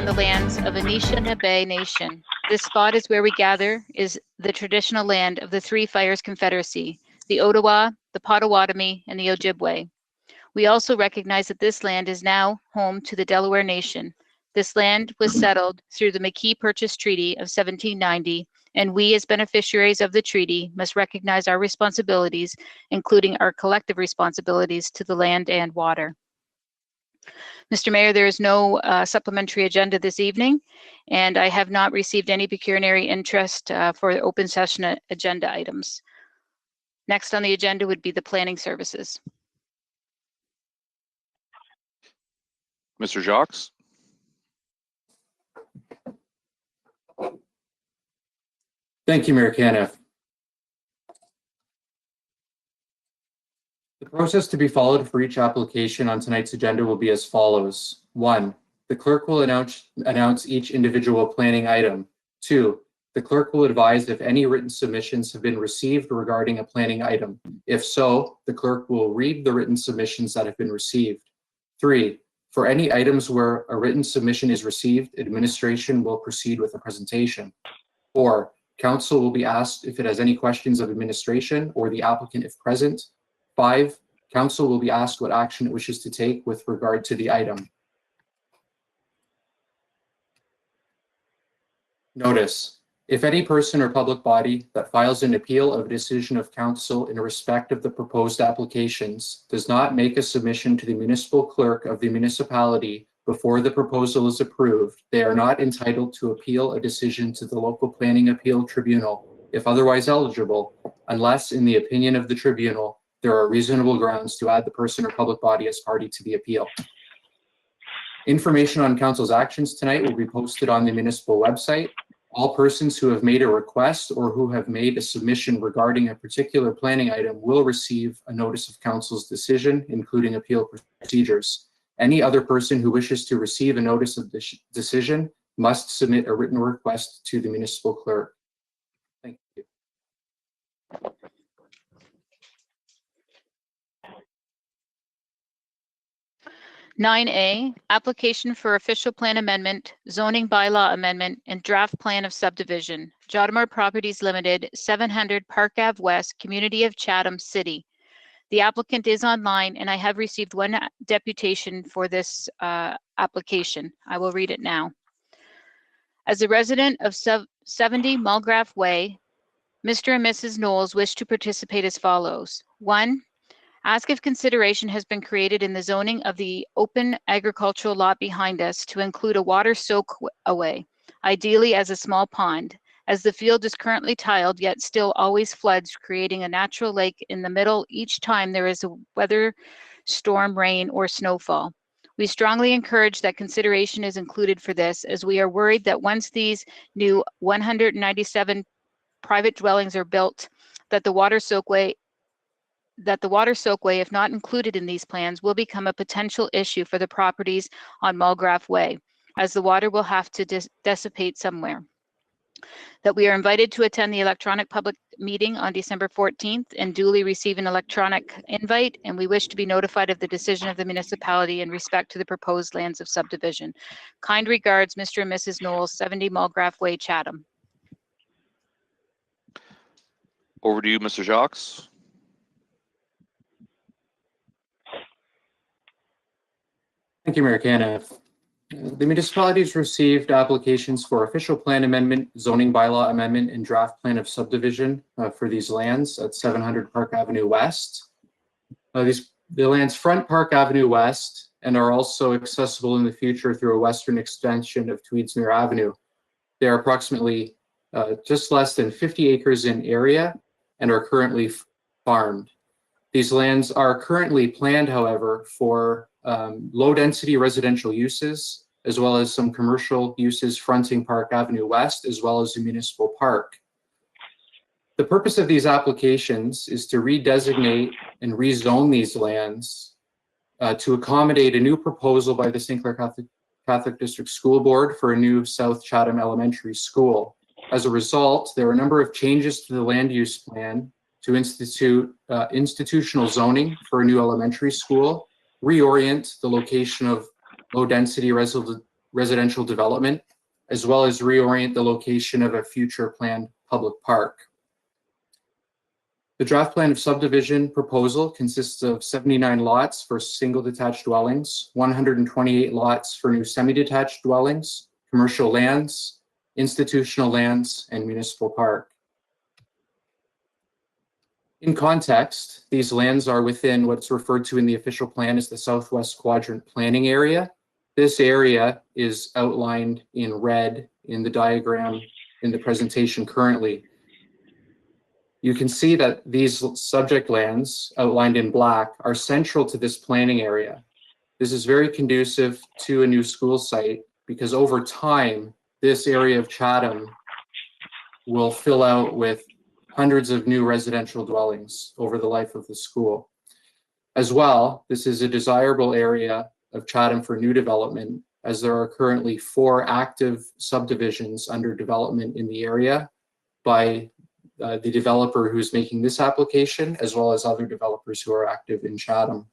on the lands of Anishinaabe Nation. This spot is where we gather, is the traditional land of the Three Fires Confederacy, the Ottawa, the Potawatomi, and the Ojibwe. We also recognize that this land is now home to the Delaware Nation. This land was settled through the McKee Purchase Treaty of 1790, and we as beneficiaries of the treaty must recognize our responsibilities, including our collective responsibilities to the land and water. Mr. Mayor, there is no supplementary agenda this evening, and I have not received any pecuniary interest for the open session agenda items. Next on the agenda would be the planning services. Mr. Jacques. Thank you, Mayor Caniff. The process to be followed for each application on tonight's agenda will be as follows. 1, the clerk will announce each individual planning item. 2, the clerk will advise if any written submissions have been received regarding a planning item. If so, the clerk will read the written submissions that have been received. 3, for any items where a written submission is received, administration will proceed with a presentation. 4, council will be asked if it has any questions of administration or the applicant if present. 5, council will be asked what action it wishes to take with regard to the item. Notice, if any person or public body that files an appeal of a decision of council in respect of the proposed applications does not make a submission to the municipal clerk of the municipality before the proposal is approved, they are not entitled to appeal a decision to the local planning appeal tribunal, if otherwise eligible, unless, in the opinion of the tribunal, there are reasonable grounds to add the person or public body as party to the appeal. Information on council's actions tonight will be posted on the municipal website. All persons who have made a request or who have made a submission regarding a particular planning item will receive a notice of council's decision, including appeal procedures. Any other person who wishes to receive a notice of this decision must submit a written request to the municipal clerk. Thank you. 9A, application for official plan amendment, zoning bylaw amendment, and draft plan of subdivision. Jodamore Properties Limited, 700 Park Ave West, Community of Chatham City. The applicant is online, and I have received one deputation for this application. I will read it now. As a resident of 70 Mulgrave Way, Mr. and Mrs. Knowles wish to participate as follows. 1, ask if consideration has been created in the zoning of the open agricultural lot behind us to include a water soak away, ideally as a small pond, as the field is currently tiled yet still always floods, creating a natural lake in the middle each time there is a weather, storm, rain, or snowfall. We strongly encourage that consideration is included for this, as we are worried that once these new 197 private dwellings are built, that the water soakway, if not included in these plans, will become a potential issue for the properties on Mulgrave Way, as the water will have to dissipate somewhere. That we are invited to attend the electronic public meeting on December 14th and duly receive an electronic invite, and we wish to be notified of the decision of the municipality in respect to the proposed lands of subdivision. Kind regards, Mr. and Mrs. Knowles, 70 Mulgrave Way, Chatham. Over to you, Mr. Jacques. Thank you, Mayor Caniff. The municipalities received applications for official plan amendment, zoning bylaw amendment, and draft plan of subdivision for these lands at 700 Park Avenue West. The lands front Park Avenue West and are also accessible in the future through a western extension of Tweedsmuir Avenue. They are approximately just less than 50 acres in area and are currently farmed. These lands are currently planned, however, for low-density residential uses, as well as some commercial uses fronting Park Avenue West, as well as a municipal park. The purpose of these applications is to redesignate and rezone these lands to accommodate a new proposal by the St. Clair Catholic District School Board for a new South Chatham Elementary School. As a result, there are a number of changes to the land use plan to institute institutional zoning for a new elementary school, reorient the location of low-density residential development, as well as reorient the location of a future planned public park. The draft plan of subdivision proposal consists of 79 lots for single detached dwellings, 128 lots for new semi-detached dwellings, commercial lands, institutional lands, and municipal park. In context, these lands are within what's referred to in the official plan as the Southwest Quadrant Planning Area. This area is outlined in red in the diagram in the presentation currently. You can see that these subject lands outlined in black are central to this planning area. This is very conducive to a new school site because over time, this area of Chatham will fill out with hundreds of new residential dwellings over the life of the school. As well, this is a desirable area of Chatham for new development, as there are currently 4 active subdivisions under development in the area by the developer who's making this application, as well as other developers who are active in Chatham.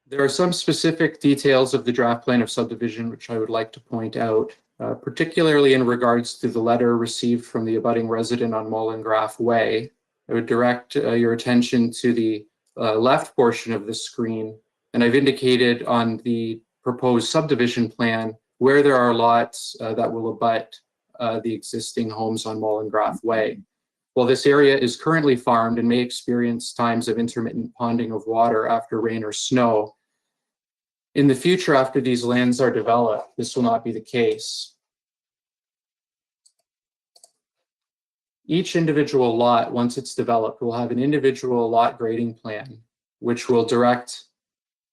There are some specific details of the draft plan of subdivision which I would like to point out, particularly in regards to the letter received from the abutting resident on Mullengraf Way. I would direct your attention to the left portion of the screen, and I've indicated on the proposed subdivision plan where there are lots that will abut the existing homes on Mullengraf Way. While this area is currently farmed and may experience times of intermittent ponding of water after rain or snow, in the future, after these lands are developed, this will not be the case. Each individual lot, once it's developed, will have an individual lot grading plan, which will direct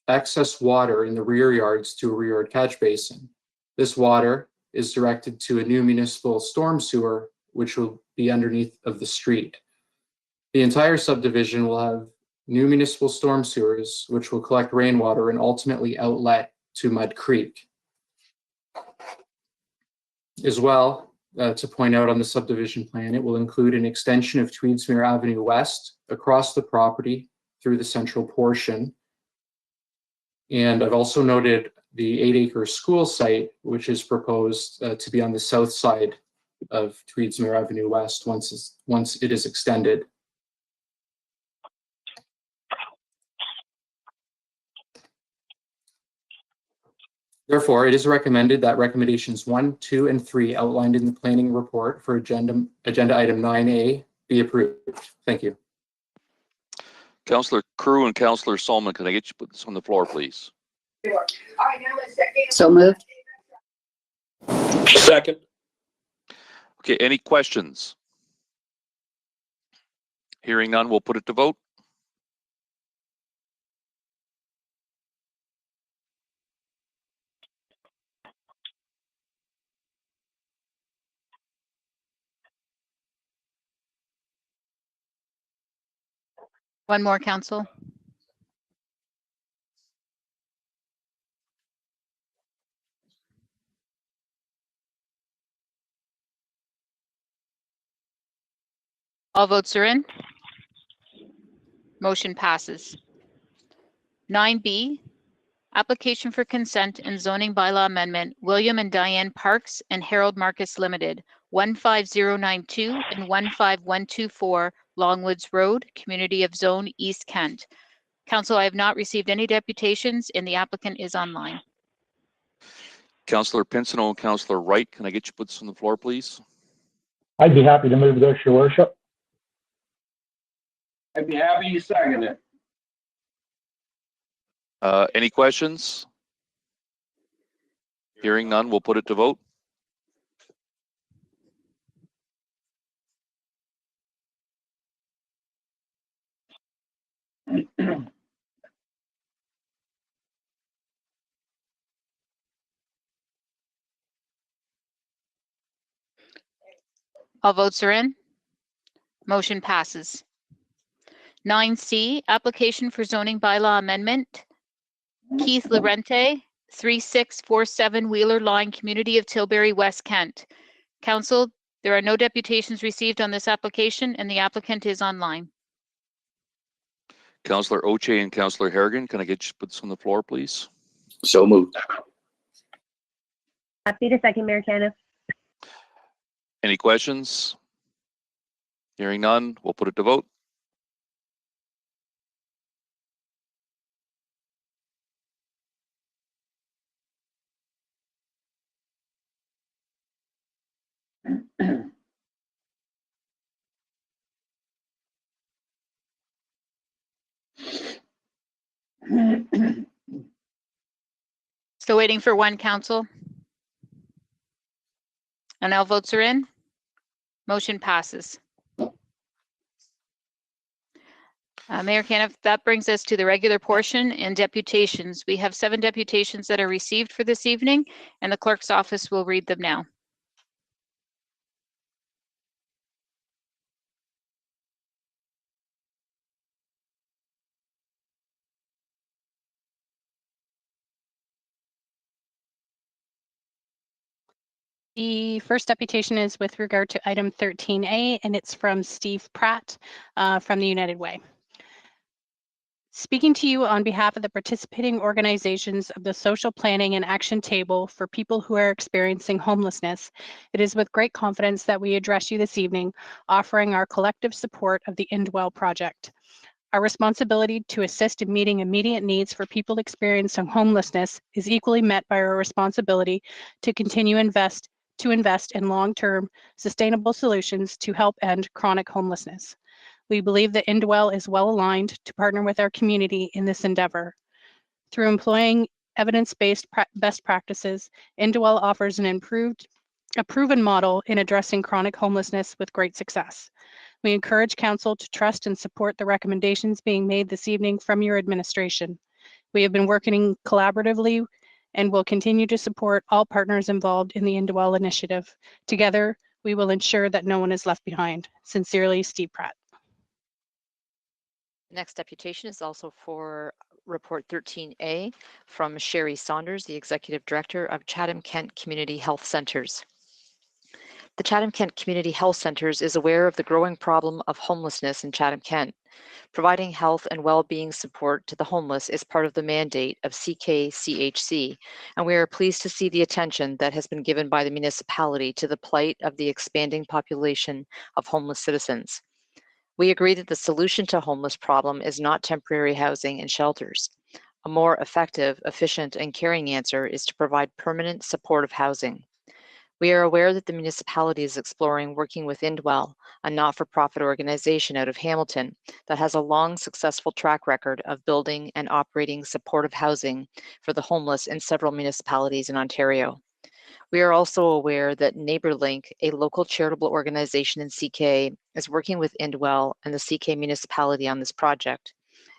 excess water in the rear yards to a rear yard catch basin. This water is directed to a new municipal storm sewer, which will be underneath of the street. The entire subdivision will have new municipal storm sewers, which will collect rainwater and ultimately outlet to Mud Creek. As well, to point out on the subdivision plan, it will include an extension of Tweedsmuir Avenue West across the property through the central portion. And I've also noted the 8-acre school site, which is proposed to be on the south side of Tweedsmuir Avenue West once it is extended. Therefore, it is recommended that recommendations 1, 2, and 3 outlined in the planning report for agenda item 9A be approved. Thank you. Councillor Crew and Councillor Solomon, can I get you put this on the floor, please? So moved. Second. Okay, any questions? Hearing none, we'll put it to vote. One more, Council. All votes are in. Motion passes. 9B, application for consent and zoning bylaw amendment, William and Diane Parks and Harold Marcus Limited, 15092 and 15124 Longwoods Road, Community of Zone, East Kent. Council, I have not received any deputations and the applicant is online. Councillor Pinsonneau and Councillor Wright, can I get you put this on the floor, please? I'd be happy to move this, Your Worship. I'd be happy to second it. Any questions? Hearing none, we'll put it to vote. All votes are in. Motion passes. 9C, application for zoning bylaw amendment, Keith Lorente, 3647 Wheeler Line, Community of Tilbury, West Kent. Council, there are no deputations received on this application and the applicant is online. Councillor Oche and Councillor Harrigan, can I get you to put this on the floor, please? So moved. Happy to second, Mayor Canada. Any questions? Hearing none, we'll put it to vote. Still waiting for one, council. And all votes are in. Motion passes. Mayor Canada, that brings us to the regular portion and deputations. We have 7 deputations that are received for this evening, and the clerk's office will read them now. The first deputation is with regard to item 13A, and it's from Steve Pratt from the United Way. Speaking to you on behalf of the participating organizations of the Social Planning and Action Table for people who are experiencing homelessness, it is with great confidence that we address you this evening, offering our collective support of the Indwell project. Our responsibility to assist in meeting immediate needs for people experiencing homelessness is equally met by our responsibility to continue to invest in long-term sustainable solutions to help end chronic homelessness. We believe that Indwell is well aligned to partner with our community in this endeavor. Through employing evidence-based best practices, Indwell offers a proven model in addressing chronic homelessness with great success. We encourage Council to trust and support the recommendations being made this evening from your administration. We have been working collaboratively and will continue to support all partners involved in the Indwell initiative. Together, we will ensure that no one is left behind. Sincerely, Steve Pratt. Next deputation is also for report 13A from Sherry Saunders, the Executive Director of Chatham-Kent Community Health Centres. The Chatham-Kent Community Health Centres is aware of the growing problem of homelessness in Chatham-Kent. Providing health and well-being support to the homeless is part of the mandate of CKCHC, and we are pleased to see the attention that has been given by the municipality to the plight of the expanding population of homeless citizens. We agree that the solution to homeless problem is not temporary housing and shelters. A more effective, efficient, and caring answer is to provide permanent supportive housing. We are aware that the municipality is exploring working with Indwell, a not-for-profit organization out of Hamilton that has a long, successful track record of building and operating supportive housing for the homeless in several municipalities in Ontario. We are also aware that NeighbourLink, a local charitable organization in CK, is working with Indwell and the CK municipality on this project.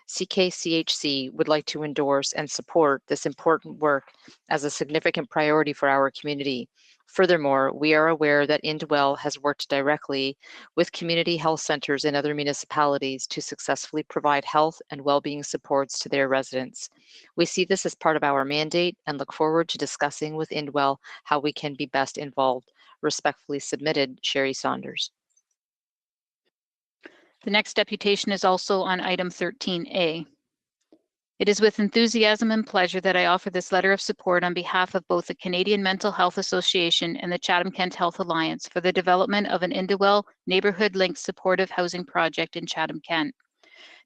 CKCHC would like to endorse and support this important work as a significant priority for our community. Furthermore, we are aware that Indwell has worked directly with community health centers in other municipalities to successfully provide health and well-being supports to their residents. We see this as part of our mandate and look forward to discussing with Indwell how we can be best involved. Respectfully submitted, Sherry Saunders. The next deputation is also on item 13A. It is with enthusiasm and pleasure that I offer this letter of support on behalf of both the Canadian Mental Health Association and the Chatham-Kent Health Alliance for the development of an Indwell neighborhood-linked supportive housing project in Chatham-Kent.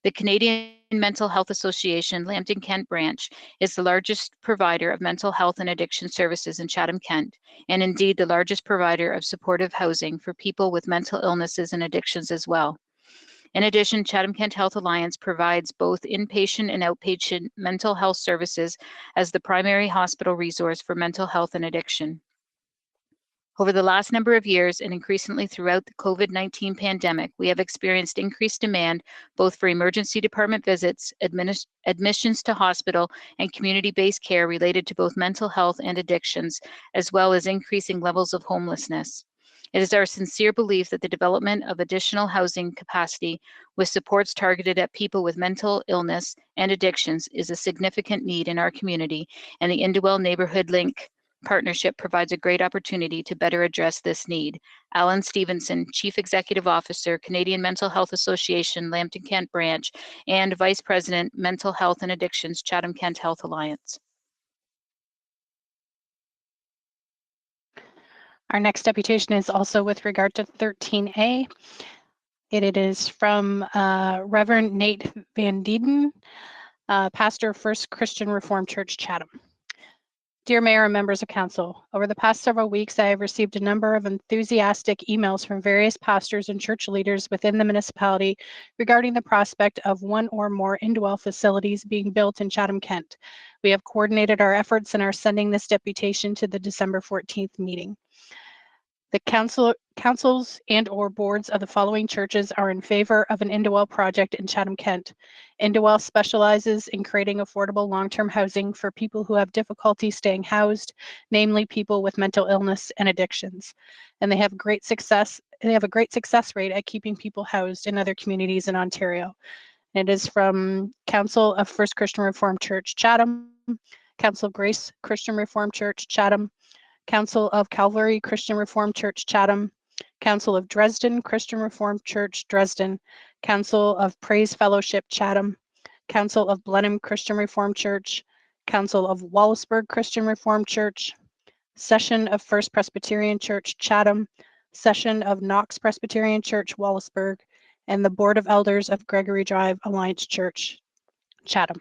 The Canadian Mental Health Association Lambton-Kent branch is the largest provider of mental health and addiction services in Chatham-Kent, and indeed the largest provider of supportive housing for people with mental illnesses and addictions as well. In addition, Chatham-Kent Health Alliance provides both inpatient and outpatient mental health services as the primary hospital resource for mental health and addiction. Over the last number of years, and increasingly throughout the COVID-19 pandemic, we have experienced increased demand both for emergency department visits, admissions to hospital, and community-based care related to both mental health and addictions, as well as increasing levels of homelessness. It is our sincere belief that the development of additional housing capacity with supports targeted at people with mental illness and addictions is a significant need in our community, and the Indwell Neighborhood Link partnership provides a great opportunity to better address this need. Alan Stevenson, Chief Executive Officer, Canadian Mental Health Association, Lambton-Kent Branch, and Vice President, Mental Health and Addictions, Chatham-Kent Health Alliance. Our next deputation is also with regard to 13A. It is from Reverend Nate Van Dieden, pastor of First Christian Reformed Church, Chatham. Dear Mayor and members of council, over the past several weeks, I have received a number of enthusiastic emails from various pastors and church leaders within the municipality regarding the prospect of one or more Indwell facilities being built in Chatham-Kent. We have coordinated our efforts and are sending this deputation to the December 14th meeting. The councils and or boards of the following churches are in favor of an Indwell project in Chatham-Kent. Indwell specializes in creating affordable long-term housing for people who have difficulty staying housed, namely people with mental illness and addictions. And they have a great success rate at keeping people housed in other communities in Ontario. It is from Council of First Christian Reformed Church, Chatham, Council of Grace Christian Reformed Church, Chatham, Council of Calvary Christian Reformed Church, Chatham, Council of Dresden Christian Reformed Church, Dresden, Council of Praise Fellowship, Chatham, Council of Blenheim Christian Reformed Church, Council of Wallaceburg Christian Reformed Church, Session of First Presbyterian Church, Chatham, Session of Knox Presbyterian Church, Wallaceburg, and the Board of Elders of Gregory Drive Alliance Church, Chatham.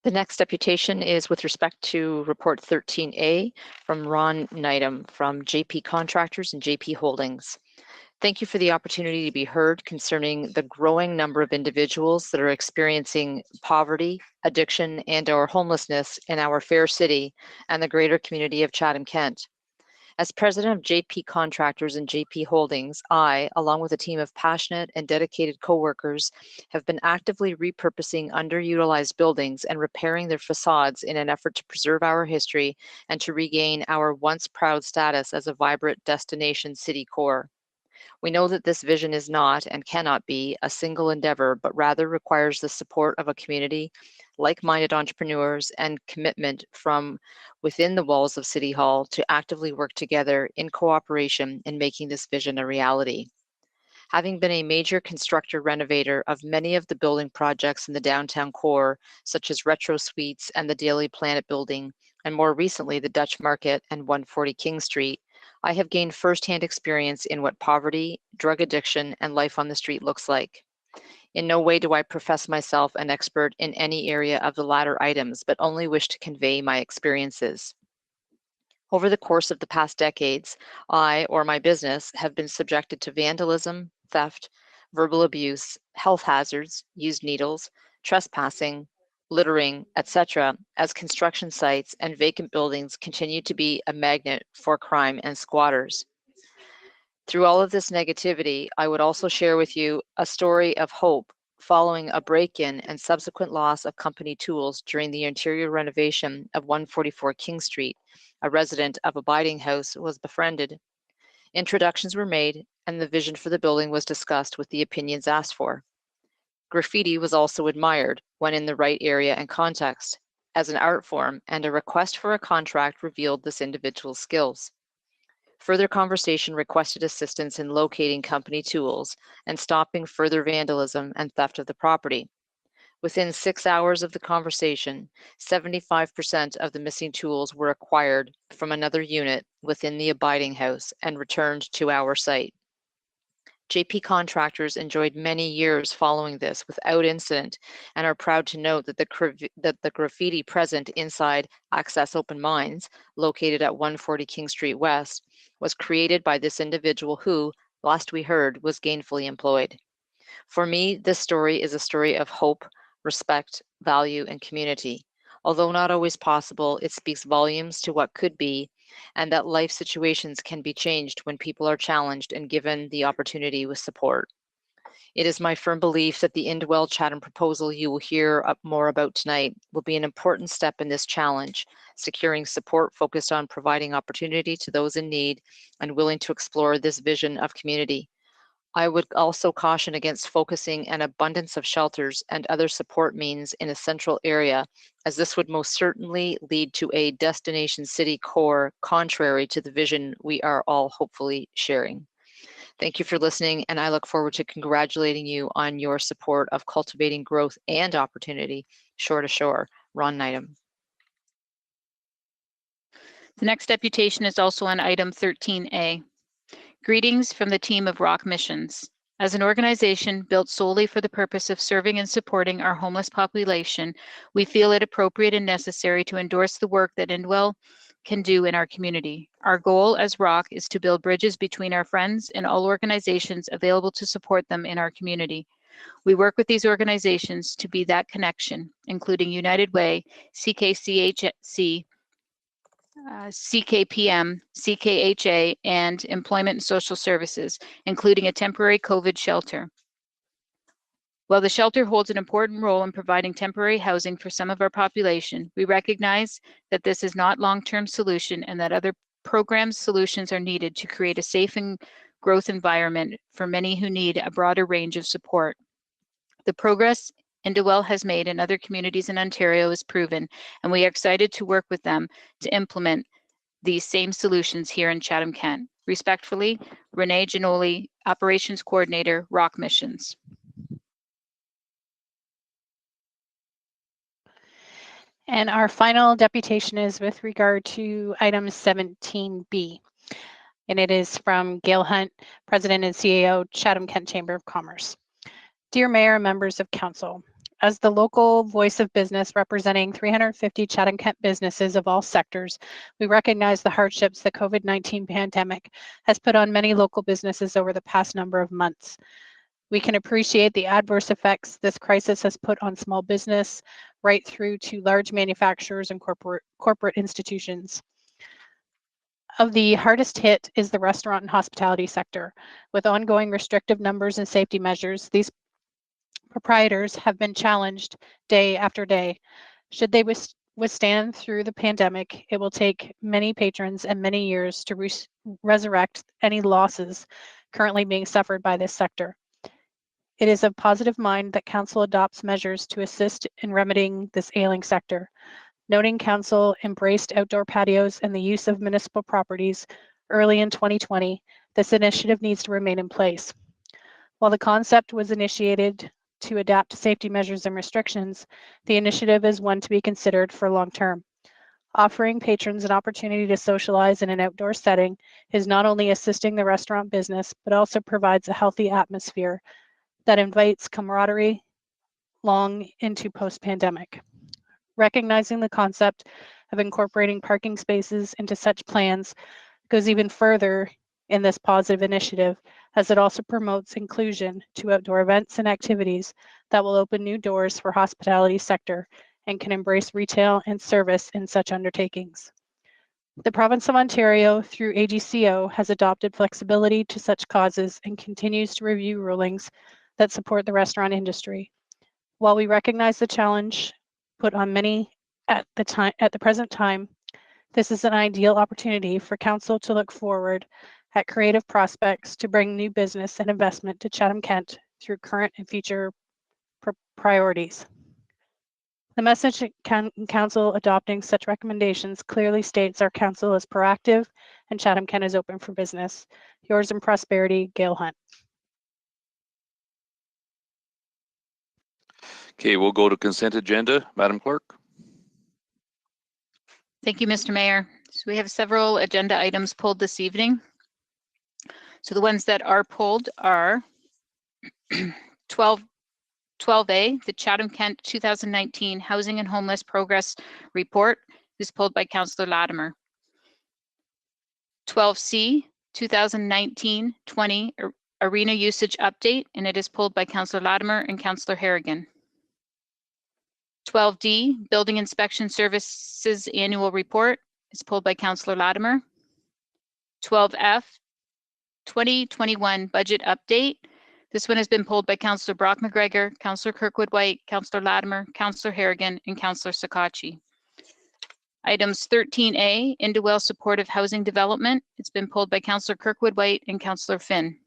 The next deputation is with respect to Report 13A from Ron Neidham from JP Contractors and JP Holdings. Thank you for the opportunity to be heard concerning the growing number of individuals that are experiencing poverty, addiction, and/or homelessness in our fair city and the greater community of Chatham-Kent. As president of JP Contractors and JP Holdings, I, along with a team of passionate and dedicated coworkers, have been actively repurposing underutilized buildings and repairing their facades in an effort to preserve our history and to regain our once proud status as a vibrant destination city core. We know that this vision is not and cannot be a single endeavor, but rather requires the support of a community, like-minded entrepreneurs, and commitment from within the walls of City Hall to actively work together in cooperation in making this vision a reality. Having been a major constructor renovator of many of the building projects in the downtown core, such as Retro Suites and the Daily Planet building, and more recently the Dutch Market and 140 King Street, I have gained firsthand experience in what poverty, drug addiction, and life on the street looks like. In no way do I profess myself an expert in any area of the latter items, but only wish to convey my experiences. Over the course of the past decades, I or my business have been subjected to vandalism, theft, verbal abuse, health hazards, used needles, trespassing, littering, etc., as construction sites and vacant buildings continue to be a magnet for crime and squatters. Through all of this negativity, I would also share with you a story of hope following a break-in and subsequent loss of company tools during the interior renovation of 144 King Street. A resident of Abiding House was befriended. Introductions were made, and the vision for the building was discussed with the opinions asked for. Graffiti was also admired when in the right area and context as an art form, and a request for a contract revealed this individual's skills. Further conversation requested assistance in locating company tools and stopping further vandalism and theft of the property. Within 6 hours of the conversation, 75% of the missing tools were acquired from another unit within the Abiding House and returned to our site. JP Contractors enjoyed many years following this without incident and are proud to note that the graffiti present inside Access Open Minds, located at 140 King Street West, was created by this individual who, last we heard, was gainfully employed. For me, this story is a story of hope, respect, value, and community. Although not always possible, it speaks volumes to what could be, and that life situations can be changed when people are challenged and given the opportunity with support. It is my firm belief that the Indwell Chatham proposal you will hear more about tonight will be an important step in this challenge, securing support focused on providing opportunity to those in need and willing to explore this vision of community. I would also caution against focusing an abundance of shelters and other support means in a central area, as this would most certainly lead to a destination city core contrary to the vision we are all hopefully sharing. Thank you for listening, and I look forward to congratulating you on your support of cultivating growth and opportunity shore to shore. Ron Neidham. The next deputation is also on item 13A. Greetings from the team of Rock Missions. As an organization built solely for the purpose of serving and supporting our homeless population, we feel it appropriate and necessary to endorse the work that Indwell can do in our community. Our goal as Rock is to build bridges between our friends and all organizations available to support them in our community. We work with these organizations to be that connection, including United Way, CKCHC, CKPM, CKHA, and Employment and Social Services, including a temporary COVID shelter. While the shelter holds an important role in providing temporary housing for some of our population, we recognize that this is not a long-term solution and that other programs solutions are needed to create a safe and growth environment for many who need a broader range of support. The progress Indwell has made in other communities in Ontario is proven, and we are excited to work with them to implement these same solutions here in Chatham-Kent. Respectfully, Renee Giannoli, Operations Coordinator, Rock Missions. And our final deputation is with regard to item 17B. And it is from Gail Hunt, President and CEO, Chatham-Kent Chamber of Commerce. Dear Mayor and members of Council, as the local voice of business representing 350 Chatham-Kent businesses of all sectors, we recognize the hardships the COVID-19 pandemic has put on many local businesses over the past number of months. We can appreciate the adverse effects this crisis has put on small business, right through to large manufacturers and corporate institutions. Of the hardest hit is the restaurant and hospitality sector. With ongoing restrictive numbers and safety measures, these proprietors have been challenged day after day. Should they withstand through the pandemic, it will take many patrons and many years to resurrect any losses currently being suffered by this sector. It is of positive mind that Council adopts measures to assist in remedying this ailing sector. Noting Council embraced outdoor patios and the use of municipal properties early in 2020, this initiative needs to remain in place. While the concept was initiated to adapt to safety measures and restrictions, the initiative is one to be considered for long term. Offering patrons an opportunity to socialize in an outdoor setting is not only assisting the restaurant business, but also provides a healthy atmosphere that invites camaraderie long into post-pandemic. Recognizing the concept of incorporating parking spaces into such plans goes even further in this positive initiative, as it also promotes inclusion to outdoor events and activities that will open new doors for hospitality sector and can embrace retail and service in such undertakings. The province of Ontario, through AGCO, has adopted flexibility to such causes and continues to review rulings that support the restaurant industry. While we recognize the challenge put on many at the present time, this is an ideal opportunity for Council to look forward at creative prospects to bring new business and investment to Chatham-Kent through current and future priorities. The message Council adopting such recommendations clearly states our Council is proactive and Chatham-Kent is open for business. Yours in prosperity, Gail Hunt. Okay, we'll go to consent agenda. Madam Clerk. Thank you, Mr. Mayor. So we have several agenda items pulled this evening. So the ones that are pulled are 12A, the Chatham-Kent 2019 Housing and Homeless Progress Report is pulled by Councillor Latimer. 12C, 2019-20 Arena Usage Update, and it is pulled by Councillor Latimer and Councillor Harrigan. 12D, Building Inspection Services Annual Report is pulled by Councillor Latimer. 12F, 2021 Budget Update. This one has been pulled by Councillor Brock McGregor, Councillor Kirkwood-White, Councillor Latimer, Councillor Harrigan, and Councillor Sakachi. Items 13A, Indwell Supportive Housing Development. It's been pulled by Councillor Kirkwood-White and Councillor Finn.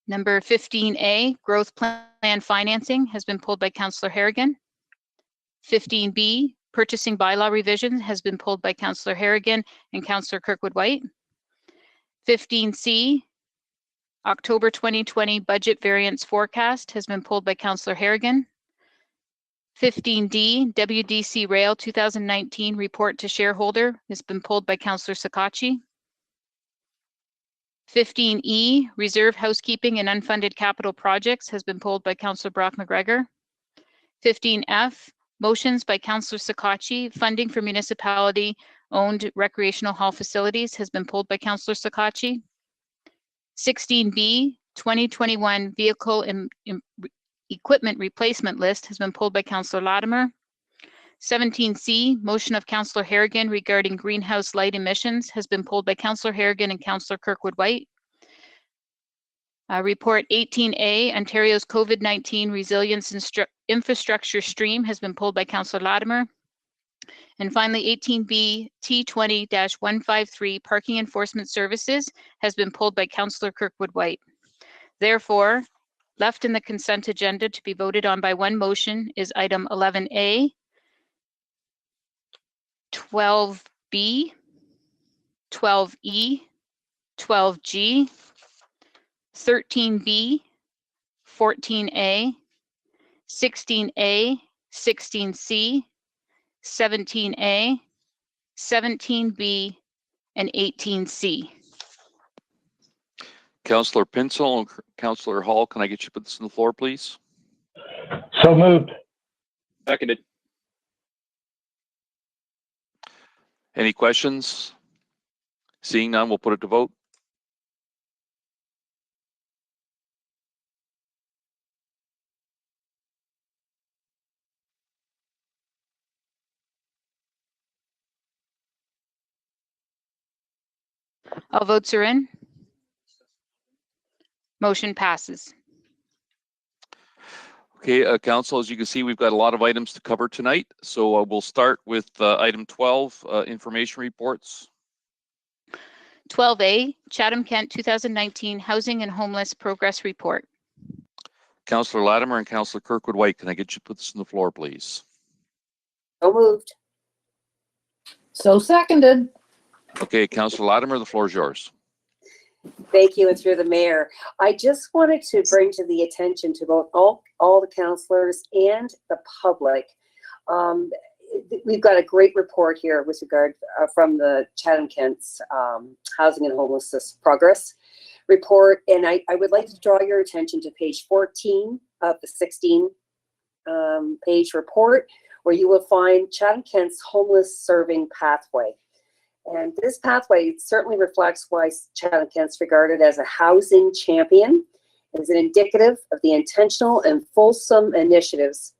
Number 15A, growth plan financing, has been pulled by Councillor Harrigan. 15B, purchasing bylaw revision, has been pulled by Councillor Harrigan and Councillor Kirkwood-White. 15C, October 2020 budget variance forecast, has been pulled by Councillor Harrigan. 15D, WDC Rail 2019 report to shareholder, has been pulled by Councillor Sakachi. 15E, reserve housekeeping and unfunded capital projects, has been pulled by Councillor Brock McGregor. 15F, motions by Councillor Sakachi, funding for municipality-owned recreational hall facilities, has been pulled by Councillor Sakachi. 16B, 2021 vehicle and equipment replacement list, has been pulled by Councillor Latimer. 17C, motion of Councillor Harrigan regarding greenhouse light emissions, has been pulled by Councillor Harrigan and Councillor Kirkwood-White. Report 18A, Ontario's COVID-19 resilience infrastructure stream, has been pulled by Councillor Latimer. And finally, 18B, T20-153, parking enforcement services, has been pulled by Councillor Kirkwood-White. Therefore, left in the consent agenda to be voted on by one motion is item 11A, 12B, 12E, 12G, 13B, 14A, 16A, 16C, 17A, 17B, and 18C. Councillor Pinsel and Councillor Hall, can I get you to put this on the floor, please? So moved. Seconded. Any questions? Seeing none, we'll put it to vote. All votes are in. Motion passes. Okay, Council, as you can see, we've got a lot of items to cover tonight. So we'll start with item 12, information reports. 12A, Chatham-Kent 2019 Housing and Homeless Progress Report. Councillor Latimer and Councillor Kirkwood-White, can I get you to put this on the floor, please? So moved. So seconded. Okay, Councillor Latimer, the floor is yours. Thank you, and through the mayor. I just wanted to bring to the attention to both all the councillors and the public. We've got a great report here with regard from the Chatham-Kent's Housing and Homelessness Progress Report, and I would like to draw your attention to page 14 of the 16-page report, where you will find Chatham-Kent's homeless serving pathway. And this pathway certainly reflects why Chatham-Kent's regarded as a housing champion. It is an indicative of the intentional and fulsome initiatives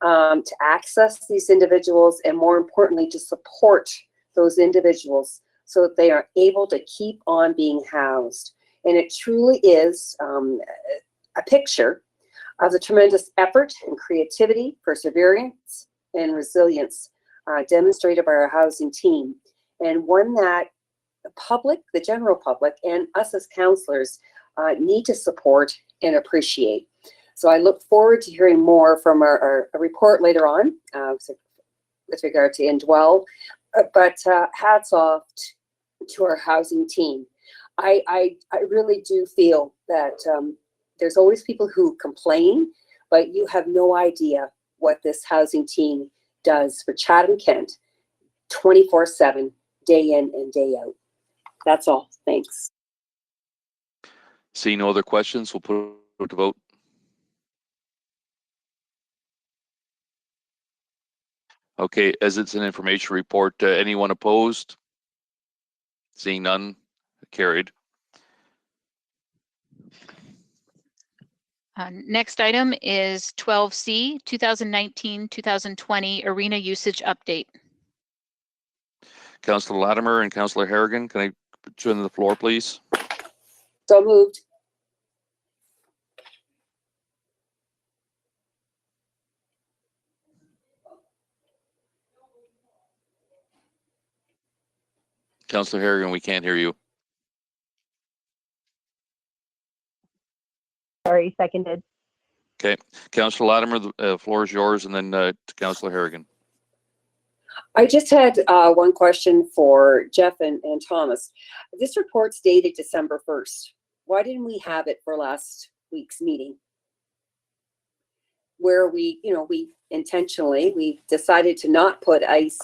to access these individuals, and more importantly, to support those individuals so that they are able to keep on being housed. And it truly is a picture of the tremendous effort and creativity, perseverance, and resilience demonstrated by our housing team, and one that the public, the general public, and us as councillors need to support and appreciate. So I look forward to hearing more from our report later on with regard to Indwell, but hats off to our housing team. I really do feel that there's always people who complain, but you have no idea what this housing team does for Chatham-Kent 24/7, day in and day out. That's all. Thanks. Seeing no other questions, we'll put it to vote. Okay, as it's an information report, anyone opposed? Seeing none, carried. Next item is 12C, 2019-2020 Arena Usage Update. Councillor Latimer and Councillor Harrigan, can I put you on the floor, please? So moved. Councillor Harrigan, we can't hear you. seconded. Okay, Councillor Latimer, the floor is yours, and then to Councillor Harrigan. I just had one question for Jeff and Thomas. This report's dated December 1st. Why didn't we have it for last week's meeting? Where we intentionally decided to not put ICE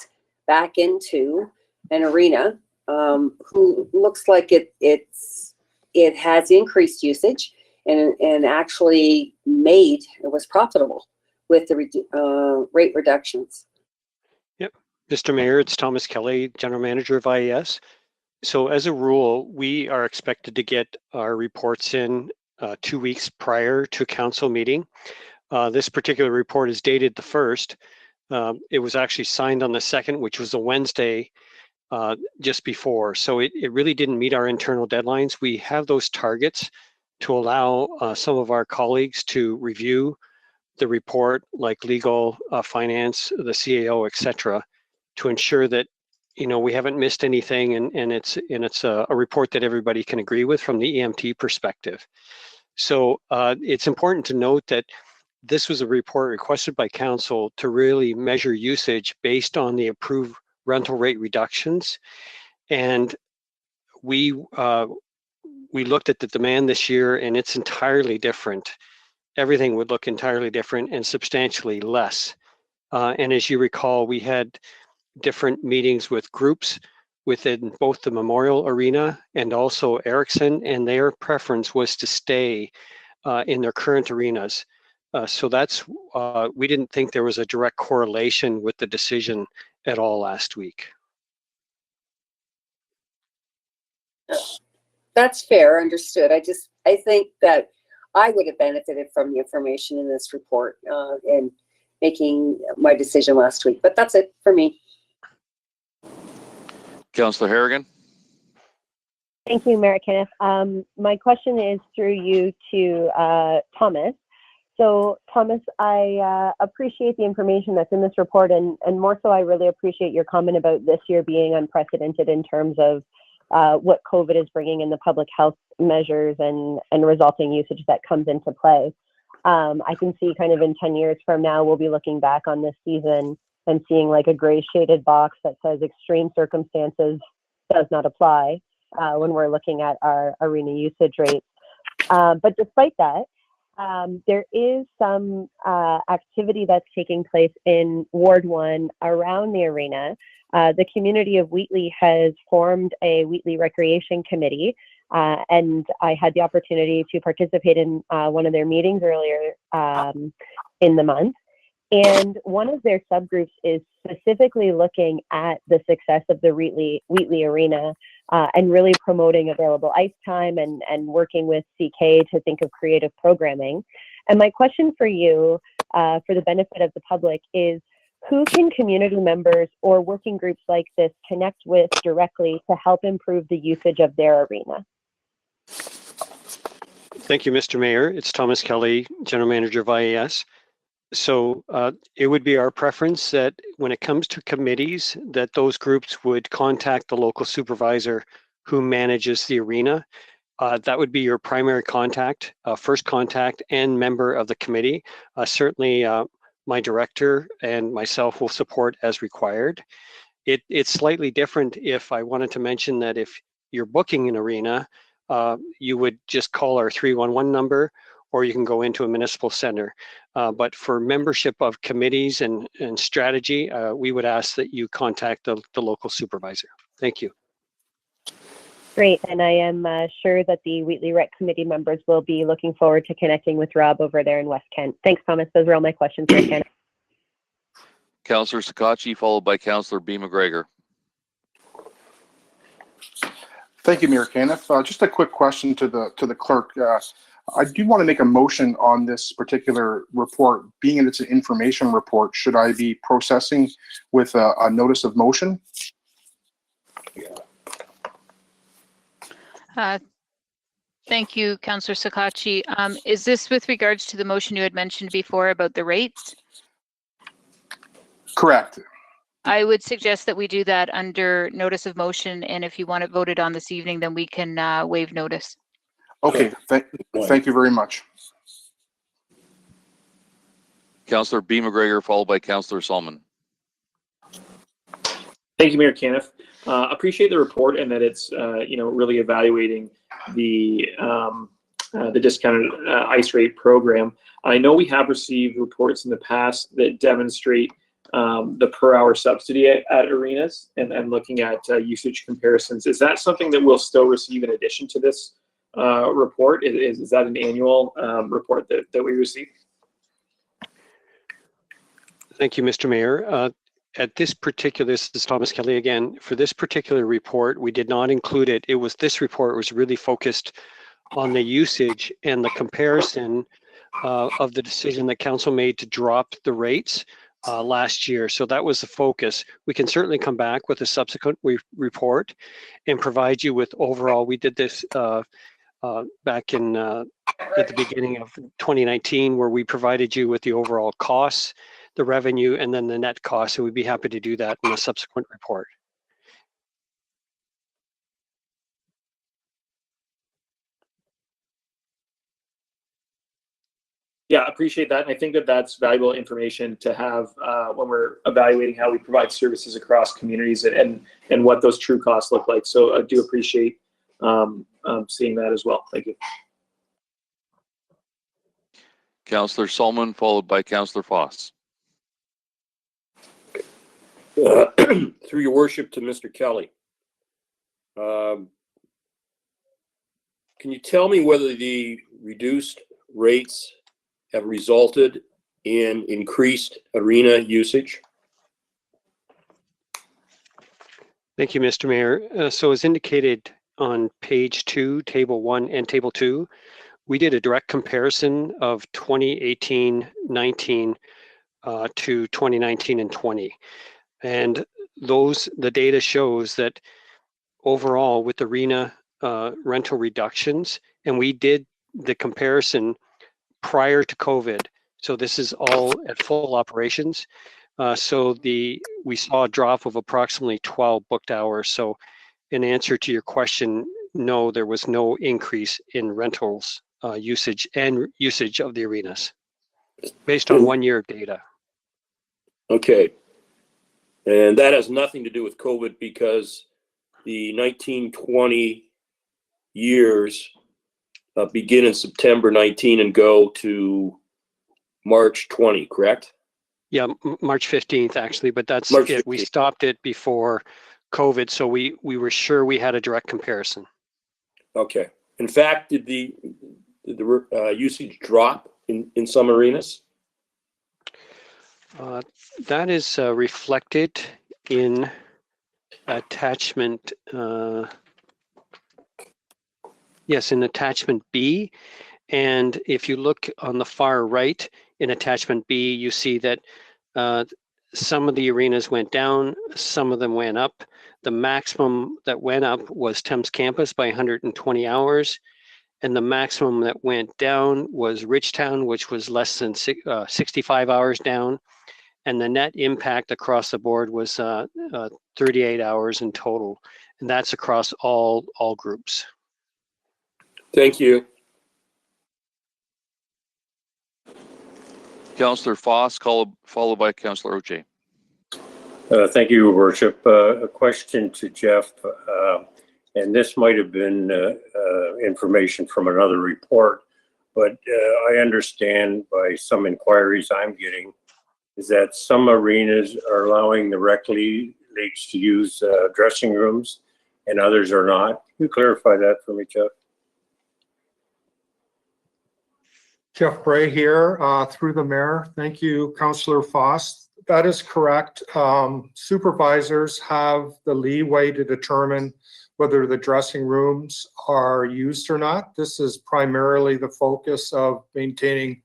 back into an arena who looks like it has increased usage and actually was profitable with the rate reductions. Yep, Mr. Mayor, it's Thomas Kelly, General Manager of IES. So as a rule, we are expected to get our reports in 2 weeks prior to council meeting. This particular report is dated the 1st. It was actually signed on the 2nd, which was a Wednesday just before. So it really didn't meet our internal deadlines. We have those targets to allow some of our colleagues to review the report, like legal, finance, the CAO, etc., to ensure that we haven't missed anything, and it's a report that everybody can agree with from the EMT perspective. So it's important to note that this was a report requested by council to really measure usage based on the approved rental rate reductions, and we looked at the demand this year, and it's entirely different. Everything would look entirely different and substantially less. And as you recall, we had different meetings with groups within both the Memorial Arena and also Erickson, and their preference was to stay in their current arenas. So that's, we didn't think there was a direct correlation with the decision at all last week. That's fair, understood. I think that I would have benefited from the information in this report and making my decision last week, but that's it for me. Councillor Harrigan. Thank you, Mayor Kenneth. My question is through you to Thomas. So Thomas, I appreciate the information that's in this report, and more so I really appreciate your comment about this year being unprecedented in terms of what COVID is bringing in the public health measures and resulting usage that comes into play. I can see kind of in 10 years from now, we'll be looking back on this season and seeing like a gray shaded box that says extreme circumstances does not apply when we're looking at our arena usage rates. But despite that, there is some activity that's taking place in Ward 1 around the arena. The community of Wheatley has formed a Wheatley Recreation Committee, and I had the opportunity to participate in one of their meetings earlier in the month. And one of their subgroups is specifically looking at the success of the Wheatley Arena and really promoting available ice time and working with CK to think of creative programming. And my question for you, for the benefit of the public, is who can community members or working groups like this connect with directly to help improve the usage of their arena? Thank you, Mr. Mayor. It's Thomas Kelly, General Manager of IAS. So it would be our preference that when it comes to committees, that those groups would contact the local supervisor who manages the arena. That would be your primary contact, first contact and member of the committee. Certainly my director and myself will support as required. It's slightly different if I wanted to mention that if you're booking an arena, you would just call our 311 number, or you can go into a municipal center. But for membership of committees and strategy, we would ask that you contact the local supervisor. Thank you. Great, and I am sure that the Wheatley Rec Committee members will be looking forward to connecting with Rob over there in West Kent. Thanks, Thomas. Those are all my questions for Ken. Councillor Sakachi, followed by Councillor B. McGregor. Thank you, Mayor Kenneth. Just a quick question to the clerk. I do want to make a motion on this particular report. Being that it's an information report, should I be processing with a notice of motion? Thank you, Councillor Sakachi. Is this with regards to the motion you had mentioned before about the rates? Correct. I would suggest that we do that under notice of motion, and if you want it voted on this evening, then we can waive notice. Okay, thank you very much. Councillor B. McGregor, followed by Councillor Solomon. Thank you, Mayor Caniff. Appreciate the report and that it's really evaluating the discounted ice rate program. I know we have received reports in the past that demonstrate the per hour subsidy at arenas and looking at usage comparisons. Is that something that we'll still receive in addition to this report? Is that an annual report that we receive? Thank you, Mr. Mayor. At this particular, this is Thomas Kelly again. For this particular report, we did not include it. This report was really focused on the usage and the comparison of the decision that council made to drop the rates last year. So that was the focus. We can certainly come back with a subsequent report and provide you with overall. We did this back in at the beginning of 2019, where we provided you with the overall costs, the revenue, and then the net cost. So we'd be happy to do that in a subsequent report. Yeah, appreciate that. And I think that that's valuable information to have when we're evaluating how we provide services across communities and what those true costs look like. So I do appreciate seeing that as well. Thank you. Councillor Solomon, followed by Councillor Foss. Through your worship to Mr. Kelly. Can you tell me whether the reduced rates have resulted in increased arena usage? Thank you, Mr. Mayor. So as indicated on page 2, table 1 and table 2, we did a direct comparison of 2018-19 to 2019 and 20. And the data shows that overall with arena rental reductions, and we did the comparison prior to COVID. So this is all at full operations. We saw a drop of approximately 12 booked hours. So in answer to your question, no, there was no increase in rentals usage and usage of the arenas based on 1 year of data. Okay. And that has nothing to do with COVID, because the 19-20 years begin in September 19 and go to March 20, correct? Yeah, March 15th actually, but that's March it. We 15th. stopped it before COVID, so we were sure we had a direct comparison. Okay. In fact, did the usage drop in some arenas? That is reflected in attachment, yes, in attachment B. And if you look on the far right in attachment B, you see that some of the arenas went down, some of them went up. The maximum that went up was Thames Campus by 120 hours. And the maximum that went down was Ridgetown, which was less than 65 hours down. And the net impact across the board was 38 hours in total. And that's across all groups. Thank you. Councillor Foss, followed by Councillor O'Shea. Thank you, Your Worship. A question to Jeff, and this might have been information from another report, but I understand by some inquiries I'm getting is that some arenas are allowing the rec leagues to use dressing rooms and others are not. Can you clarify that for me, Jeff? Jeff Bray here, through the mayor. Thank you, Councillor Foss. That is correct. Supervisors have the leeway to determine whether the dressing rooms are used or not. This is primarily the focus of maintaining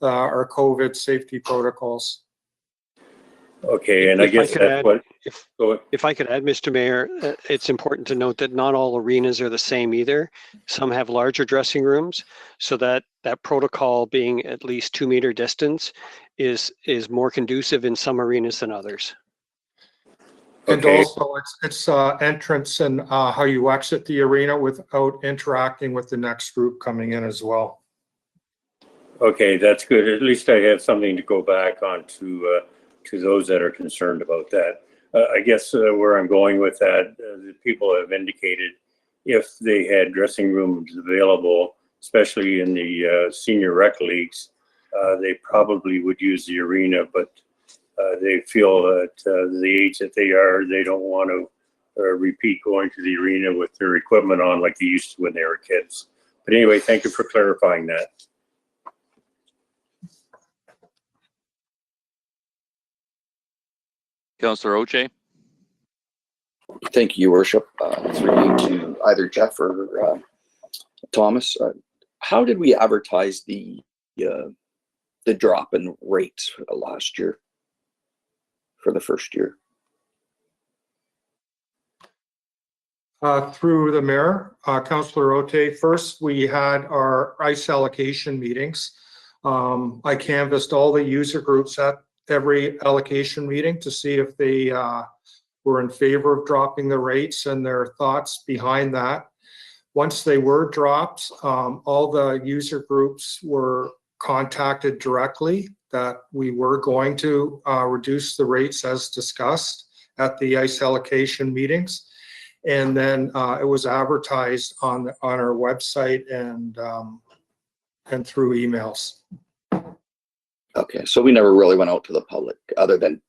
our COVID safety protocols. Okay, and I guess that's what. If I could add, Mr. Mayor, it's important to note that not all arenas are the same either. Some have larger dressing rooms, so that protocol being at least 2 meter distance is more conducive in some arenas than others. And also it's entrance and how you exit the arena without interacting with the next group coming in as well. Okay, that's good. At least I have something to go back on to those that are concerned about that. I guess where I'm going with that, the people have indicated if they had dressing rooms available, especially in the senior rec leagues, they probably would use the arena, but they feel that the age that they are, they don't want to repeat going to the arena with their equipment on like they used to when they were kids. But anyway, thank you for clarifying that. Councillor Oche. Thank you, Your Worship. Through to either Jeff or Thomas. How did we advertise the drop in rates last year for the first year? Through the mayor, Councillor Ote. First, we had our ice allocation meetings. I canvassed all the user groups at every allocation meeting to see if they were in favor of dropping the rates and their thoughts behind that. Once they were dropped, all the user groups were contacted directly that we were going to reduce the rates as discussed at the ice allocation meetings. And then it was advertised on our website and through emails. Okay, so we never really went out to the public other than,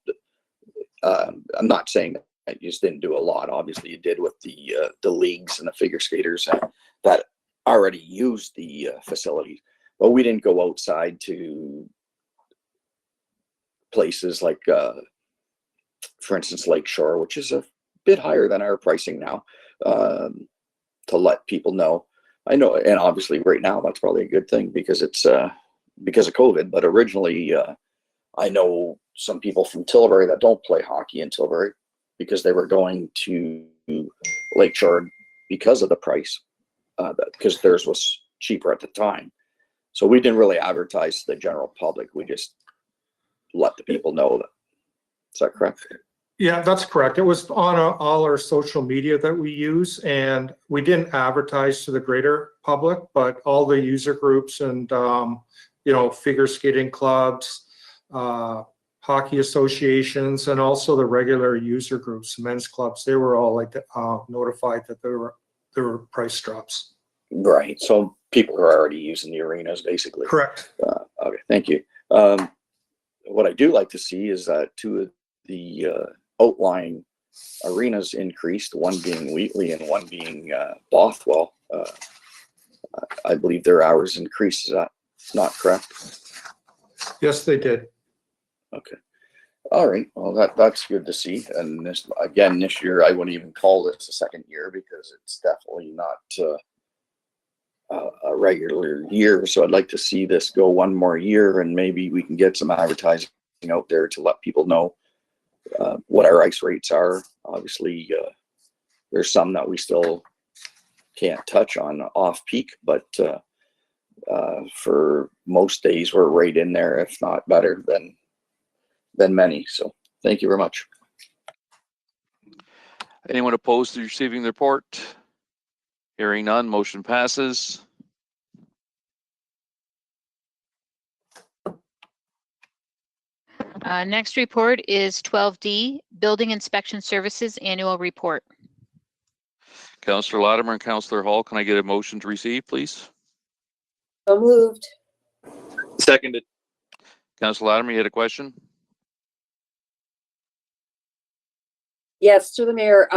I'm not saying that you just didn't do a lot. Obviously you did with the leagues and the figure skaters that already used the facilities, but we didn't go outside to places like, for instance, Lakeshore, which is a bit higher than our pricing now, to let people know. I know, and obviously right now that's probably a good thing because it's because of COVID, but originally I know some people from Tilbury that don't play hockey in Tilbury because they were going to Lakeshore because of the price, because theirs was cheaper at the time. So we didn't really advertise to the general public. We just let the people know that. Is that correct? Yeah, that's correct. It was on all our social media that we use, and we didn't advertise to the greater public, but all the user groups and figure skating clubs, hockey associations, and also the regular user groups, men's clubs, they were all notified that there were price drops. Right. So people are already using the arenas, basically. Correct. Okay. Thank you. What I do like to see is that two of the outlying arenas increased, one being Wheatley and one being Bothwell. I believe their hours increased. Is that not correct? Yes, they did. Okay. All right. Well, that's good to see. And this year, I wouldn't even call this a second year because it's definitely not a regular year. So I'd like to see this go one more year, and maybe we can get some advertising out there to let people know what our ice rates are. Obviously, there's some that we still can't touch on off peak, but for most days we're right in there, if not better than many. So thank you very much. Anyone opposed to receiving the report? Hearing none, motion passes. Next report is 12D, Building Inspection Services Annual Report. Councillor Latimer and Councillor Hall, can I get a motion to receive, please? So moved. Seconded. Councillor Latimer, you had a question? Yes, to the mayor.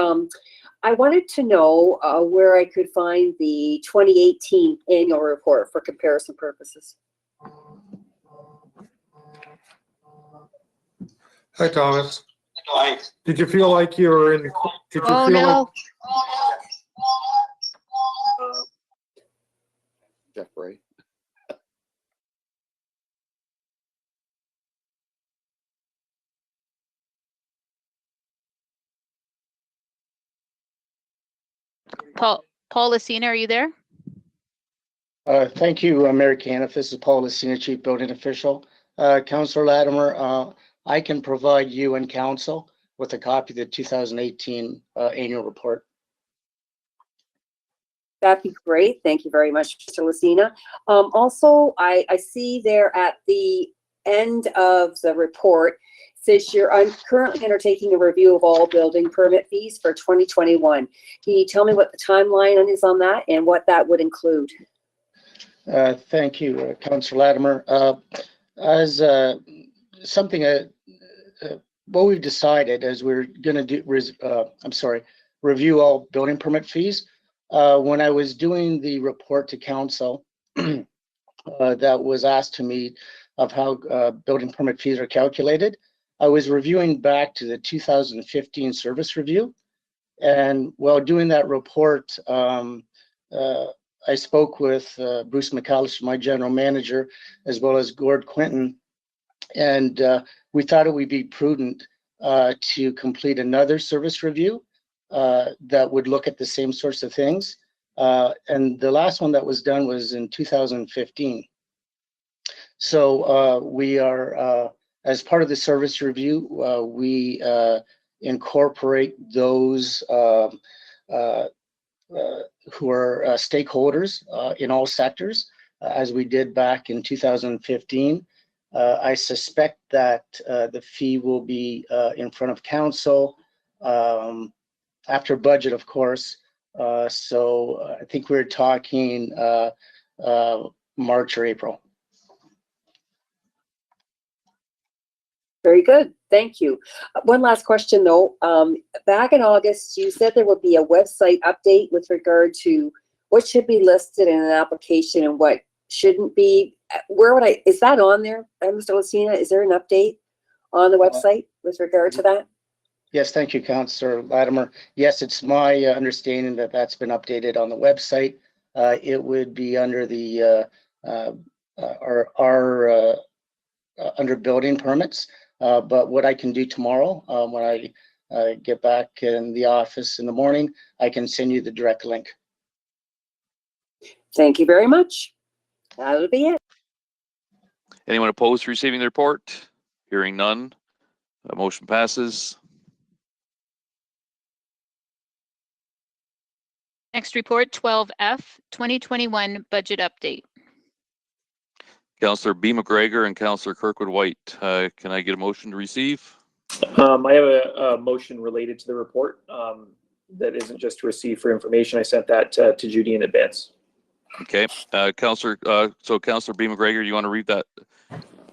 I wanted to know where I could find the 2018 annual report for comparison purposes. Hi, Thomas. Hi. Did you feel like you were in? Did you feel like? Jeff Bray. Paul Lacina, are you there? Thank you, Mayor Caniff. This is Paul Lacina, Chief Building Official. Councillor Latimer, I can provide you and council with a copy of the 2018 annual report. That'd be great. Thank you very much, Mr. Lucina. Also, I see there at the end of the report, says I'm currently undertaking a review of all building permit fees for 2021. Can you tell me what the timeline is on that and what that would include? Thank you, Councillor Latimer. As something, what we've decided is we're going to do, review all building permit fees. When I was doing the report to council that was asked to me of how building permit fees are calculated, I was reviewing back to the 2015 service review. And while doing that report, I spoke with Bruce McAllister, my general manager, as well as Gord Quinton, and we thought it would be prudent to complete another service review that would look at the same sorts of things. And the last one that was done was in 2015. So we are, as part of the service review, we incorporate those who are stakeholders in all sectors, as we did back in 2015. I suspect that the fee will be in front of council after budget, of course. So I think we're talking March or April. Very good. Thank you. One last question, though. Back in August, you said there would be a website update with regard to what should be listed in an application and what shouldn't be. Where would is that on there, Mr. Lucina? Is there an update on the website with regard to that? Yes, thank you, Councillor Latimer. Yes, it's my understanding that that's been updated on the website. It would be under the under building permits. But what I can do tomorrow, when I get back in the office in the morning, I can send you the direct link. Thank you very much. That'll be it. Anyone opposed to receiving the report? Hearing none. Motion passes. Next report, 12F, 2021 budget update. Councillor B. McGregor and Councillor Kirkwood White. Can I get a motion to receive? I have a motion related to the report that isn't just to receive for information. I sent that to Judy in advance. Okay, Councillor. So Councillor B. McGregor, do you want to read that?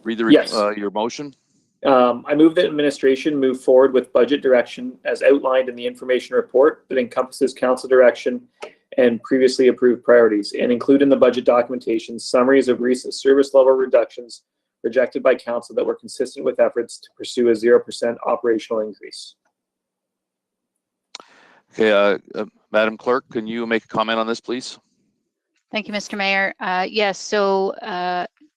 Read the Yes. Your motion. I move that administration move forward with budget direction as outlined in the information report that encompasses council direction and previously approved priorities, and include in the budget documentation summaries of recent service level reductions rejected by council that were consistent with efforts to pursue a 0% operational increase. Okay, Madam Clerk, can you make a comment on this, please? Thank you, Mr. Mayor. Yes, so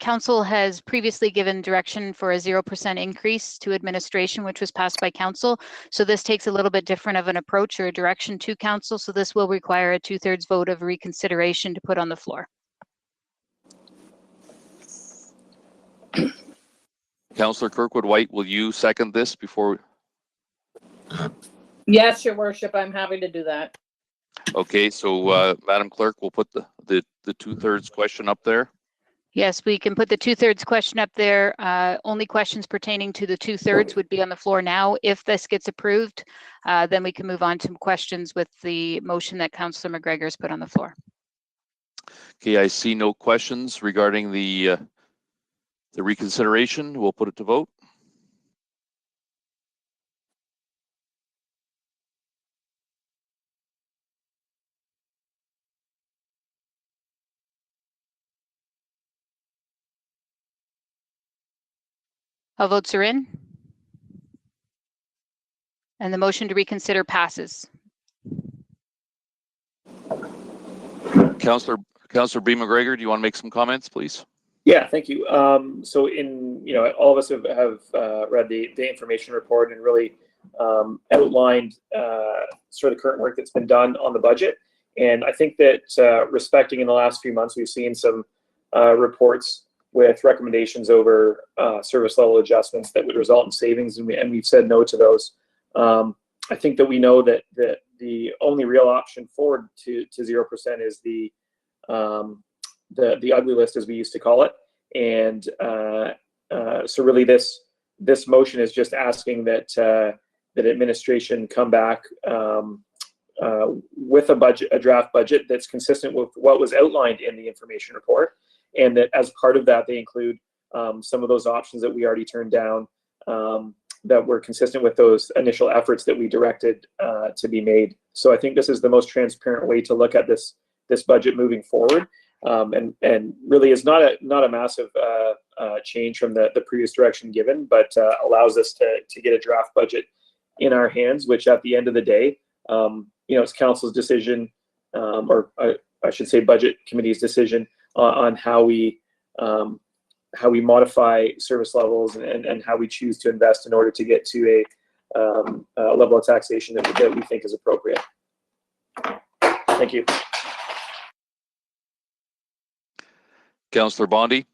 council has previously given direction for a 0% increase to administration, which was passed by council. So this takes a little bit different of an approach or a direction to council. So this will require a 2/3 vote of reconsideration to put on the floor. Councillor Kirkwood White, will you second this before? Yes, Your Worship, I'm happy to do that. Okay, so Madam Clerk, we'll put the 2/3 question up there. Yes, we can put the 2/3 question up there. Only questions pertaining to the 2/3 would be on the floor now. If this gets approved, then we can move on to questions with the motion that Councillor McGregor has put on the floor. Okay, I see no questions regarding the reconsideration. We'll put it to vote. All votes are in. And the motion to reconsider passes. Councillor B. McGregor, do you want to make some comments, please? Yeah, thank you. So all of us have read the information report and really outlined sort of the current work that's been done on the budget. And I think that respecting in the last few months, we've seen some reports with recommendations over service level adjustments that would result in savings, and we've said no to those. I think that we know that the only real option forward to 0% is the ugly list, as we used to call it. And so really this motion is just asking that that administration come back with a draft budget that's consistent with what was outlined in the information report, and that as part of that they include some of those options that we already turned down, that were consistent with those initial efforts that we directed to be made. So I think this is the most transparent way to look at this budget moving forward, and really is not a massive change from the previous direction given, but allows us to get a draft budget in our hands, which at the end of the day, it's council's decision, or I should say budget committee's decision on how we modify service levels and how we choose to invest in order to get to a level of taxation that we think is appropriate. Thank you. Councillor Bondi.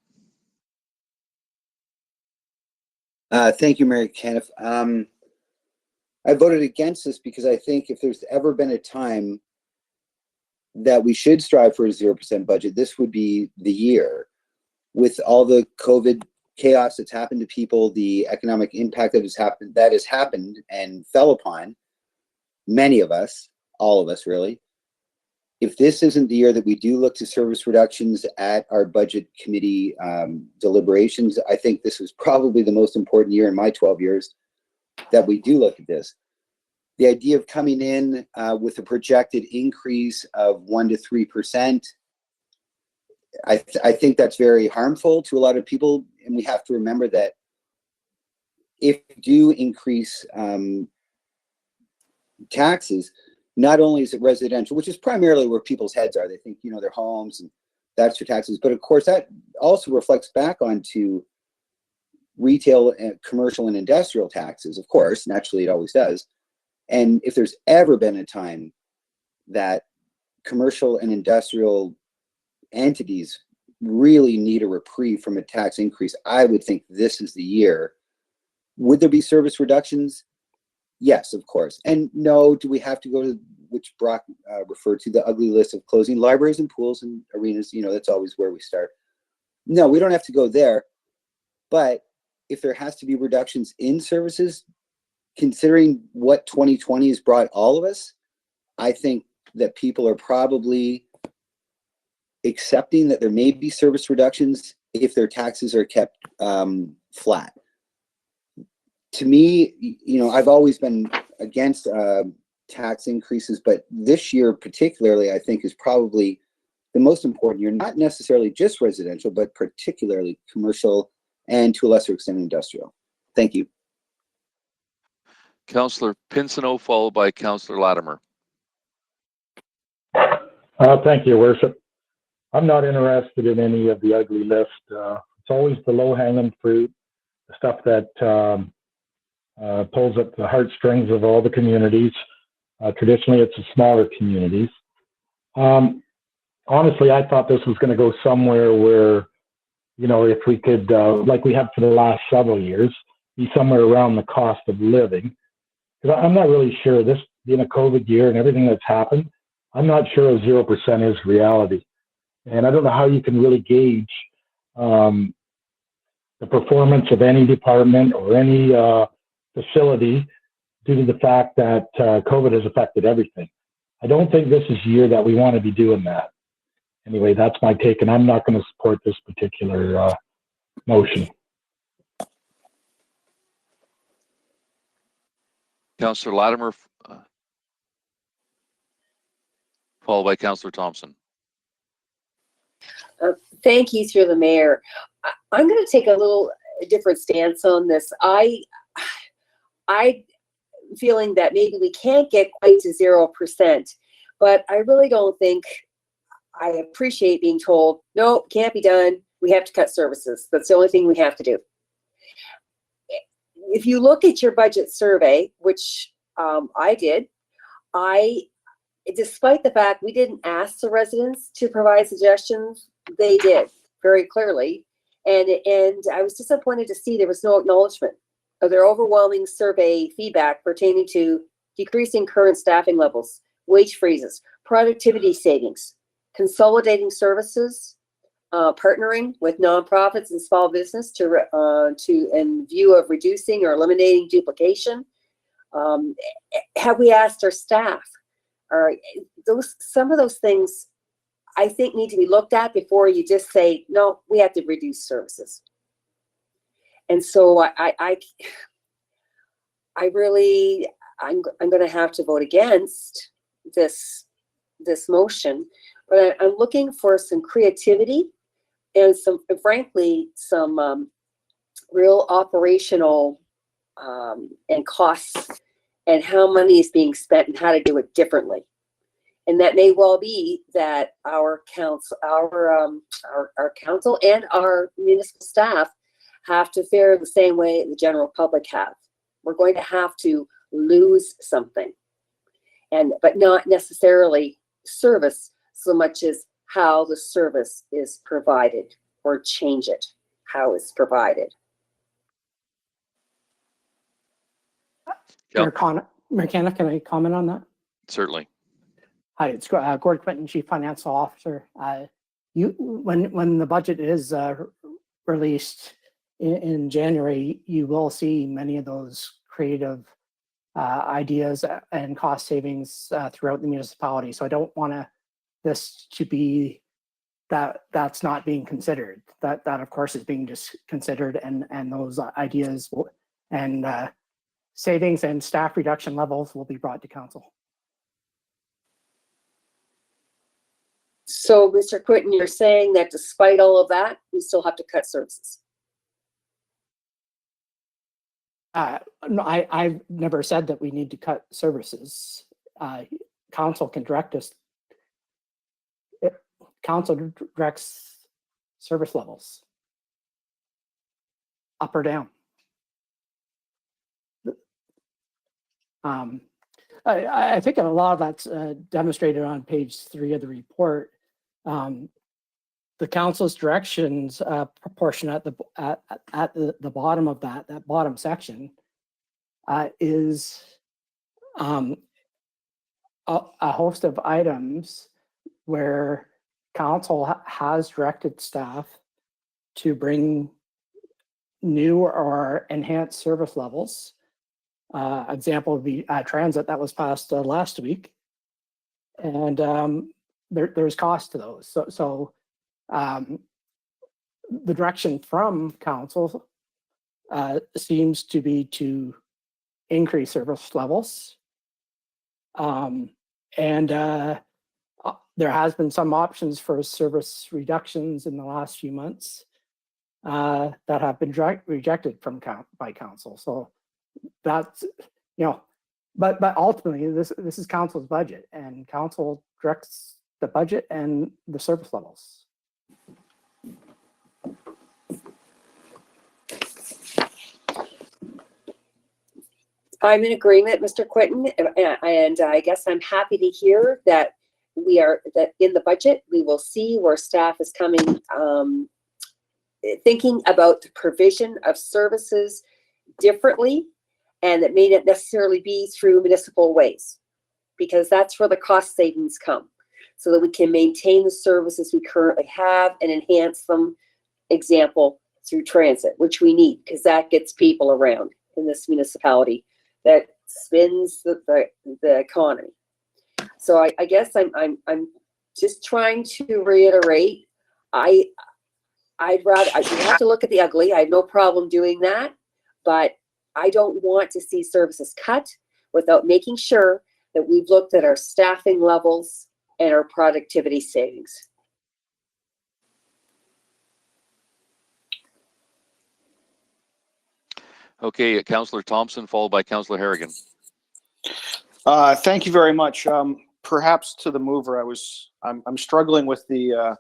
Thank you, Mayor Kenneth. I voted against this because I think if there's ever been a time that we should strive for a 0% budget, this would be the year. With all the COVID chaos that's happened to people, the economic impact that has happened and fell upon many of us, all of us really. If this isn't the year that we do look to service reductions at our budget committee deliberations, I think this is probably the most important year in my 12 years that we do look at this. The idea of coming in with a projected increase of 1 to 3%, I think that's very harmful to a lot of people, and we have to remember that if we do increase taxes, not only is it residential, which is primarily where people's heads are, they think, their homes and that's your taxes, but of course that also reflects back onto retail and commercial and industrial taxes. Of course, naturally it always does. And if there's ever been a time that commercial and industrial entities really need a reprieve from a tax increase, I would think this is the year. Would there be service reductions? Yes, of course. And no, do we have to go to, which Brock referred to, the ugly list of closing libraries and pools and arenas? That's always where we start. No, we don't have to go there. But if there has to be reductions in services, considering what 2020 has brought all of us, I think that people are probably accepting that there may be service reductions if their taxes are kept flat. To me, I've always been against tax increases, but this year particularly, I think, is probably the most important year, not necessarily just residential, but particularly commercial and to a lesser extent industrial. Thank you. Councillor Pinsonneau, followed by Councillor Latimer. Thank you, Worship. I'm not interested in any of the ugly list. It's always the low-hanging fruit, the stuff that pulls up the heartstrings of all the communities. Traditionally, it's the smaller communities. Honestly, I thought this was going to go somewhere where, if we could, like we have for the last several years, be somewhere around the cost of living. Because I'm not really sure, this being a COVID year and everything that's happened, I'm not sure a 0% is reality. And I don't know how you can really gauge the performance of any department or any facility due to the fact that COVID has affected everything. I don't think this is the year that we want to be doing that. Anyway, that's my take, and I'm not going to support this particular motion. Councillor Latimer, followed by Councillor Thompson. Thank you, through the mayor. I'm going to take a little different stance on this. I feeling that maybe we can't get quite to 0%, but I really don't think, I appreciate being told, no, can't be done. We have to cut services. That's the only thing we have to do. If you look at your budget survey, which I did, despite the fact we didn't ask the residents to provide suggestions, they did very clearly. And I was disappointed to see there was no acknowledgement of their overwhelming survey feedback pertaining to decreasing current staffing levels, wage freezes, productivity savings, consolidating services, partnering with nonprofits and small business to in view of reducing or eliminating duplication. Have we asked our staff? Some of those things I think need to be looked at before you just say, no, we have to reduce services. And so I'm going to have to vote against this motion, but I'm looking for some creativity and frankly, some real operational and costs and how money is being spent and how to do it differently. And that may well be that our council and our municipal staff have to fare the same way the general public have. We're going to have to lose something, but not necessarily service so much as how the service is provided, or change it, how it's provided. Yeah. Mayor Canniff, can I comment on that? Certainly. Hi, it's Gord Quinton, Chief Financial Officer. When the budget is released in January, you will see many of those creative ideas and cost savings throughout the municipality. So I don't want this to be that's not being considered. That of course is being just considered, and those ideas and savings and staff reduction levels will be brought to council. So, Mr. Quinton, you're saying that despite all of that, we still have to cut services? No, I've never said that we need to cut services. Council can direct us. Council directs service levels up or down. I think a lot of that's demonstrated on page 3 of the report. The council's directions proportion at the bottom of that bottom section is a host of items where council has directed staff to bring new or enhanced service levels. Example would be transit that was passed last week, and there's cost to those. So the direction from council seems to be to increase service levels, and there has been some options for service reductions in the last few months that have been rejected by council. So that's, but ultimately this is council's budget, and council directs the budget and the service levels. I'm in agreement, Mr. Quinton, and I guess I'm happy to hear that that in the budget we will see where staff is coming, thinking about the provision of services differently, and that may not necessarily be through municipal ways, because that's where the cost savings come, so that we can maintain the services we currently have and enhance them. Example, through transit, which we need, because that gets people around in this municipality, that spins the economy. So I guess I'm just trying to reiterate. I'd rather, you have to look at the ugly. I have no problem doing that, but I don't want to see services cut without making sure that we've looked at our staffing levels and our productivity savings. Okay, Councillor Thompson, followed by Councillor Harrigan. Thank you very much. Perhaps to the mover, I'm struggling with the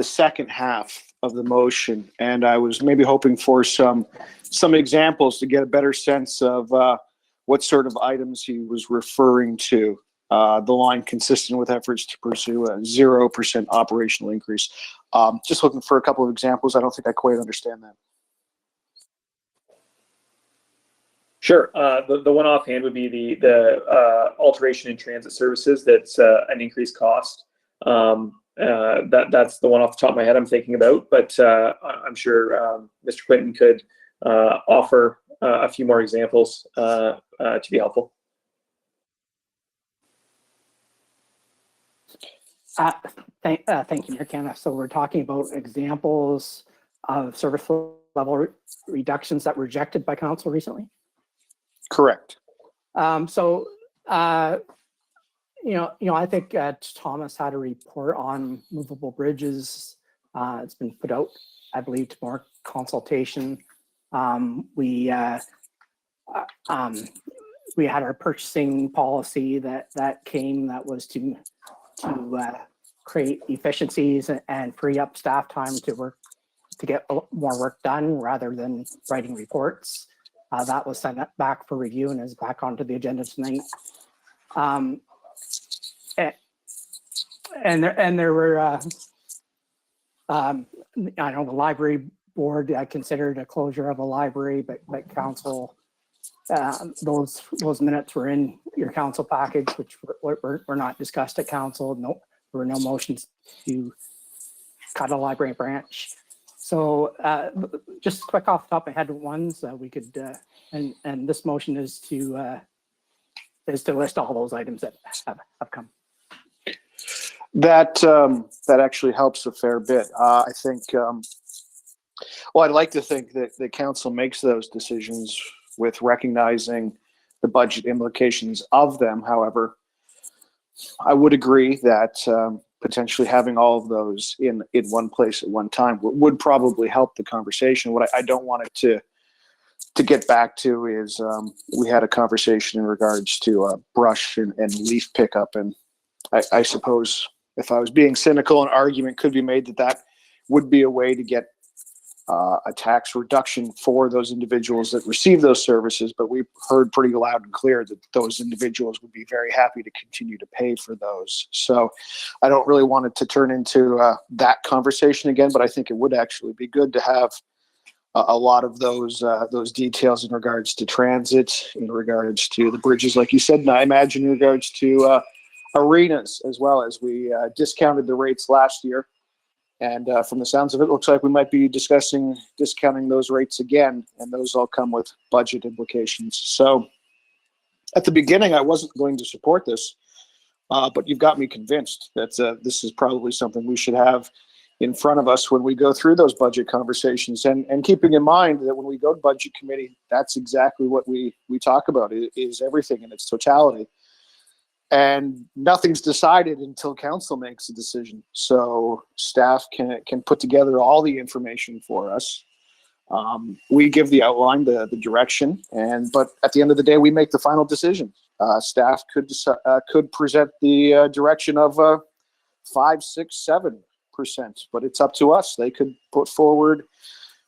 second half of the motion, and I was maybe hoping for some examples to get a better sense of what sort of items he was referring to. The line consistent with efforts to pursue a 0% operational increase. Just looking for a couple of examples. I don't think I quite understand that. Sure. The one offhand would be the alteration in transit services. That's an increased cost. That's the one off the top of my head I'm thinking about. But I'm sure Mr. Quinton could offer a few more examples to be helpful. Thank you, Mayor Canada. So we're talking about examples of service level reductions that were rejected by council recently? Correct. I think Thomas had a report on movable bridges. It's been put out, I believe, to more consultation. We had our purchasing policy that came that was to create efficiencies and free up staff time to get more work done rather than writing reports. That was sent back for review and is back onto the agenda tonight. And there were, I know the library board considered a closure of a library, but council, those minutes were in your council package, which were not discussed at council. No, there were no motions to cut a library branch. So just quick off the top of my head, ones we could, and this motion is to list all those items that have come. That actually helps a fair bit. I think, well, I'd like to think that the council makes those decisions with recognizing the budget implications of them. However, I would agree that potentially having all of those in one place at one time would probably help the conversation. What I don't want it to get back to is we had a conversation in regards to brush and leaf pickup, and I suppose if I was being cynical, an argument could be made that would be a way to get a tax reduction for those individuals that receive those services. But we've heard pretty loud and clear that those individuals would be very happy to continue to pay for those. So I don't really want it to turn into that conversation again, but I think it would actually be good to have a lot of those details in regards to transit, in regards to the bridges, like you said, and I imagine in regards to arenas as well. As we discounted the rates last year. And from the sounds of it, looks like we might be discussing discounting those rates again, and those all come with budget implications. So at the beginning, I wasn't going to support this, but you've got me convinced that this is probably something we should have in front of us when we go through those budget conversations. And keeping in mind that when we go to budget committee, that's exactly what we talk about, is everything in its totality. And nothing's decided until council makes a decision. So staff can put together all the information for us. We give the outline, the direction, but at the end of the day, we make the final decision. Staff could present the direction of 5, 6, 7%, but it's up to us. They could put forward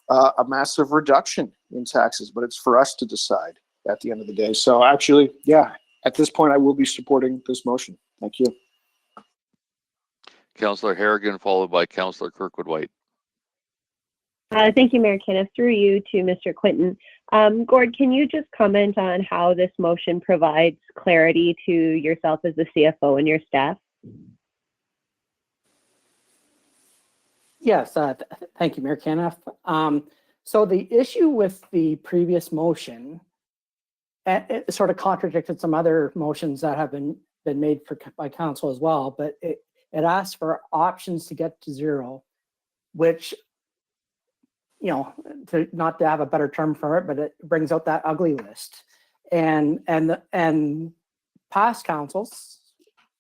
a massive reduction in taxes, but it's for us to decide at the end of the day. So actually, yeah. At this point, I will be supporting this motion. Thank you. Councillor Harrigan, followed by Councillor Kirkwood-White. Thank you, Mayor Kenneth. Through you to Mr. Quinton. Gord, can you just comment on how this motion provides clarity to yourself as the CFO and your staff? Yes, thank you, Mayor Kenneth. So the issue with the previous motion, it sort of contradicted some other motions that have been made by council as well, but it asks for options to get to zero, which, not to have a better term for it, but it brings out that ugly list. And past councils,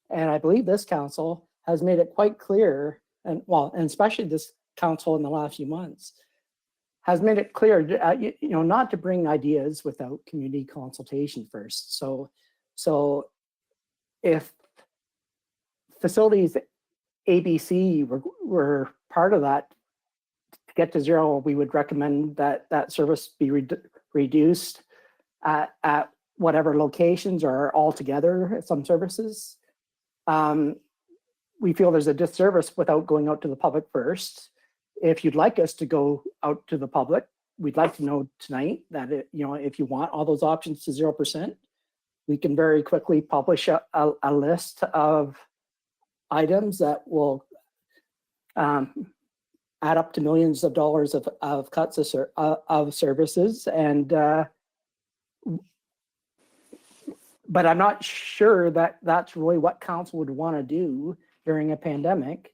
and I believe this council has made it quite clear, and especially this council in the last few months, has made it clear, not to bring ideas without community consultation first. So if facilities ABC were part of that, to get to zero, we would recommend that service be reduced at whatever locations or altogether at some services. We feel there's a disservice without going out to the public first. If you'd like us to go out to the public, we'd like to know tonight that, if you want all those options to 0%, we can very quickly publish a list of items that will add up to millions of dollars of cuts of services. And but I'm not sure that that's really what council would want to do during a pandemic.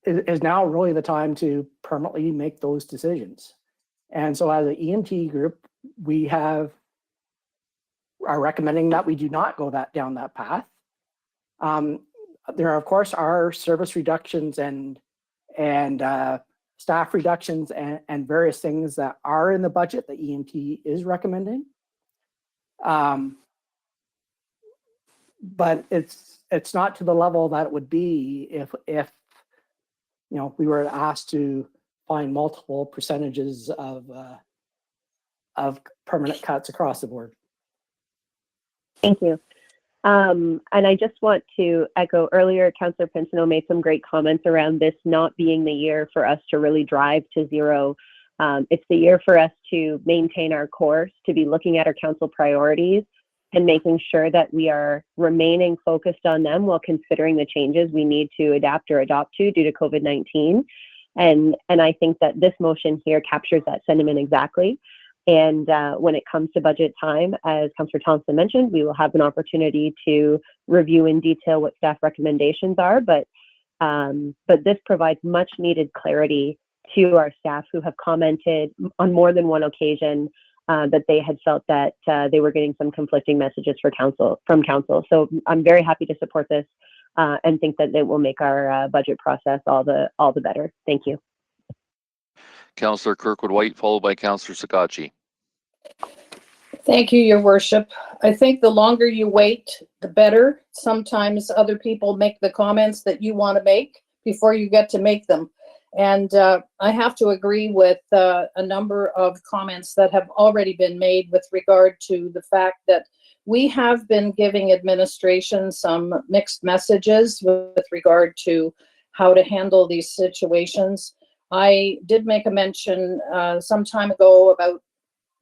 Is now really the time to permanently make those decisions. And so as an EMT group, we are recommending that we do not go down that path. There, of course, are service reductions and staff reductions and various things that are in the budget that EMT is recommending. But it's not to the level that it would be if we were asked to find multiple percentages of permanent cuts across the board. Thank you. And I just want to echo earlier, Councillor Pinsino made some great comments around this not being the year for us to really drive to zero. It's the year for us to maintain our course, to be looking at our council priorities and making sure that we are remaining focused on them while considering the changes we need to adapt or adopt to due to COVID-19. And I think that this motion here captures that sentiment exactly. And when it comes to budget time, as Councillor Thompson mentioned, we will have an opportunity to review in detail what staff recommendations are, but this provides much needed clarity to our staff who have commented on more than one occasion that they had felt that they were getting some conflicting messages from council. So I'm very happy to support this and think that it will make our budget process all the better. Thank you. Councillor Kirkwood-White, followed by Councillor Sakachi. Thank you, Your Worship. I think the longer you wait, the better. Sometimes other people make the comments that you want to make before you get to make them. And I have to agree with a number of comments that have already been made with regard to the fact that we have been giving administration some mixed messages with regard to how to handle these situations. I did make a mention some time ago about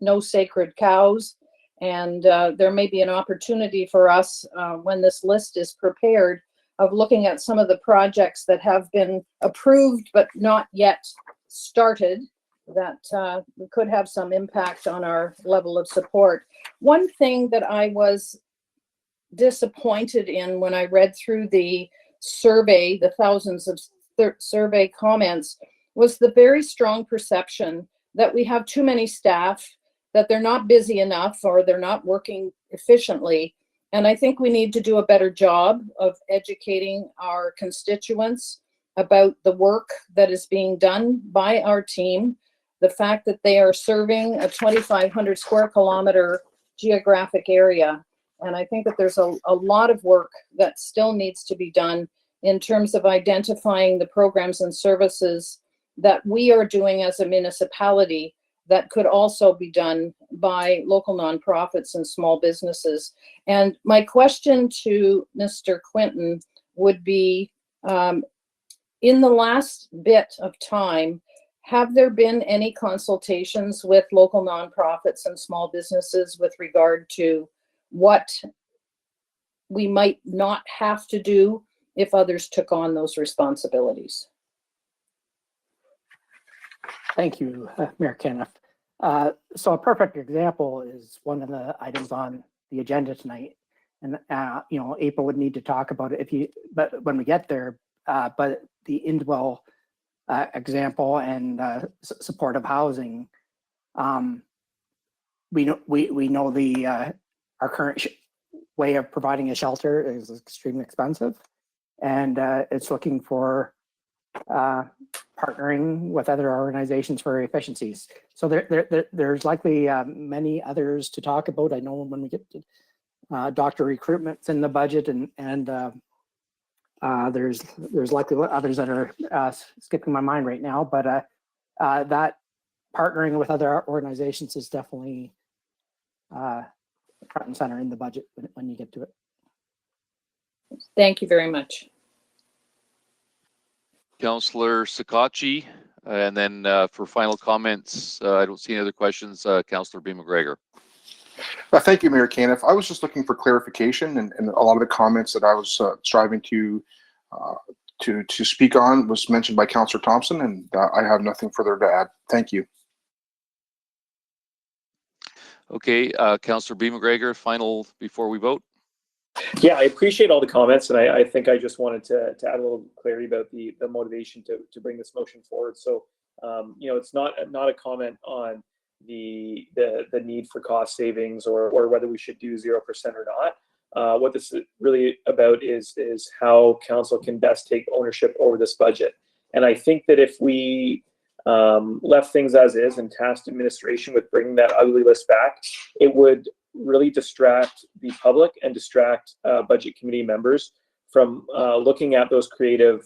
no sacred cows, and there may be an opportunity for us when this list is prepared of looking at some of the projects that have been approved but not yet started that could have some impact on our level of support. One thing that I was disappointed in when I read through the survey, the thousands of survey comments, was the very strong perception that we have too many staff, that they're not busy enough or they're not working efficiently. And I think we need to do a better job of educating our constituents about the work that is being done by our team, the fact that they are serving a 2,500 square kilometer geographic area. And I think that there's a lot of work that still needs to be done in terms of identifying the programs and services that we are doing as a municipality that could also be done by local nonprofits and small businesses. And my question to Mr. Quinton would be, in the last bit of time, have there been any consultations with local nonprofits and small businesses with regard to what we might not have to do if others took on those responsibilities? Thank you, Mayor Kenneth. So a perfect example is one of the items on the agenda tonight. And, April would need to talk about it but when we get there, but the Indwell example and supportive housing, we know our current way of providing a shelter is extremely expensive, and it's looking for partnering with other organizations for efficiencies. So there's likely many others to talk about. I know when we get to doctor recruitment's in the budget, and there's likely others that are skipping my mind right now, but that partnering with other organizations is definitely front and center in the budget when you get to it. Thank you very much. Councillor Sakachi, And then for final comments, I don't see any other questions. Councillor B. McGregor. Thank you, Mayor Caniff. I was just looking for clarification, and a lot of the comments that I was striving to speak on was mentioned by Councillor Thompson, and I have nothing further to add. Thank you. Okay, Councillor B. McGregor, final before we vote. Yeah, I appreciate all the comments, and I think I just wanted to add a little clarity about the motivation to bring this motion forward. So, you know, it's not a comment on the need for cost savings or whether we should do 0% or not. What this is really about is how council can best take ownership over this budget. And I think that if we left things as is and tasked administration with bringing that ugly list back, it would really distract the public and distract budget committee members from looking at those creative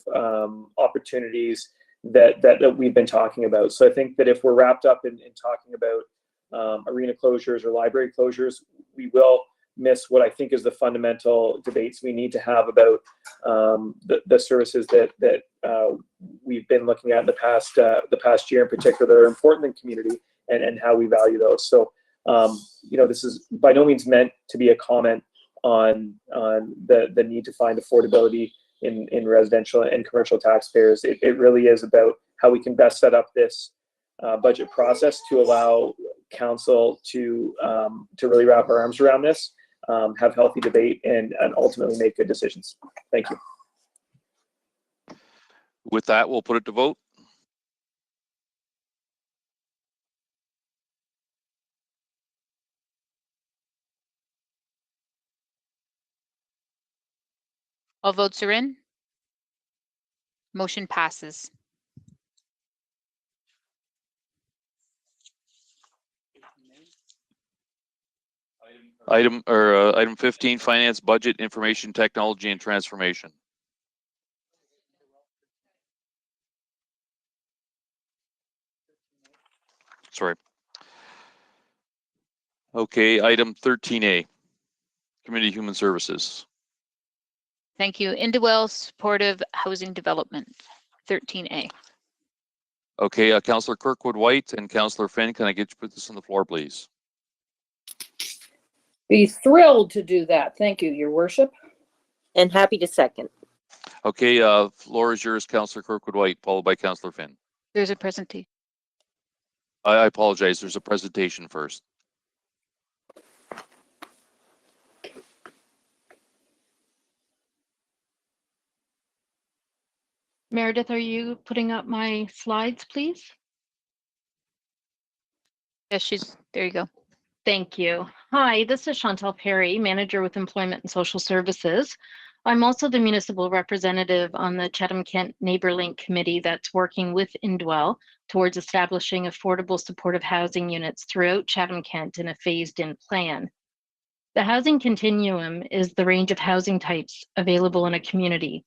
opportunities that we've been talking about. So I think that if we're wrapped up in talking about arena closures or library closures, we will miss what I think is the fundamental debates we need to have about the services that we've been looking at in the past year in particular that are important in community and how we value those. So you know, this is by no means meant to be a comment on the need to find affordability in residential and commercial taxpayers. It really is about how we can best set up this budget process to allow council to really wrap our arms around this, have healthy debate, and ultimately make good decisions. Thank you. With that, we'll put it to vote. All votes are in. Motion passes. Item 15, finance, budget, information technology, and transformation. Sorry. Okay, item 13A, community human services. Thank you. Indwell supportive housing development, 13A. Okay, Councillor Kirkwood White and Councillor Finn, can I get you to put this on the floor, please? Be thrilled to do that. Thank you, Your Worship. And happy to second. Okay, floor is yours, Councillor Kirkwood White, followed by Councillor Finn. There's a presentation. I apologize. There's a presentation first. Meredith, are you putting up my slides, please? Yes, there you go. Thank you. Hi, this is Chantal Perry, Manager with Employment and Social Services. I'm also the municipal representative on the Chatham-Kent Neighbor Link Committee that's working with Indwell towards establishing affordable supportive housing units throughout Chatham-Kent in a phased-in plan. The housing continuum is the range of housing types available in a community,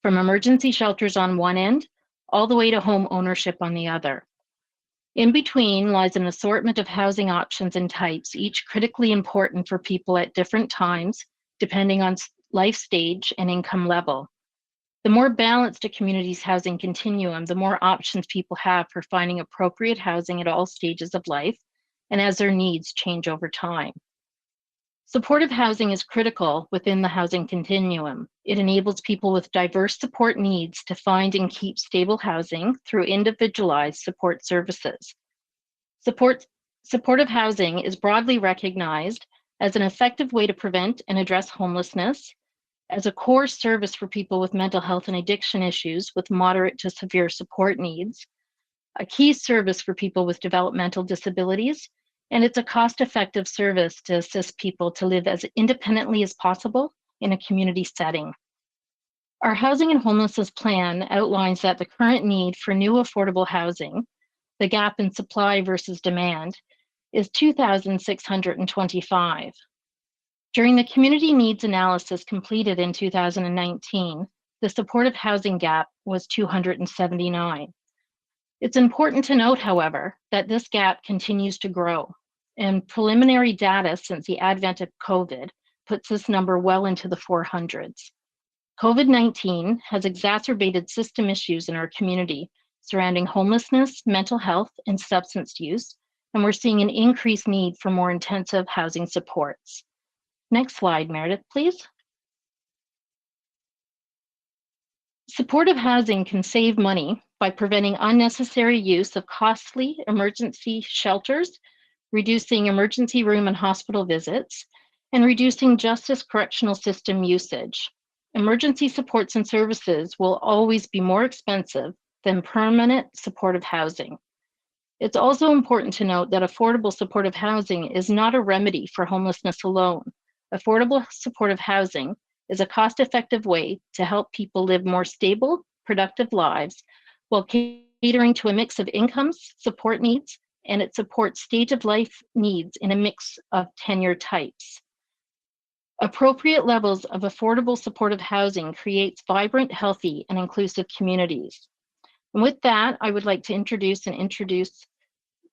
from emergency shelters on one end, all the way to home ownership on the other. In between lies an assortment of housing options and types, each critically important for people at different times, depending on life stage and income level. The more balanced a community's housing continuum, the more options people have for finding appropriate housing at all stages of life and as their needs change over time. Supportive housing is critical within the housing continuum. It enables people with diverse support needs to find and keep stable housing through individualized support services. Supportive housing is broadly recognized as an effective way to prevent and address homelessness, as a core service for people with mental health and addiction issues with moderate to severe support needs, a key service for people with developmental disabilities, and it's a cost-effective service to assist people to live as independently as possible in a community setting. Our housing and homelessness plan outlines that the current need for new affordable housing, the gap in supply versus demand, is 2,625. During the community needs analysis completed in 2019, the supportive housing gap was 279. It's important to note, however, that this gap continues to grow, and preliminary data since the advent of COVID puts this number well into the 400s. COVID-19 has exacerbated system issues in our community surrounding homelessness, mental health, and substance use, and we're seeing an increased need for more intensive housing supports. Next slide, Meredith, please. Supportive housing can save money by preventing unnecessary use of costly emergency shelters, reducing emergency room and hospital visits, and reducing justice correctional system usage. Emergency supports and services will always be more expensive than permanent supportive housing. It's also important to note that affordable supportive housing is not a remedy for homelessness alone. Affordable supportive housing is a cost-effective way to help people live more stable, productive lives while catering to a mix of incomes, support needs, and it supports stage of life needs in a mix of tenure types. Appropriate levels of affordable supportive housing creates vibrant, healthy, and inclusive communities. And with that, I would like to introduce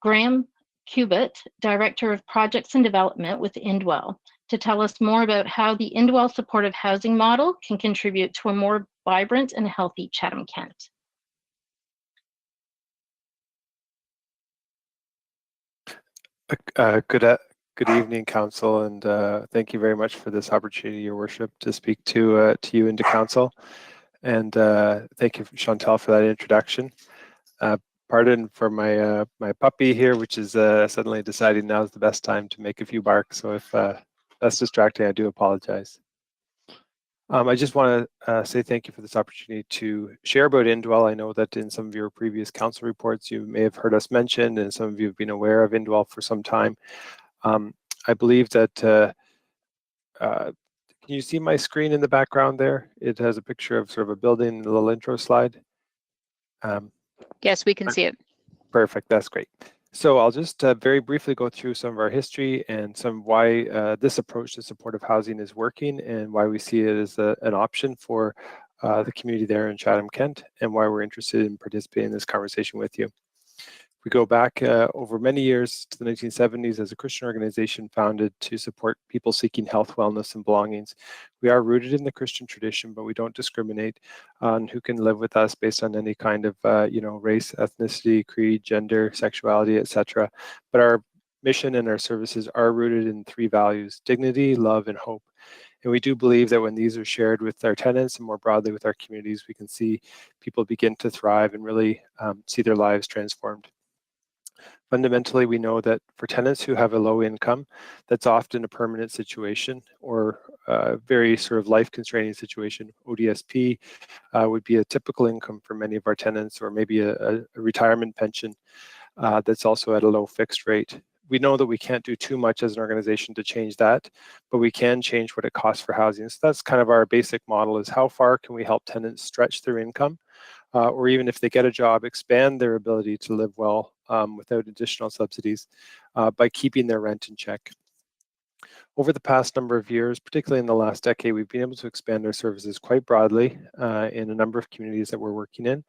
Graham Cubitt, Director of Projects and Development with Indwell, to tell us more about how the Indwell supportive housing model can contribute to a more vibrant and healthy Chatham-Kent. Good evening, Council, and thank you very much for this opportunity, Your Worship, to speak to you and to Council. And thank you, Chantal, for that introduction. Pardon for my my puppy here, which is suddenly deciding now is the best time to make a few barks. So if that's distracting, I do apologize. I just want to say thank you for this opportunity to share about Indwell. I know that in some of your previous council reports, you may have heard us mention, and some of you have been aware of Indwell for some time. I believe that, can you see my screen in the background there? It has a picture of sort of a building, a little intro slide. Yes, we can see it. Perfect, that's great. So I'll just very briefly go through some of our history and some why this approach to supportive housing is working and why we see it as an option for the community there in Chatham-Kent and why we're interested in participating in this conversation with you. We go back over many years to the 1970s as a Christian organization founded to support people seeking health, wellness, and belongings. We are rooted in the Christian tradition, but we don't discriminate on who can live with us based on any kind of race, ethnicity, creed, gender, sexuality, etc. But our mission and our services are rooted in three values: dignity, love, and hope. And we do believe that when these are shared with our tenants and more broadly with our communities, we can see people begin to thrive and really see their lives transformed. Fundamentally, we know that for tenants who have a low income, that's often a permanent situation or a very sort of life-constraining situation. ODSP would be a typical income for many of our tenants, or maybe a retirement pension that's also at a low fixed rate. We know that we can't do too much as an organization to change that, but we can change what it costs for housing. So that's kind of our basic model, is how far can we help tenants stretch their income, or even if they get a job, expand their ability to live well without additional subsidies by keeping their rent in check. Over the past number of years, particularly in the last decade, we've been able to expand our services quite broadly in a number of communities that we're working in.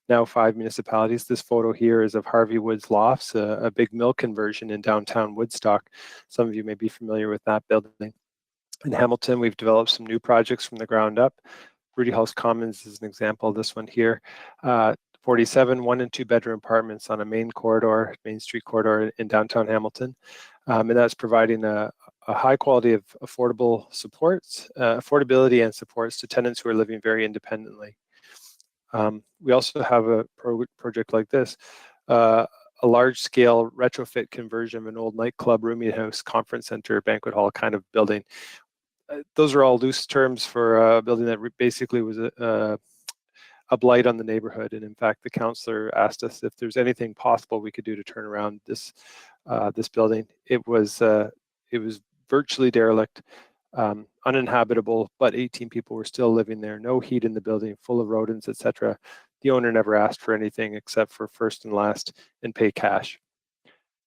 Now 5 municipalities. This photo here is of Harvey Woods Lofts, a big mill conversion in downtown Woodstock. Some of you may be familiar with that building. In Hamilton, we've developed some new projects from the ground up. Rudy House Commons is an example of this one here. 47 1- and 2-bedroom apartments on a main street corridor in downtown Hamilton. And that's providing a high quality of affordable supports, affordability and supports to tenants who are living very independently. We also have a project like this, a large-scale retrofit conversion of an old nightclub, rooming house, conference center, banquet hall kind of building. Those are all loose terms for a building that basically was a blight on the neighborhood. And in fact, the councillor asked us if there's anything possible we could do to turn around this building. It was virtually derelict, uninhabitable, but 18 people were still living there, no heat in the building, full of rodents, etc. The owner never asked for anything except for first and last and pay cash.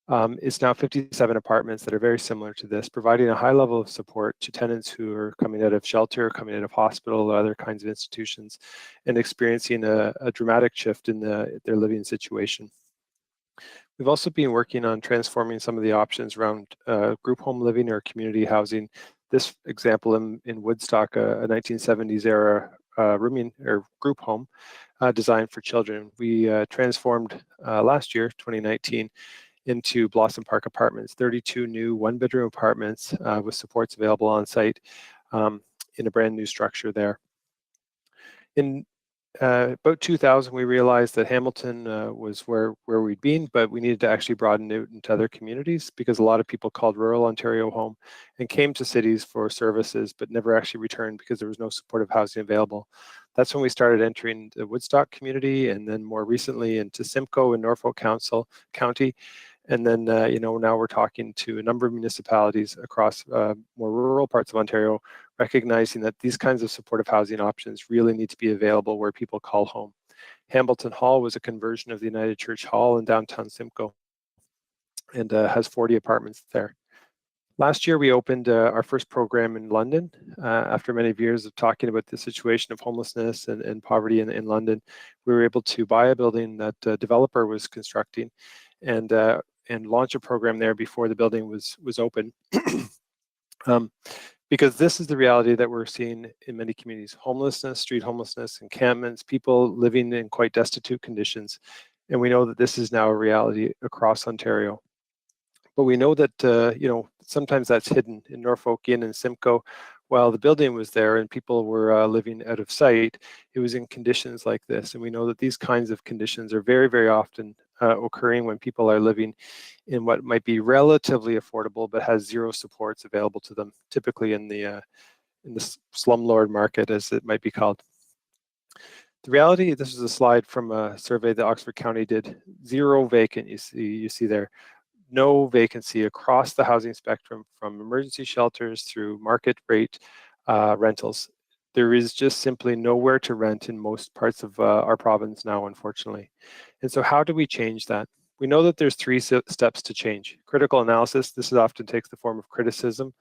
It's now 57 apartments that are very similar to this, providing a high level of support to tenants who are coming out of shelter, coming out of hospital, or other kinds of institutions, and experiencing a dramatic shift in their living situation. We've also been working on transforming some of the options around group home living or community housing. This example in Woodstock, a 1970s era rooming or group home designed for children. We transformed last year, 2019, into Blossom Park Apartments, 32 new one-bedroom apartments with supports available on site in a brand new structure there. In about 2000, we realized that Hamilton was where we'd been, but we needed to actually broaden it into other communities because a lot of people called rural Ontario home and came to cities for services, but never actually returned because there was no supportive housing available. That's when we started entering the Woodstock community, and then more recently into Simcoe in Norfolk County. And then, now we're talking to a number of municipalities across more rural parts of Ontario, recognizing that these kinds of supportive housing options really need to be available where people call home. Hamilton Hall was a conversion of the United Church Hall in downtown Simcoe and has 40 apartments there. Last year, we opened our first program in London. After many years of talking about the situation of homelessness and poverty in London, we were able to buy a building that a developer was constructing and launch a program there before the building was open. Because this is the reality that we're seeing in many communities: homelessness, street homelessness, encampments, people living in quite destitute conditions. And we know that this is now a reality across Ontario. But we know that, sometimes that's hidden in Norfolk Inn and Simcoe. While the building was there and people were living out of sight, it was in conditions like this. And we know that these kinds of conditions are very, very often occurring when people are living in what might be relatively affordable but has zero supports available to them, typically in the slumlord market, as it might be called. The reality, this is a slide from a survey that Oxford County did. Zero vacant, you see there. No vacancy across the housing spectrum, from emergency shelters through market rate rentals. There is just simply nowhere to rent in most parts of our province now, unfortunately. And so how do we change that? We know that there's 3 steps to change. Critical analysis, this often takes the form of criticism.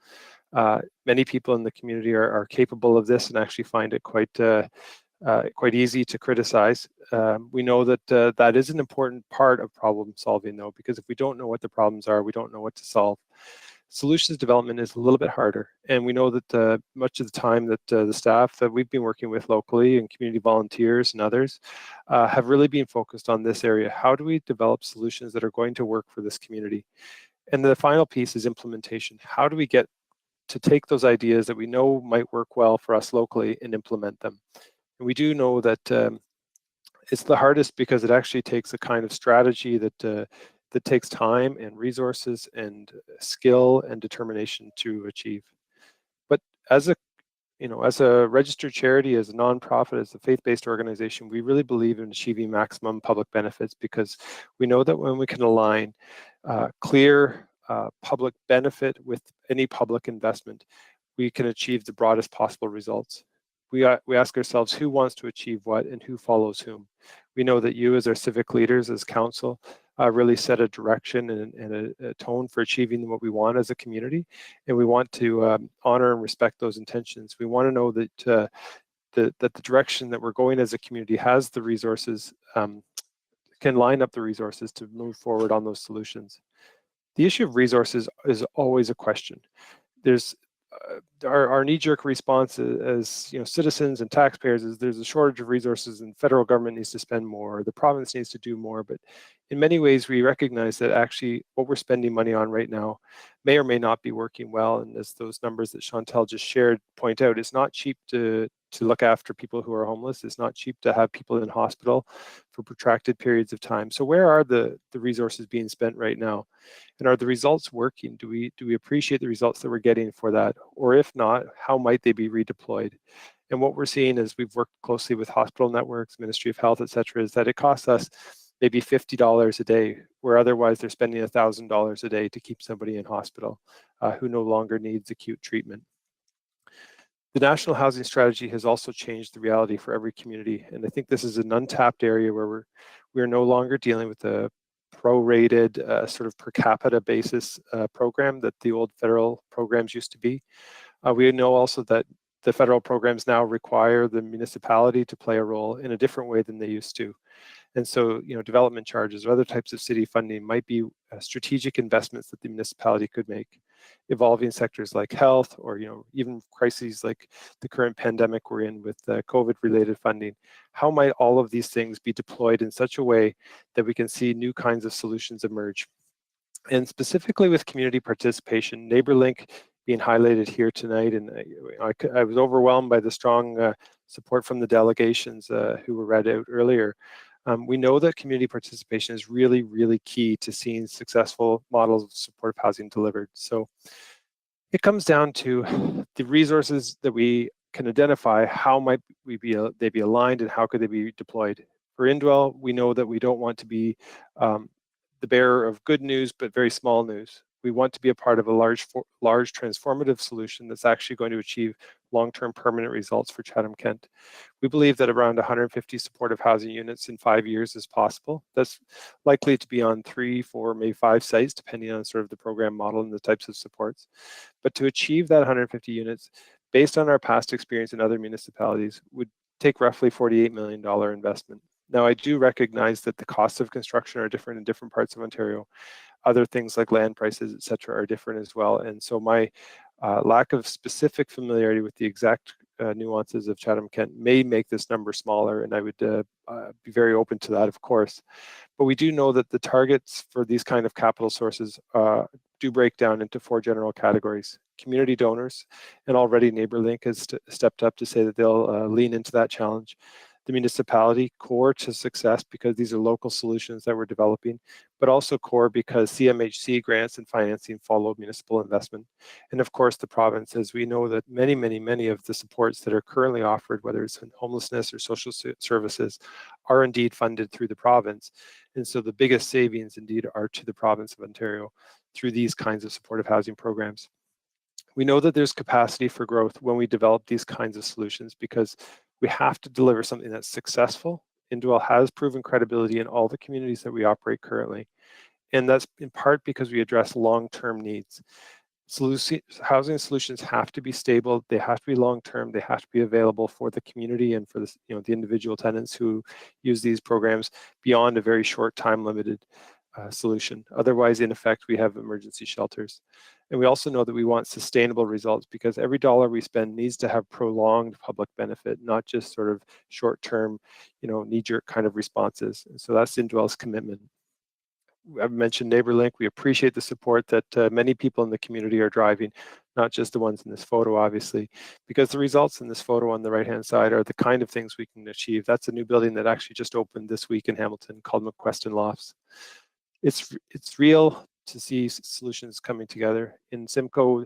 Many people in the community are capable of this and actually find it quite easy to criticize. We know that that is an important part of problem solving, though, because if we don't know what the problems are, we don't know what to solve. Solutions development is a little bit harder, and we know that much of the time that the staff that we've been working with locally and community volunteers and others have really been focused on this area. How do we develop solutions that are going to work for this community? And the final piece is implementation. How do we get to take those ideas that we know might work well for us locally and implement them? And we do know that it's the hardest because it actually takes a kind of strategy that takes time and resources and skill and determination to achieve. But as a registered charity, as a nonprofit, as a faith-based organization, we really believe in achieving maximum public benefits, because we know that when we can align clear public benefit with any public investment, we can achieve the broadest possible results. We ask ourselves, who wants to achieve what and who follows whom? We know that you, as our civic leaders, as council, really set a direction and a tone for achieving what we want as a community, and we want to honor and respect those intentions. We want to know that the direction that we're going as a community has the resources, can line up the resources to move forward on those solutions. The issue of resources is always a question. There's our knee-jerk response as citizens and taxpayers is there's a shortage of resources and federal government needs to spend more, the province needs to do more. But in many ways, we recognize that actually what we're spending money on right now may or may not be working well. And as those numbers that Chantal just shared point out, it's not cheap to look after people who are homeless. It's not cheap to have people in hospital for protracted periods of time. So where are the resources being spent right now? And are the results working? Do we appreciate the results that we're getting for that? Or if not, how might they be redeployed? And what we're seeing as we've worked closely with hospital networks, Ministry of Health, et cetera, is that it costs us maybe $50 a day, where otherwise they're spending $1,000 a day to keep somebody in hospital who no longer needs acute treatment. The National Housing Strategy has also changed the reality for every community. And I think this is an untapped area where we're no longer dealing with a prorated sort of per capita basis program that the old federal programs used to be. We know also that the federal programs now require the municipality to play a role in a different way than they used to. And so, development charges or other types of city funding might be strategic investments that the municipality could make. Evolving sectors like health, or even crises like the current pandemic we're in with COVID-related funding. How might all of these things be deployed in such a way that we can see new kinds of solutions emerge? And specifically with community participation, NeighborLink being highlighted here tonight, and I was overwhelmed by the strong support from the delegations who were read out earlier. We know that community participation is really, really key to seeing successful models of supportive housing delivered. So it comes down to the resources that we can identify. How might they be aligned, and how could they be deployed? For Indwell, we know that we don't want to be the bearer of good news, but very small news. We want to be a part of a large transformative solution that's actually going to achieve long-term permanent results for Chatham-Kent. We believe that around 150 supportive housing units in 5 years is possible. That's likely to be on 3, 4, maybe 5 sites, depending on sort of the program model and the types of supports. But to achieve that 150 units, based on our past experience in other municipalities, would take roughly $48 million investment. Now, I do recognize that the costs of construction are different in different parts of Ontario. Other things like land prices, et cetera, are different as well. And so my lack of specific familiarity with the exact nuances of Chatham-Kent may make this number smaller, and I would be very open to that, of course. But we do know that the targets for these kind of capital sources do break down into 4 general categories. Community donors, and already NeighborLink has stepped up to say that they'll lean into that challenge. The municipality, core to success because these are local solutions that we're developing, but also core because CMHC grants and financing follow municipal investment. And of course, the province, as we know that many of the supports that are currently offered, whether it's in homelessness or social services, are indeed funded through the province. And so the biggest savings indeed are to the province of Ontario through these kinds of supportive housing programs. We know that there's capacity for growth when we develop these kinds of solutions because we have to deliver something that's successful. Indwell has proven credibility in all the communities that we operate currently. And that's in part because we address long-term needs. Housing solutions have to be stable, they have to be long-term, they have to be available for the community and for the individual tenants who use these programs beyond a very short time-limited solution. Otherwise, in effect, we have emergency shelters. And we also know that we want sustainable results because every dollar we spend needs to have prolonged public benefit, not just sort of short-term, knee-jerk kind of responses. And so that's Indwell's commitment. I've mentioned NeighborLink. We appreciate the support that many people in the community are driving, not just the ones in this photo, obviously, because the results in this photo on the right-hand side are the kind of things we can achieve. That's a new building that actually just opened this week in Hamilton called McQuestion Lofts. It's real to see solutions coming together. In Simcoe,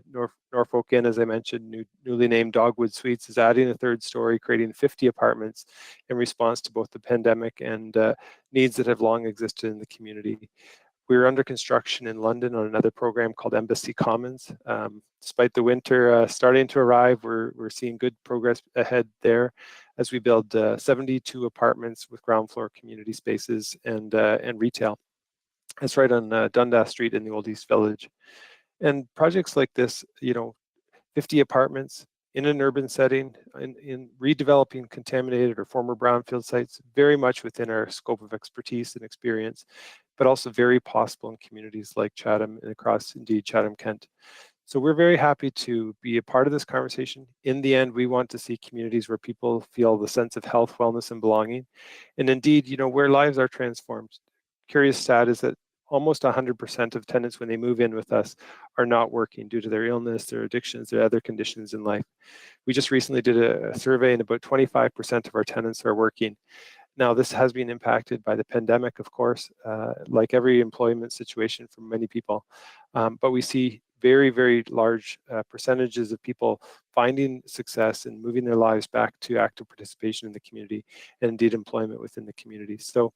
Norfolk Inn, as I mentioned, newly named Dogwood Suites is adding a 3rd story, creating 50 apartments in response to both the pandemic and needs that have long existed in the community. We're under construction in London on another program called Embassy Commons. Despite the winter starting to arrive, we're seeing good progress ahead there as we build 72 apartments with ground floor community spaces and retail. It's right on Dundas Street in the Old East Village. And projects like this, 50 apartments in an urban setting, in redeveloping contaminated or former brownfield sites, very much within our scope of expertise and experience, but also very possible in communities like Chatham and across, indeed, Chatham-Kent. So we're very happy to be a part of this conversation. In the end, we want to see communities where people feel the sense of health, wellness, and belonging. And indeed, where lives are transformed. Curious stat is that almost 100% of tenants when they move in with us are not working due to their illness, their addictions, their other conditions in life. We just recently did a survey and about 25% of our tenants are working. Now, this has been impacted by the pandemic, of course, like every employment situation for many people. But we see very, very large percentages of people finding success and moving their lives back to active participation in the community and indeed employment within the community. So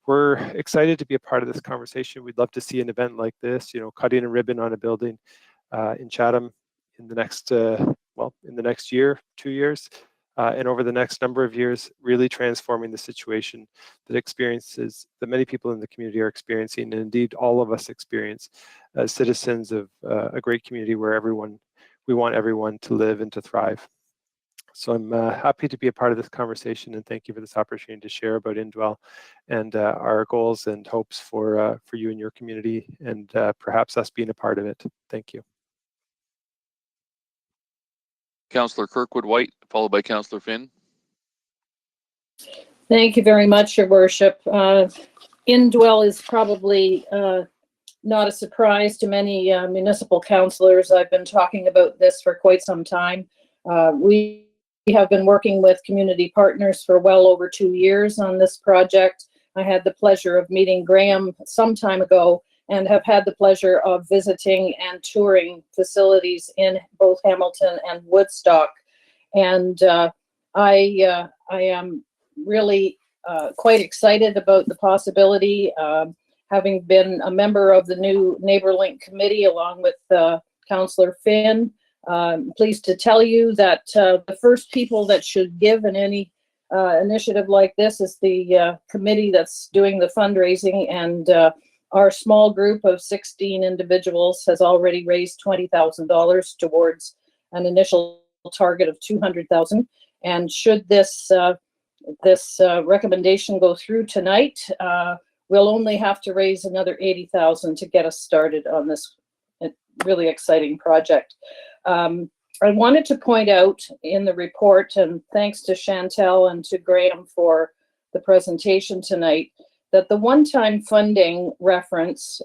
we're excited to be a part of this conversation. We'd love to see an event like this, cutting a ribbon on a building in Chatham in the next, in the next year, 2 years, and over the next number of years, really transforming the situation that many people in the community are experiencing, and indeed all of us experience as citizens of a great community where we want everyone to live and to thrive. So I'm happy to be a part of this conversation, and thank you for this opportunity to share about Indwell and our goals and hopes for you and your community, and perhaps us being a part of it. Thank you. Councillor Kirkwood White, followed by Councillor Finn. Thank you very much, Your Worship. Indwell is probably not a surprise to many municipal councillors. I've been talking about this for quite some time. We have been working with community partners for well over 2 years on this project. I had the pleasure of meeting Graham some time ago and have had the pleasure of visiting and touring facilities in both Hamilton and Woodstock. And I am really quite excited about the possibility, having been a member of the new NeighborLink committee along with Councillor Finn. Pleased to tell you that the first people that should give in any initiative like this is the committee that's doing the fundraising, and our small group of 16 individuals has already raised $20,000 towards an initial target of $200,000. And should this recommendation go through tonight, we'll only have to raise another $80,000 to get us started on this really exciting project. I wanted to point out in the report, and thanks to Chantel and to Graham for the presentation tonight, that the one-time funding reference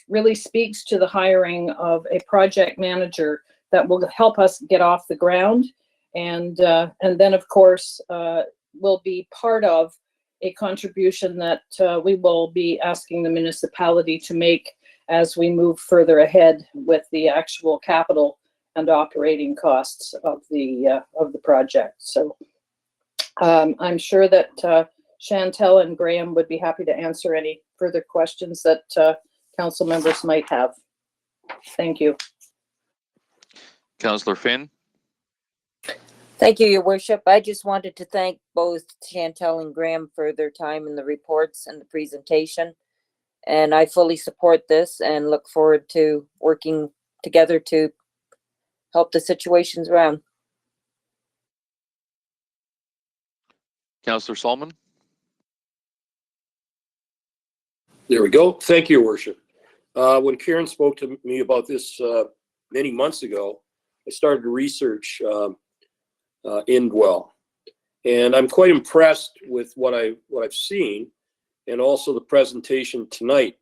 really speaks to the hiring of a project manager that will help us get off the ground, and then of course will be part of a contribution that we will be asking the municipality to make as we move further ahead with the actual capital and operating costs of the project. So I'm sure that Chantel and Graham would be happy to answer any further questions that council members might have. Thank you. Councillor Finn. Thank you, Your Worship. I just wanted to thank both Chantel and Graham for their time in the reports and the presentation. And I fully support this and look forward to working together to help the situations around. Councillor Solomon. There we go. Thank you, Your Worship. When Karen spoke to me about this many months ago, I started to research Indwell, and I'm quite impressed with what I've seen, and also the presentation tonight.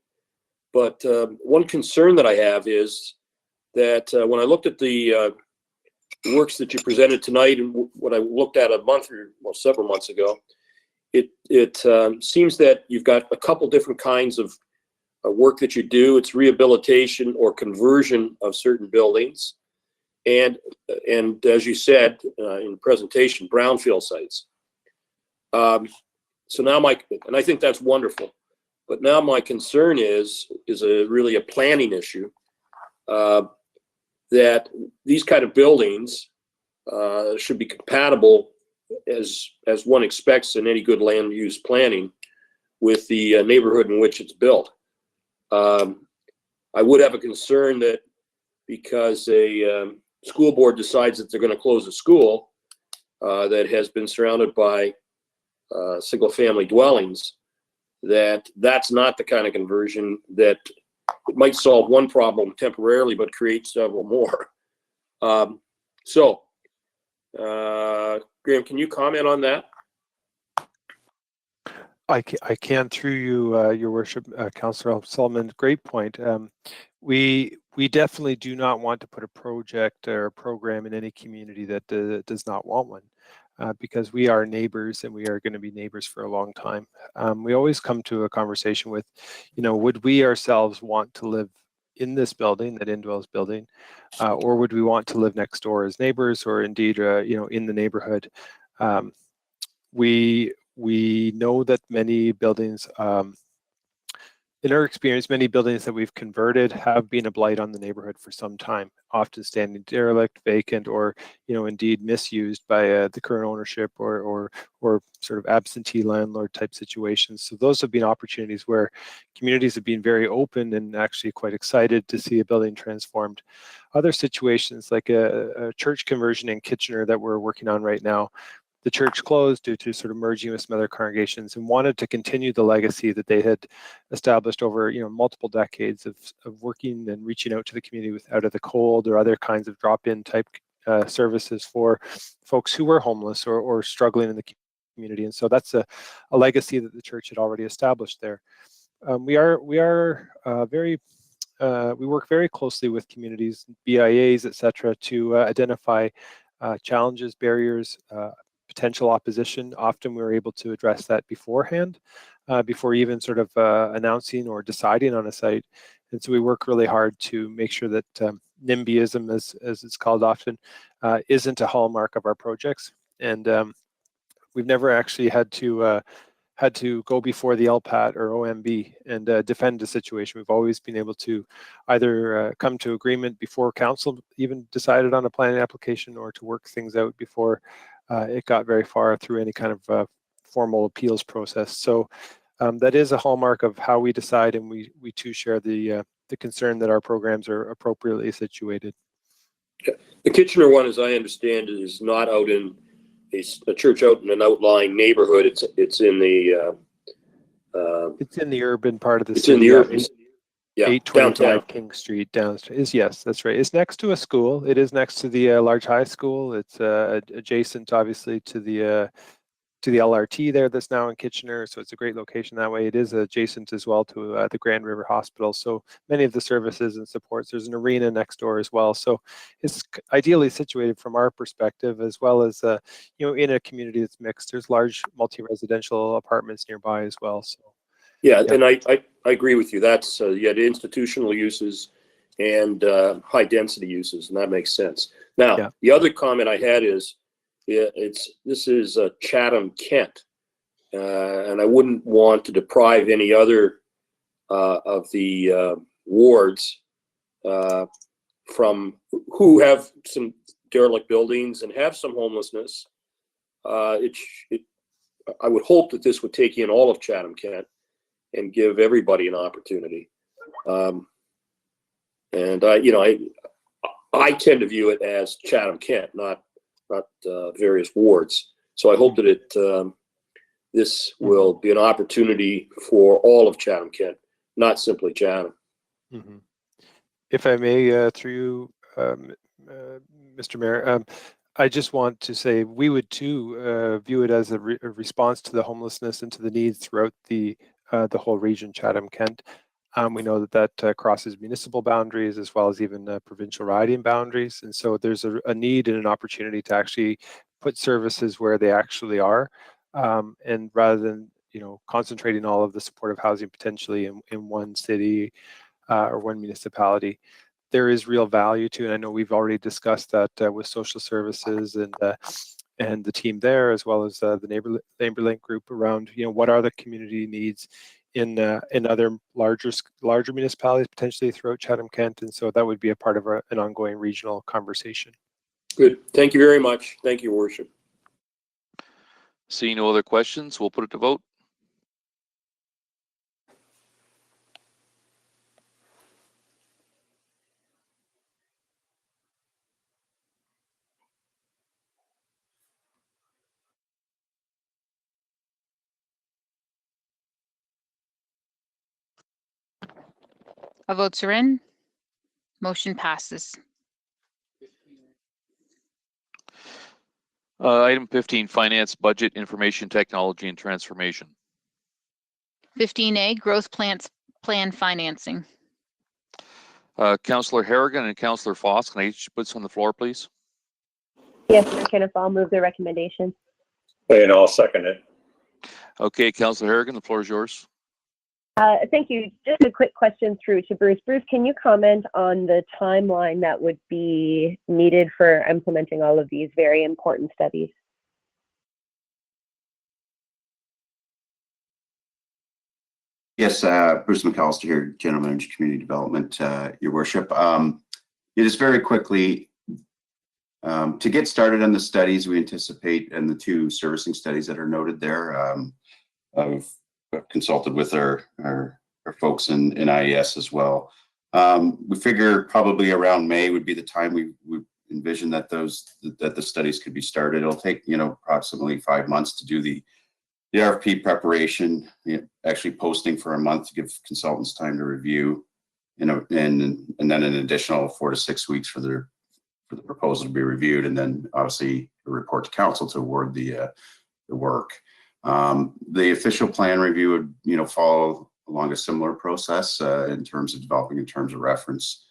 But one concern that I have is that when I looked at the works that you presented tonight and what I looked at a month or several months ago, it seems that you've got a couple different kinds of work that you do. It's rehabilitation or conversion of certain buildings, and as you said in the presentation, brownfield sites. So now and I think that's wonderful, but now my concern is really a planning issue, that these kind of buildings should be compatible as one expects in any good land use planning with the neighborhood in which it's built. I would have a concern that because a school board decides that they're going to close a school that has been surrounded by single family dwellings, that's not the kind of conversion that it might solve one problem temporarily but create several more. Graham, can you comment on that? I can through you, Your Worship, Councillor Solomon. Great point. We definitely do not want to put a project or a program in any community that does not want one, because we are neighbors and we are going to be neighbors for a long time. We always come to a conversation with, would we ourselves want to live in this building that Indwell is building, or would we want to live next door as neighbors, or indeed, in the neighborhood? We know that many buildings In our experience, many buildings that we've converted have been a blight on the neighborhood for some time, often standing derelict, vacant, or indeed misused by the current ownership or sort of absentee landlord type situations. So those have been opportunities where communities have been very open and actually quite excited to see a building transformed. Other situations like a church conversion in Kitchener that we're working on right now, the church closed due to sort of merging with some other congregations and wanted to continue the legacy that they had established over multiple decades of working and reaching out to the community with Out of the Cold or other kinds of drop-in type services for folks who were homeless or struggling in the community. And so that's a legacy that the church had already established there. We work very closely with communities, BIAs, et cetera, to identify challenges, barriers, potential opposition. Often we're able to address that beforehand, before even sort of announcing or deciding on a site. And so we work really hard to make sure that NIMBYism, as it's called often, isn't a hallmark of our projects. And we've never actually had to go before the LPAT or OMB and defend the situation. We've always been able to either come to agreement before council even decided on a planning application or to work things out before it got very far through any kind of formal appeals process. So that is a hallmark of how we decide, and we too share the concern that our programs are appropriately situated. The Kitchener one, as I understand it, is not out in a church out in an outlying neighborhood. It's in the urban part of the it's city. in the urban, 825 downtown. King Street downstairs. Yes, that's right. It's next to a school. It is next to the large high school. It's adjacent, obviously, to the LRT there that's now in Kitchener. So it's a great location that way. It is adjacent as well to the Grand River Hospital. So many of the services and supports. There's an arena next door as well. So it's ideally situated from our perspective, as well as in a community that's mixed. There's large multi-residential apartments nearby as well. So. Yeah, and I agree with you. That's the institutional uses and high density uses, and that makes sense. Now, the other comment I had is, this is Chatham-Kent, and I wouldn't want to deprive any other of the wards from who have some derelict buildings and have some homelessness. I would hope that this would take in all of Chatham-Kent and give everybody an opportunity. And I tend to view it as Chatham-Kent, not various wards. So I hope that this will be an opportunity for all of Chatham-Kent, not simply Chatham. Mm-hmm. If I may, through you, Mr. Mayor, I just want to say we would too view it as a response to the homelessness and to the needs throughout the whole region, Chatham-Kent. We know that crosses municipal boundaries as well as even provincial riding boundaries. And so there's a need and an opportunity to actually put services where they actually are. And rather than, concentrating all of the supportive housing potentially in one city or one municipality, there is real value to, and I know we've already discussed that with social services and the team there, as well as the NeighborLink group around, what are the community needs in other larger municipalities potentially throughout Chatham-Kent, and so that would be a part of an ongoing regional conversation. Good. Thank you very much. Thank you, Worship. Seeing no other questions, we'll put it to vote. All votes are in. Motion passes. Item 15, Finance, Budget, Information Technology, and Transformation. 15A, Growth Plan Financing. Councillor Harrigan and Councillor Foss, can I each put this on the floor, please? Yes, Mayor Kenneth, I'll move the recommendation. And I'll second it. Okay, Councillor Harrigan, the floor is yours. Thank you. Just a quick question through to Bruce. Bruce, can you comment on the timeline that would be needed for implementing all of these very important studies? Yes, Bruce McAllister here, General Manager, Community Development, Your Worship. It is very quickly, to get started on the studies we anticipate and the 2 servicing studies that are noted there. I've consulted with our folks in IES as well. We figure probably around May would be the time we envision that the studies could be started. It'll take, approximately 5 months to do the RFP preparation, actually posting for a month to give consultants time to review, and then an additional 4 to 6 weeks for the proposal to be reviewed, and then obviously a report to council to award the work. The official plan review would, follow along a similar process in terms of developing in terms of reference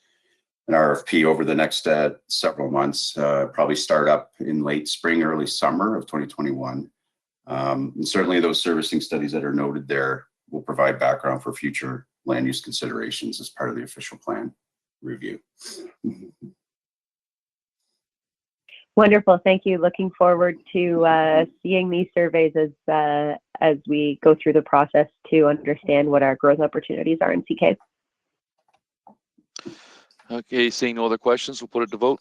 an RFP over the next several months, probably start up in late spring, early summer of 2021. And certainly those servicing studies that are noted there will provide background for future land use considerations as part of the official plan review. Wonderful, thank you. Looking forward to seeing these surveys as we go through the process to understand what our growth opportunities are in CK. Okay, seeing no other questions, we'll put it to vote.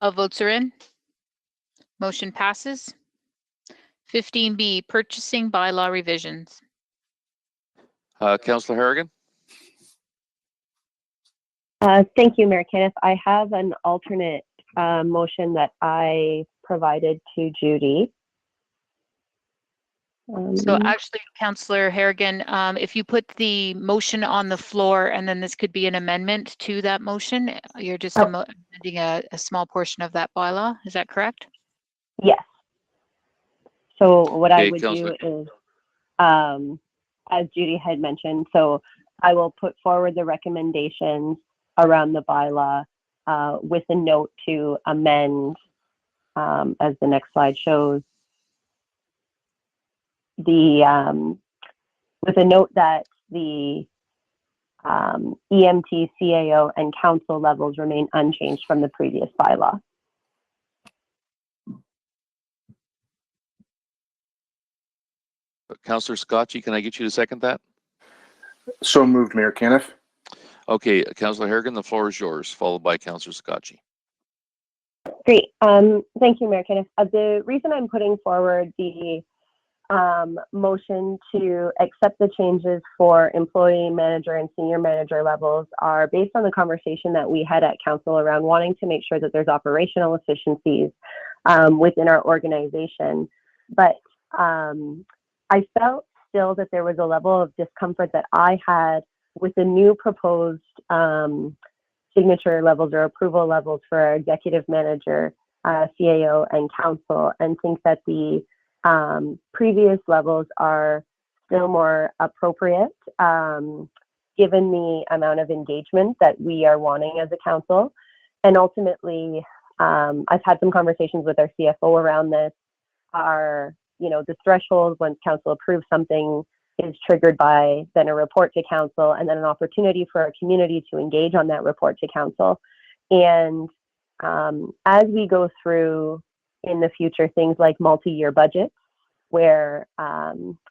All votes are in. Motion passes. 15B, purchasing bylaw revisions. Councillor Harrigan. Thank you, Mayor Kenneth. I have an alternate motion that I provided to Judy. So actually, Councillor Harrigan, if you put the motion on the floor and then this could be an amendment to that motion, you're just amending a small portion of that bylaw. Is that correct? Yes. So what I Okay, would Councillor. do is, as Judy had mentioned, so I will put forward the recommendations around the bylaw with a note to amend, as the next slide shows, the with a note that the EMT, CAO, and council levels remain unchanged from the previous bylaw. Councillor Scotchy, can I get you to second that? So moved, Mayor Kenneth. Okay, Councillor Harrigan, the floor is yours, followed by Councillor Scotchy. Great. Thank you, Mayor Kenneth. The reason I'm putting forward the motion to accept the changes for employee, manager, and senior manager levels are based on the conversation that we had at council around wanting to make sure that there's operational efficiencies within our organization. But I felt still that there was a level of discomfort that I had with the new proposed signature levels or approval levels for our executive manager, CAO, and council, and think that the previous levels are still more appropriate given the amount of engagement that we are wanting as a council. And ultimately, I've had some conversations with our CFO around this. The threshold once council approves something is triggered by then a report to council and then an opportunity for our community to engage on that report to council. And as we go through in the future things like multi-year budgets, where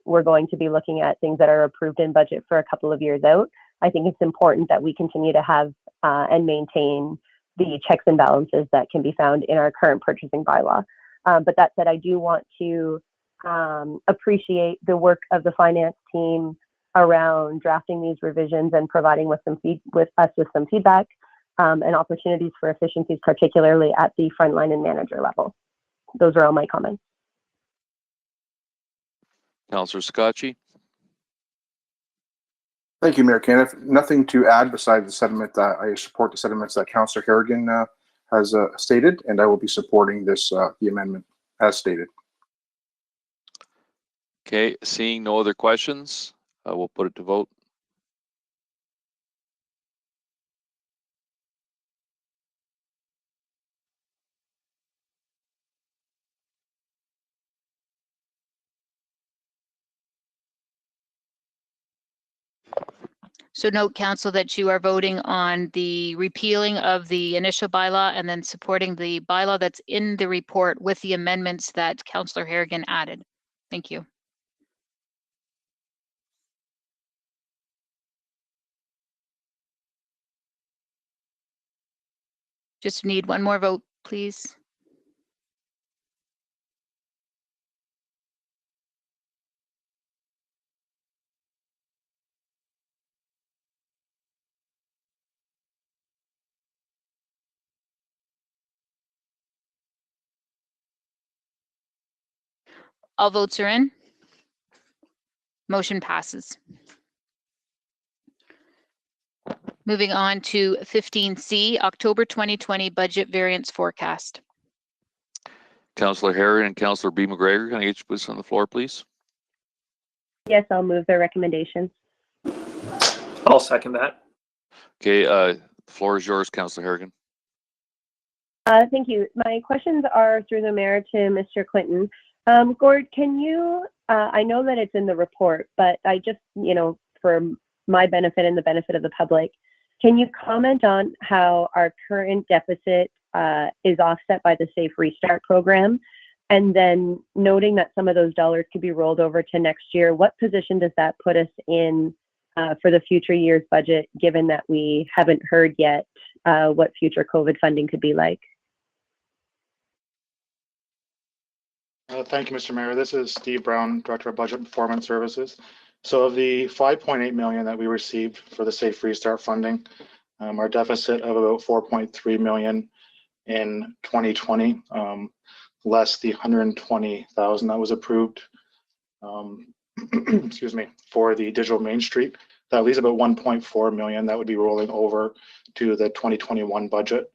we're going to be looking at things that are approved in budget for a couple of years out, I think it's important that we continue to have and maintain the checks and balances that can be found in our current purchasing bylaw. But that said, I do want to appreciate the work of the finance team around drafting these revisions and providing with some feedback and opportunities for efficiencies, particularly at the frontline and manager level. Those are all my comments. Councillor Scotchy. Thank you, Mayor Kenneth. Nothing to add besides the sentiment that I support the sentiments that Councillor Harrigan has stated, and I will be supporting this the amendment as stated. Okay, seeing no other questions, we'll put it to vote. So note, council, that you are voting on the repealing of the initial bylaw and then supporting the bylaw that's in the report with the amendments that Councillor Harrigan added. Thank you. Just need one more vote, please. All votes are in. Motion passes. Moving on to 15C, October 2020 budget variance forecast. Councillor Harrigan and Councillor B. McGregor, can I get you please on the floor, please? Yes, I'll move the recommendation. I'll second that. Okay, the floor is yours, Councillor Harrigan. Thank you. My questions are through the mayor to Mr. Clinton. Gord, can you, I know that it's in the report, but I just, for my benefit and the benefit of the public, can you comment on how our current deficit is offset by the Safe Restart program? And then noting that some of those dollars could be rolled over to next year, what position does that put us in for the future year's budget, given that we haven't heard yet what future COVID funding could be like? Thank you, Mr. Mayor. This is Steve Brown, Director of Budget and Performance Services. So of the $5.8 million that we received for the Safe Restart funding, our deficit of about $4.3 million in 2020, less the $120,000 that was approved, excuse me, for the digital Main Street. That leaves about $1.4 million that would be rolling over to the 2021 budget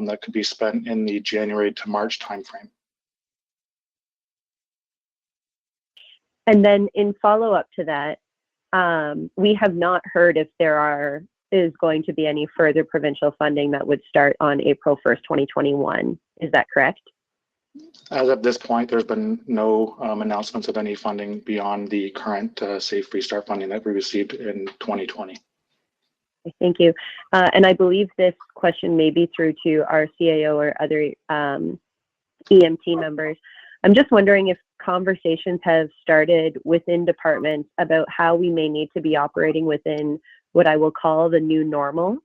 that could be spent in the January to March timeframe. And then in follow-up to that, we have not heard if there is going to be any further provincial funding that would start on April 1st, 2021. Is that correct? As of this point, there's been no announcements of any funding beyond the current Safe Restart funding that we received in 2020. Thank you. And I believe this question may be through to our CAO or other EMT members. I'm just wondering if conversations have started within departments about how we may need to be operating within what I will call the new normal,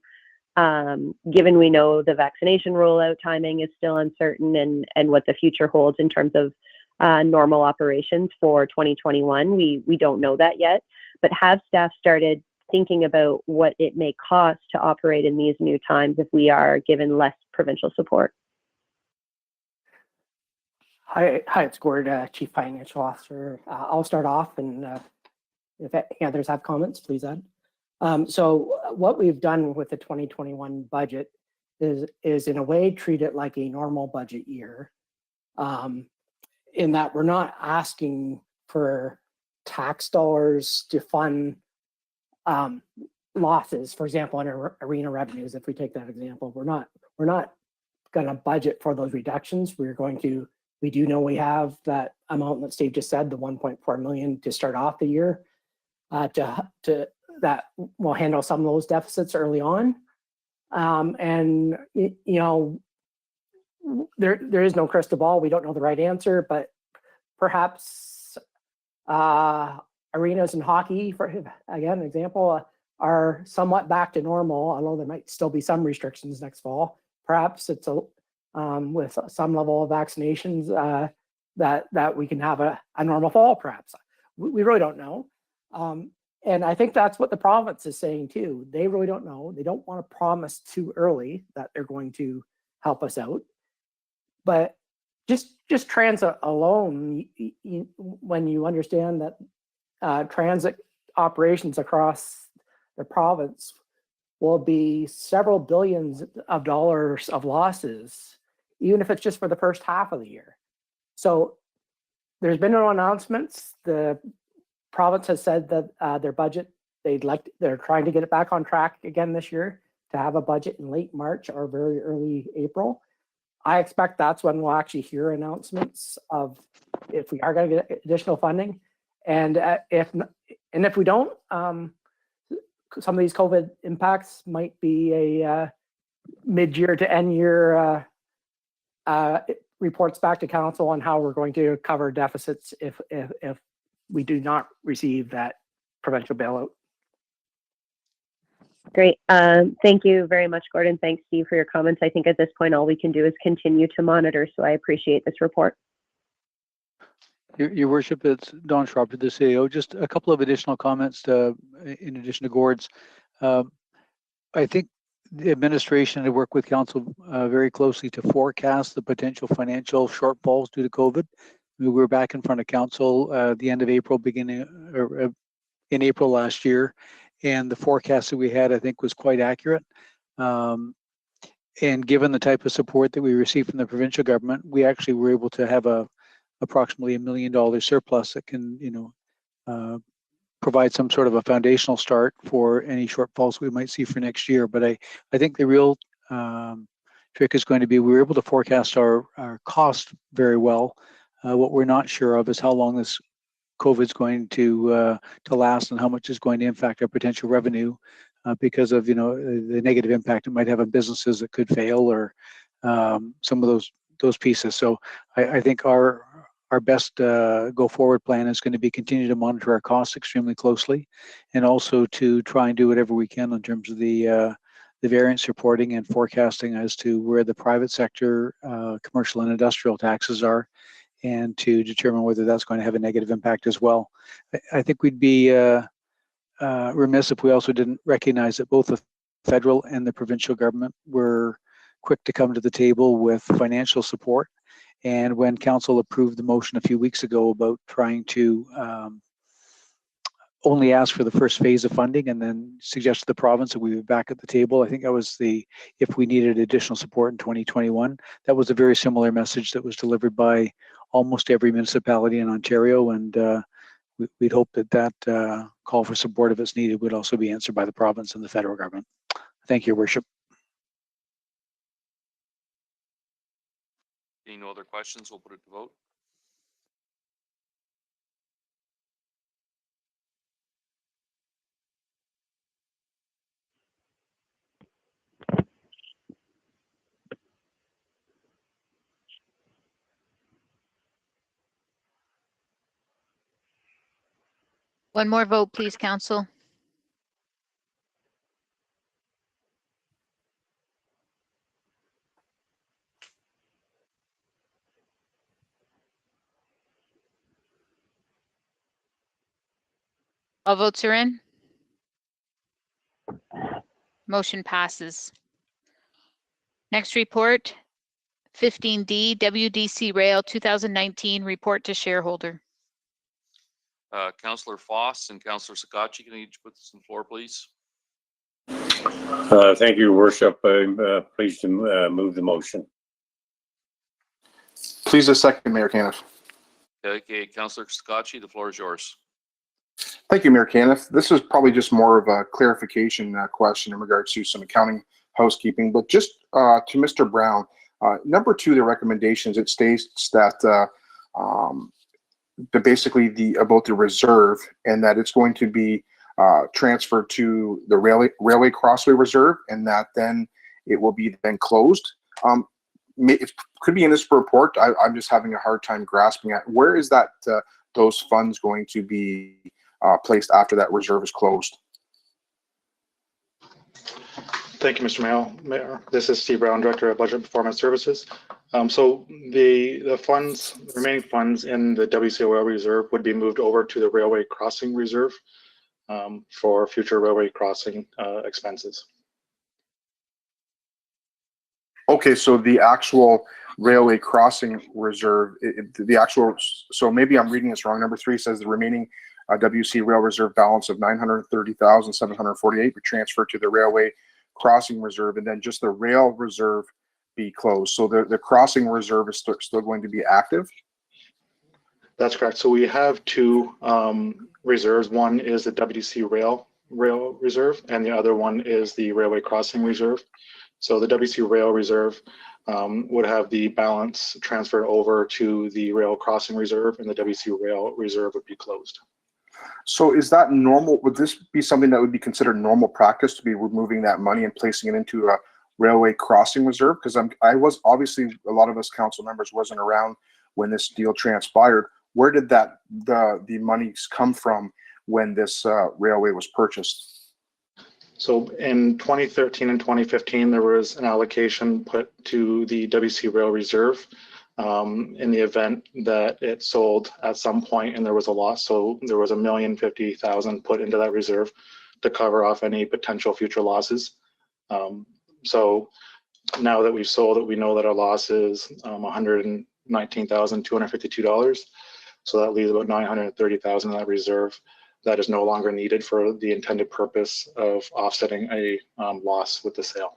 given we know the vaccination rollout timing is still uncertain and what the future holds in terms of normal operations for 2021. We don't know that yet, but have staff started thinking about what it may cost to operate in these new times if we are given less provincial support? Hi, it's Gord, Chief Financial Officer. I'll start off, and if any others have comments, please add. So what we've done with the 2021 budget is in a way treat it like a normal budget year, in that we're not asking for tax dollars to fund losses. For example, in arena revenues, if we take that example, we're not going to budget for those reductions. We do know we have that amount that Steve just said, the 1.4 million to start off the year, to that will handle some of those deficits early on. And there is no crystal ball. We don't know the right answer, but perhaps arenas and hockey, for again, an example, are somewhat back to normal, although there might still be some restrictions next fall. Perhaps it's with some level of vaccinations that we can have a normal fall, perhaps. We really don't know. And I think that's what the province is saying too. They really don't know. They don't want to promise too early that they're going to help us out. But just transit alone, when you understand that transit operations across the province will be several billions of dollars of losses, even if it's just for the first half of the year. So there's been no announcements. The province has said that their budget, they're trying to get it back on track again this year to have a budget in late March or very early April. I expect that's when we'll actually hear announcements of if we are going to get additional funding, and if we don't, some of these COVID impacts might be a mid-year to end-year reports back to council on how we're going to cover deficits if we do not receive that provincial bailout. Great. Thank you very much, Gordon. Thanks, Steve, for your comments. I think at this point, all we can do is continue to monitor. So I appreciate this report. Your Worship, it's Don Schropp, the CEO. Just a couple of additional comments in addition to Gord's. I think the administration had worked with council very closely to forecast the potential financial shortfalls due to COVID. We were back in front of council at the end of April, in April last year, and the forecast that we had, I think, was quite accurate. And given the type of support that we received from the provincial government, we actually were able to have approximately $1 million surplus that can, provide some sort of a foundational start for any shortfalls we might see for next year. But I think the real trick is going to be we were able to forecast our cost very well. What we're not sure of is how long this COVID is going to last and how much is going to impact our potential revenue because of the negative impact it might have on businesses that could fail or some of those pieces. So I think our best go forward plan is going to be continue to monitor our costs extremely closely, and also to try and do whatever we can in terms of the variance reporting and forecasting as to where the private sector, commercial and industrial taxes are, and to determine whether that's going to have a negative impact as well. I think we'd be remiss if we also didn't recognize that both the federal and the provincial government were quick to come to the table with financial support. And when council approved the motion a few weeks ago about trying to only ask for the first phase of funding and then suggested the province that we be back at the table, I think that was if we needed additional support in 2021, that was a very similar message that was delivered by almost every municipality in Ontario. And we'd hope that call for support, if it's needed, would also be answered by the province and the federal government. Thank you, Your Worship. Any no other questions? We'll put it to vote. One more vote, please, council. All votes are in. Motion passes. Next report, 15D, WDC Rail 2019 report to shareholder. Councillor Foss and Councillor Sakachi, can you each put this on the floor, please? Thank you, Your Worship. I'm pleased to move the motion. Please a second, Mayor Caniff. Okay, Councillor Sakachi, the floor is yours. Thank you, Mayor Caniff. This is probably just more of a clarification question in regards to some accounting housekeeping, but just to Mr. Brown, number 2, the recommendations, it states that basically about the reserve, and that it's going to be transferred to the railway crossway reserve, and that then it will be then closed. It could be in this report. I'm just having a hard time grasping at where is that those funds going to be placed after that reserve is closed. Thank you, Mr. Mayor. This is Steve Brown, Director of Budget and Performance Services. So the remaining funds in the WCOL reserve would be moved over to the Railway Crossing Reserve for future railway crossing expenses. Okay, so the actual railway crossing reserve, so maybe I'm reading this wrong. Number 3 says the remaining WC Rail Reserve balance of $930,748 be transferred to the Railway Crossing Reserve, and then just the Rail Reserve be closed. So the Crossing Reserve is still going to be active? That's correct. So we have 2 reserves. One is the WC Rail Reserve, and the other one is the Railway Crossing Reserve. So the WC Rail Reserve would have the balance transferred over to the Rail Crossing Reserve, and the WC Rail Reserve would be closed. So is that normal? Would this be something that would be considered normal practice to be removing that money and placing it into a railway crossing reserve? Because I was obviously, a lot of us council members wasn't around when this deal transpired. Where did the monies come from when this railway was purchased? So in 2013 and 2015, there was an allocation put to the WC Rail Reserve in the event that it sold at some point and there was a loss. So there was $1,050,000 put into that reserve to cover off any potential future losses. So now that we've sold it, we know that our loss is $119,252. So that leaves about $930,000 in that reserve that is no longer needed for the intended purpose of offsetting a loss with the sale.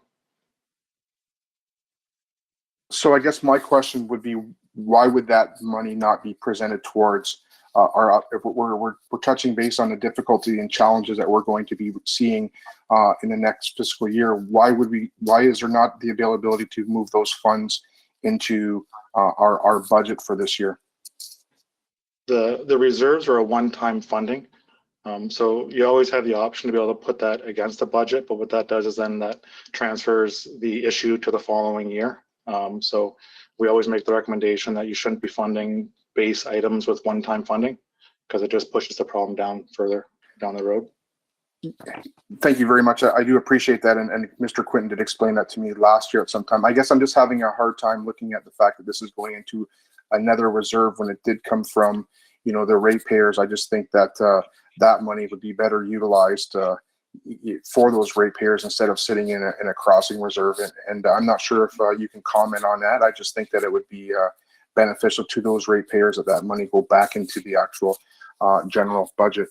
So I guess my question would be, why would that money not be presented towards if we're touching base on the difficulty and challenges that we're going to be seeing in the next fiscal year? Why is there not the availability to move those funds into our budget for this year? The reserves are a one-time funding. So you always have the option to be able to put that against the budget, but what that does is then that transfers the issue to the following year. So we always make the recommendation that you shouldn't be funding base items with one-time funding because it just pushes the problem down further down the road. Thank you very much. I do appreciate that. And Mr. Quinton did explain that to me last year at some time. I guess I'm just having a hard time looking at the fact that this is going into another reserve when it did come from, the ratepayers. I just think that that money would be better utilized for those ratepayers instead of sitting in a crossing reserve. And I'm not sure if you can comment on that. I just think that it would be beneficial to those ratepayers that money go back into the actual general budget.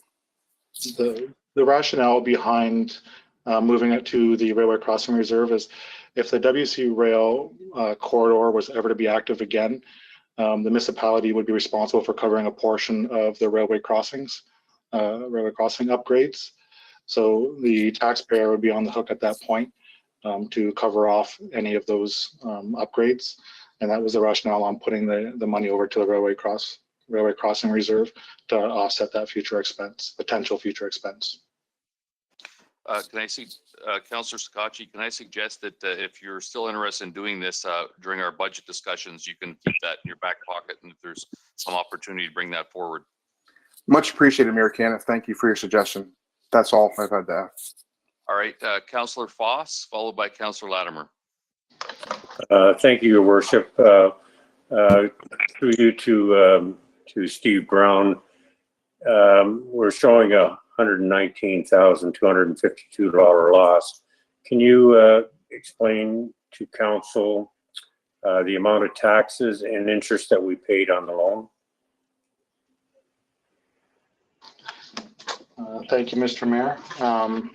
The rationale behind moving it to the railway crossing reserve is if the WC Rail corridor was ever to be active again, the municipality would be responsible for covering a portion of the railway crossing upgrades. So the taxpayer would be on the hook at that point to cover off any of those upgrades. And that was the rationale on putting the money over to the railway crossing reserve to offset that potential future expense. Can I see, Councillor Scacchi, can I suggest that if you're still interested in doing this during our budget discussions, you can keep that in your back pocket, and if there's some opportunity to bring that forward. Much appreciated, Mayor Caniff. Thank you for your suggestion. That's all I've had to ask. All right, Councillor Foss, followed by Councillor Latimer. Thank you, Your Worship. Through you to Steve Brown, we're showing a $119,252 loss. Can you explain to council the amount of taxes and interest that we paid on the loan? Thank you, Mr. Mayor. I'm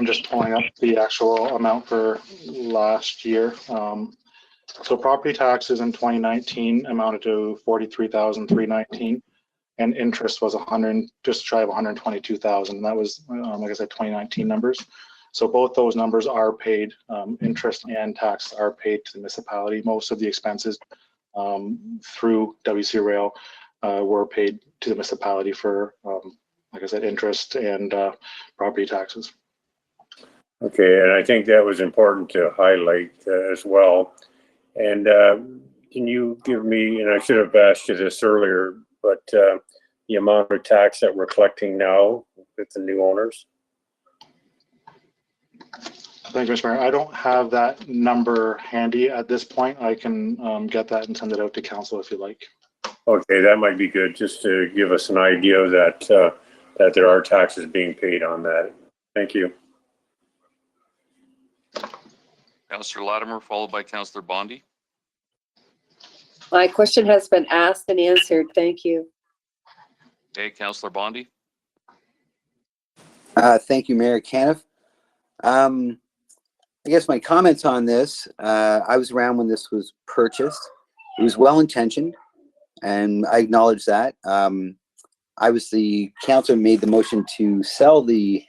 just pulling up the actual amount for last year. So property taxes in 2019 amounted to $43,319, and interest was just shy of $122,000. That was, like I said, 2019 numbers. So both those numbers are paid. Interest and tax are paid to the municipality. Most of the expenses through WC Rail were paid to the municipality for, like I said, interest and property taxes. Okay, and I think that was important to highlight as well. And can you give me, and I should have asked you this earlier, but the amount of tax that we're collecting now with the new owners? Thank you, Mr. Mayor. I don't have that number handy at this point. I can get that and send it out to council if you like. Okay, that might be good, just to give us an idea that that there are taxes being paid on that. Thank you. Councillor Latimer, followed by Councillor Bondi. My question has been asked and answered. Thank you. Okay, Councillor Bondi. Thank you, Mayor Caniff. I guess my comments on this, I was around when this was purchased. It was well-intentioned, and I acknowledge that. I was the councillor who made the motion to sell the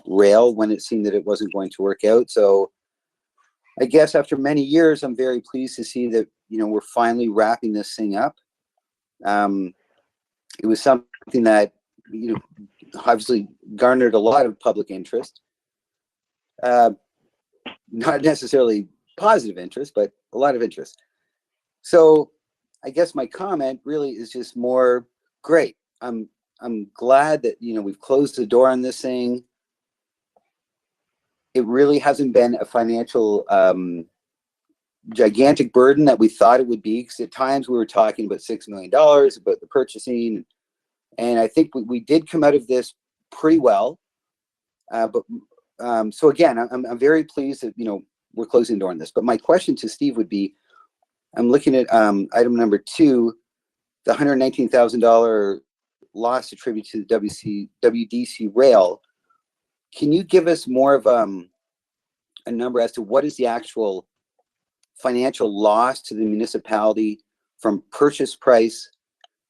rail when it seemed that it wasn't going to work out. So I guess after many years, I'm very pleased to see that, we're finally wrapping this thing up. It was something that obviously garnered a lot of public interest. Not necessarily positive interest, but a lot of interest. So I guess my comment really is just more great. I'm glad that we've closed the door on this thing. It really hasn't been a financial gigantic burden that we thought it would be, because at times we were talking about $6 million about the purchasing, and I think we did come out of this pretty well. So again, I'm very pleased that we're closing the door on this. But my question to Steve would be, I'm looking at item number 2, the $119,000 loss attributed to the WDC rail. Can you give us more of a number as to what is the actual financial loss to the municipality from purchase price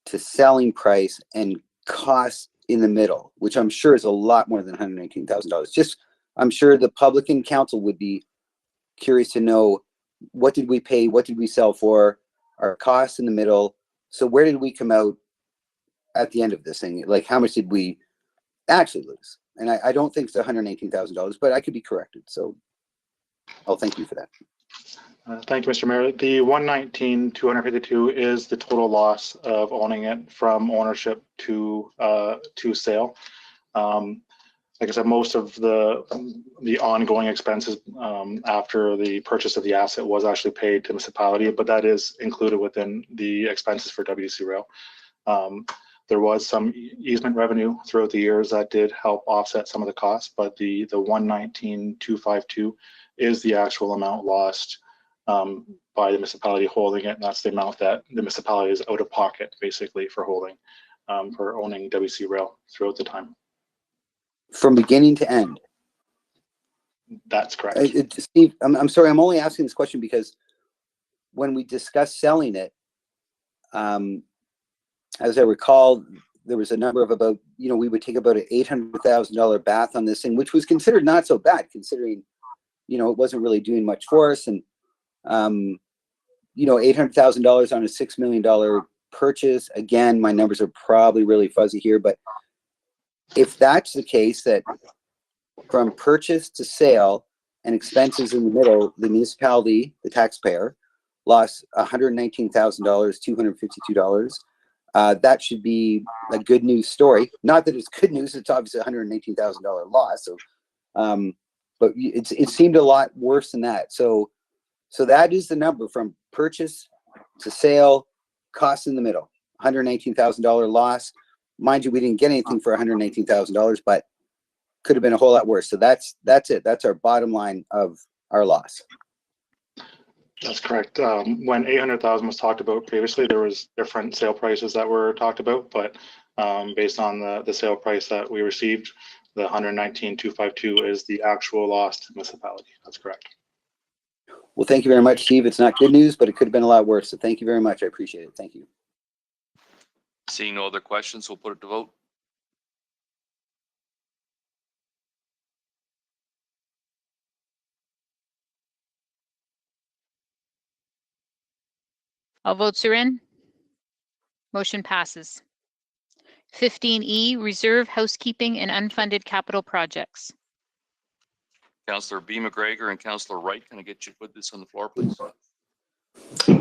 to selling price and cost in the middle, which I'm sure is a lot more than $119,000. Just, I'm sure the public and council would be curious to know, what did we pay? What did we sell for? Our costs in the middle. So where did we come out at the end of this thing? Like, how much did we actually lose? And I don't think it's $118,000, but I could be corrected. So I'll thank you for that. Thank you, Mr. Mayor. The $119,252 is the total loss of owning it from ownership to sale. Like I said, most of the ongoing expenses after the purchase of the asset was actually paid to municipality, but that is included within the expenses for WC Rail. There was some easement revenue throughout the years that did help offset some of the costs, but the $119,252 is the actual amount lost by the municipality holding it, and that's the amount that the municipality is out of pocket basically for holding, for owning WC Rail throughout the time. From beginning to end? That's correct. Steve, I'm sorry, I'm only asking this question because when we discussed selling it, as I recall, there was a number of about, we would take about an $800,000 bath on this thing, which was considered not so bad considering, it wasn't really doing much for us. And, $800,000 on a $6 million purchase. Again, my numbers are probably really fuzzy here, but if that's the case, that from purchase to sale and expenses in the middle, the municipality, the taxpayer, lost $119,000, $252. That should be a good news story. Not that it's good news; it's obviously a $119,000 loss. So, but it seemed a lot worse than that. So that is the number from purchase to sale, costs in the middle, $119,000 loss. Mind you, we didn't get anything for $119,000, but could have been a whole lot worse. So that's it. That's our bottom line of our loss. That's correct. When 800,000 was talked about previously, there was different sale prices that were talked about, but based on the sale price that we received, the 119,252 is the actual loss to the municipality. That's correct. Well, thank you very much, Steve. It's not good news, but it could have been a lot worse. So thank you very much. I appreciate it. Thank you. Seeing no other questions, we'll put it to vote. All votes are in. Motion passes. 15E, reserve housekeeping and unfunded capital projects. Councillor B. McGregor and Councillor Wright, can I get you to put this on the floor, please?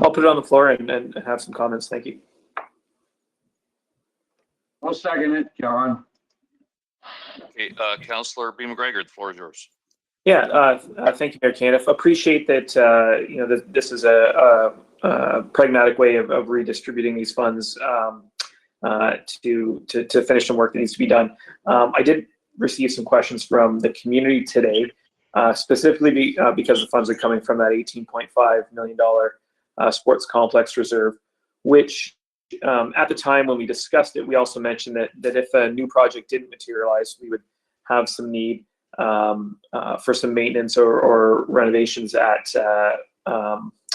I'll put it on the floor and have some comments. Thank you. I'll second it, John. Okay, Councillor B. McGregor, the floor is yours. Yeah, thank you, Mayor Caniff. Appreciate that. This is a pragmatic way of redistributing these funds to finish some work that needs to be done. I did receive some questions from the community today, specifically because the funds are coming from that $18.5 million sports complex reserve, which at the time when we discussed it, we also mentioned that if a new project didn't materialize, we would have some need for some maintenance or renovations at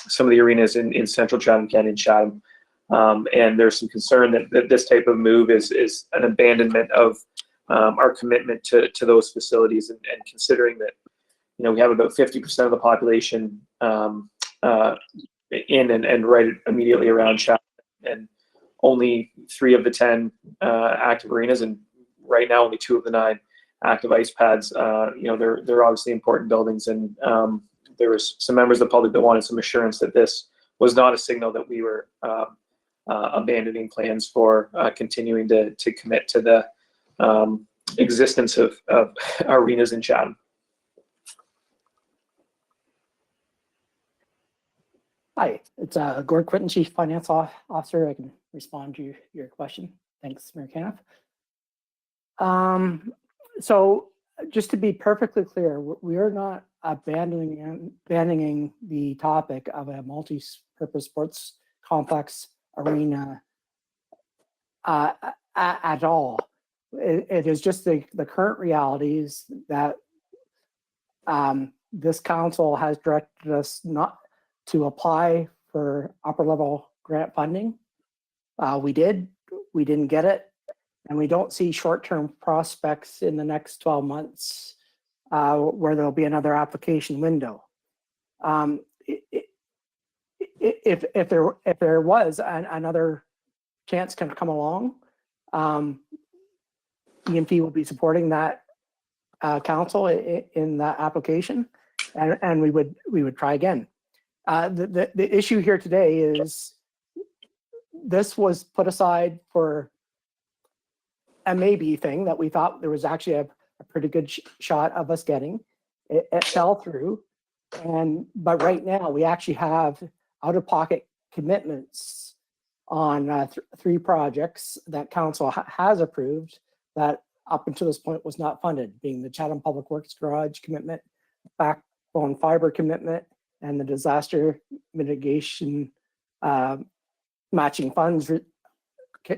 some of the arenas in central Chatham-Kent and Chatham. And there's some concern that this type of move is an abandonment of our commitment to those facilities, and considering that we have about 50% of the population in and right immediately around Chatham, and only 3 of the 10 active arenas, and right now only 2 of the 9 active ice pads. They're obviously important buildings, and there was some members of the public that wanted some assurance that this was not a signal that we were abandoning plans for continuing to commit to the existence of arenas in Chatham. Hi, it's Gord Quinton, Chief Finance Officer. I can respond to your question. Thanks, Mayor Caniff. So just to be perfectly clear, we are not abandoning the topic of a multi-purpose sports complex arena at all. It is just the current realities that this council has directed us not to apply for upper level grant funding. We didn't get it, and we don't see short-term prospects in the next 12 months where there'll be another application window. If there was another chance can come along, EMP will be supporting that council in that application, and we would try again. The issue here today is this was put aside for a maybe thing that we thought there was actually a pretty good shot of us getting. It fell through, but right now we actually have out-of-pocket commitments on 3 projects that council has approved that up until this point was not funded, being the Chatham Public Works Garage commitment, backbone fiber commitment, and the disaster mitigation matching funds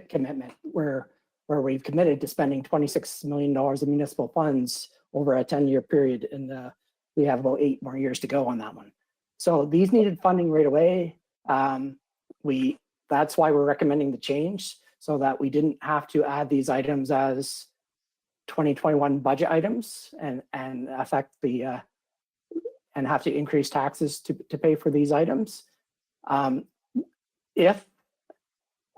commitment, where we've committed to spending $26 million of municipal funds over a 10-year period, and we have about 8 more years to go on that one. So these needed funding right away. That's why we're recommending the change, so that we didn't have to add these items as 2021 budget items and affect the and have to increase taxes to pay for these items. If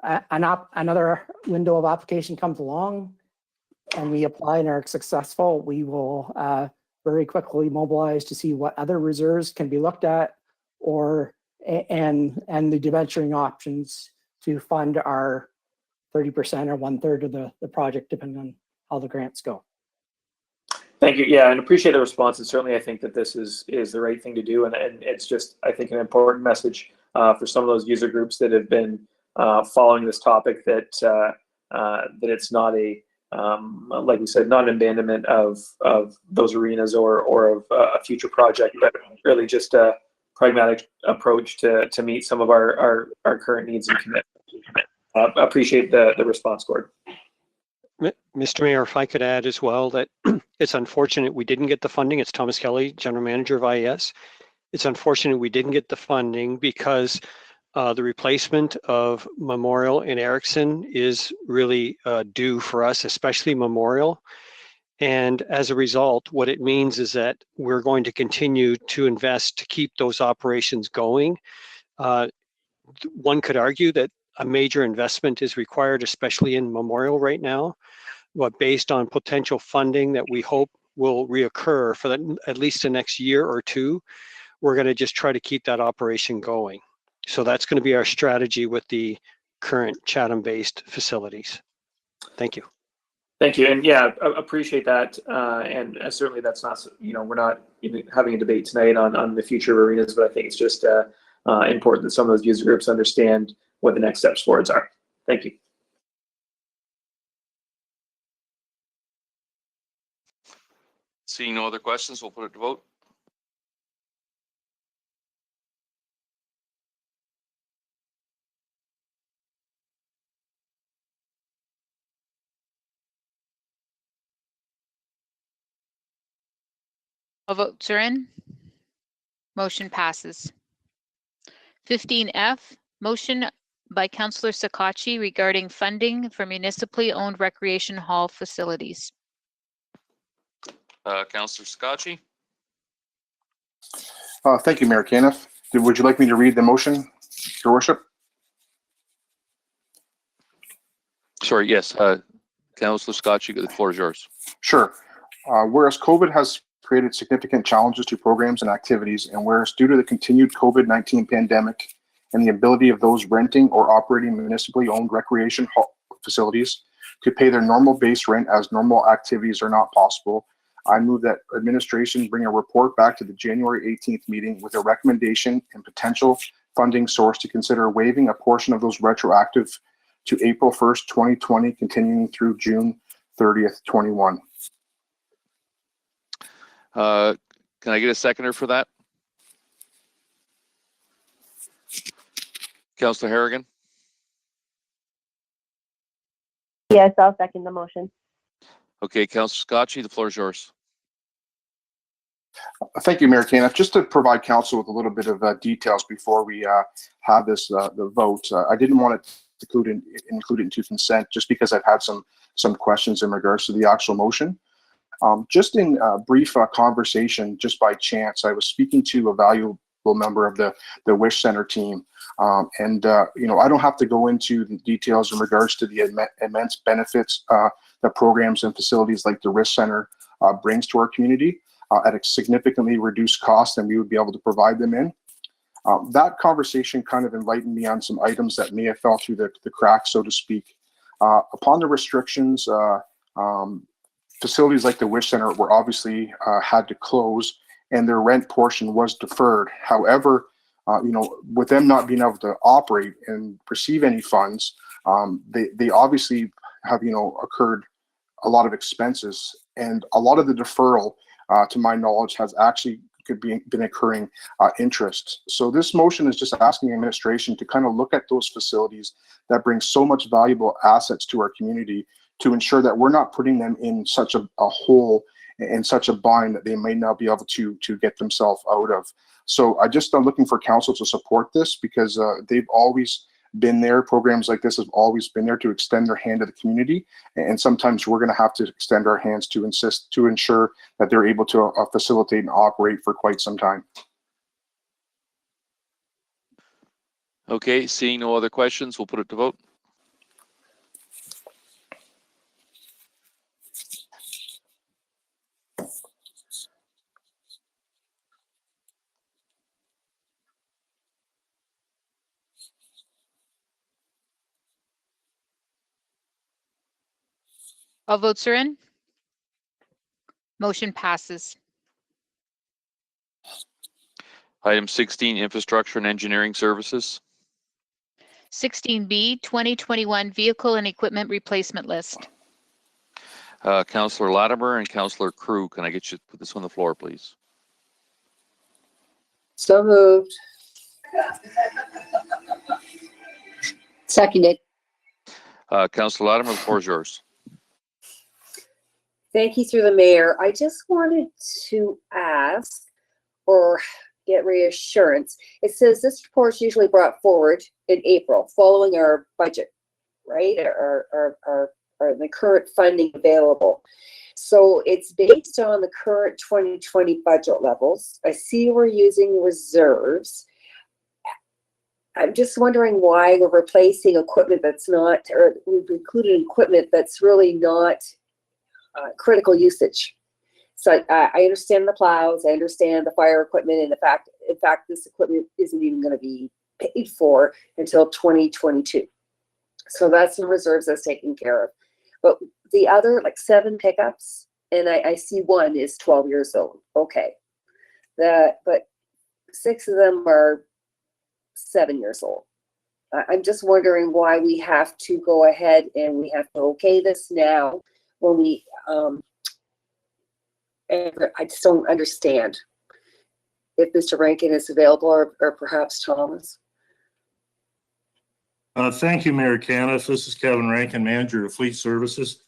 another window of application comes along and we apply and are successful, we will very quickly mobilize to see what other reserves can be looked at, and the debenturing options to fund our 30% or 1/3 of the project, depending on how the grants go. Thank you. Yeah, and appreciate the response. And certainly I think that this is the right thing to do. And it's just, I think, an important message for some of those user groups that have been following this topic, that it's not like we said, not an abandonment of those arenas or of a future project, but really just a pragmatic approach to meet some of our current needs and commitments. Appreciate the response, Gord. Mr. Mayor, if I could add as well that it's unfortunate we didn't get the funding. It's Thomas Kelly, General Manager of IES. It's unfortunate we didn't get the funding because the replacement of Memorial in Erickson is really due for us, especially Memorial. And as a result, what it means is that we're going to continue to invest to keep those operations going. One could argue that a major investment is required, especially in Memorial right now, but based on potential funding that we hope will reoccur for at least the next year or two, we're going to just try to keep that operation going. So that's going to be our strategy with the current Chatham-based facilities. Thank you. Thank you. And yeah, I appreciate that. And certainly that's not, we're not even having a debate tonight on the future of arenas, but I think it's just important that some of those user groups understand what the next steps forwards are. Thank you. Seeing no other questions, we'll put it to vote. All votes are in. Motion passes. 15F, motion by Councillor Sakachi regarding funding for municipally owned recreation hall facilities. Councillor Sakachi. Thank you, Mayor Caniff. Would you like me to read the motion, Your Worship? Sorry, yes. Councillor Scotchy, the floor is yours. Sure. Whereas COVID has created significant challenges to programs and activities, and whereas due to the continued COVID-19 pandemic and the ability of those renting or operating municipally owned recreation facilities to pay their normal base rent as normal activities are not possible, I move that administration bring a report back to the January 18th meeting with a recommendation and potential funding source to consider waiving a portion of those retroactive to April 1st, 2020, continuing through June 30th, 21. Can I get a seconder for that? Councillor Harrigan? Yes, I'll second the motion. Okay, Councillor Scotchy, the floor is yours. Thank you, Mayor Caniff. Just to provide council with a little bit of details before we have this the vote, I didn't want to include it into consent just because I've had some questions in regards to the actual motion. Just in brief conversation, just by chance, I was speaking to a valuable member of the Wish Center team, and you know, I don't have to go into the details in regards to the immense benefits that programs and facilities like the Risk Center brings to our community at a significantly reduced cost than we would be able to provide them in. That conversation kind of enlightened me on some items that may have fell through the cracks, so to speak. Upon the restrictions, facilities like the Wish Center were obviously had to close, and their rent portion was deferred. However, you know, with them not being able to operate and receive any funds, they obviously have, you know, occurred a lot of expenses, and a lot of the deferral, to my knowledge, has actually been occurring interest. So this motion is just asking administration to kind of look at those facilities that bring so much valuable assets to our community to ensure that we're not putting them in such a hole and such a bind that they may not be able to get themselves out of. So I just am looking for council to support this because they've always been there. Programs like this have always been there to extend their hand to the community, and sometimes we're going to have to extend our hands to ensure that they're able to facilitate and operate for quite some time. Okay, seeing no other questions, we'll put it to vote. All votes are in. Motion passes. Item 16, infrastructure and engineering services. 16B, 2021 vehicle and equipment replacement list. Councillor Latimer and Councillor Crew, can I get you to put this on the floor, please? So moved. Seconded. Councillor Latimer, the floor is yours. Thank you through the mayor. I just wanted to ask or get reassurance. It says this report is usually brought forward in April following our budget, right? Or the current funding available. So it's based on the current 2020 budget levels. I see we're using reserves. I'm just wondering why we're replacing equipment that's not, or we've included equipment that's really not critical usage. So I understand the plows, I understand the fire equipment, and in fact, this equipment isn't even going to be paid for until 2022. So that's the reserves that's taken care of. But the other, like 7 pickups, and I see one is 12 years old. Okay, but 6 of them are 7 years old. I'm just wondering why we have to go ahead and we have to okay this now when we, and I just don't understand if Mr. Rankin is available or perhaps Thomas. Thank you, Mayor Caniff. This is Kevin Rankin, Manager of Fleet Services.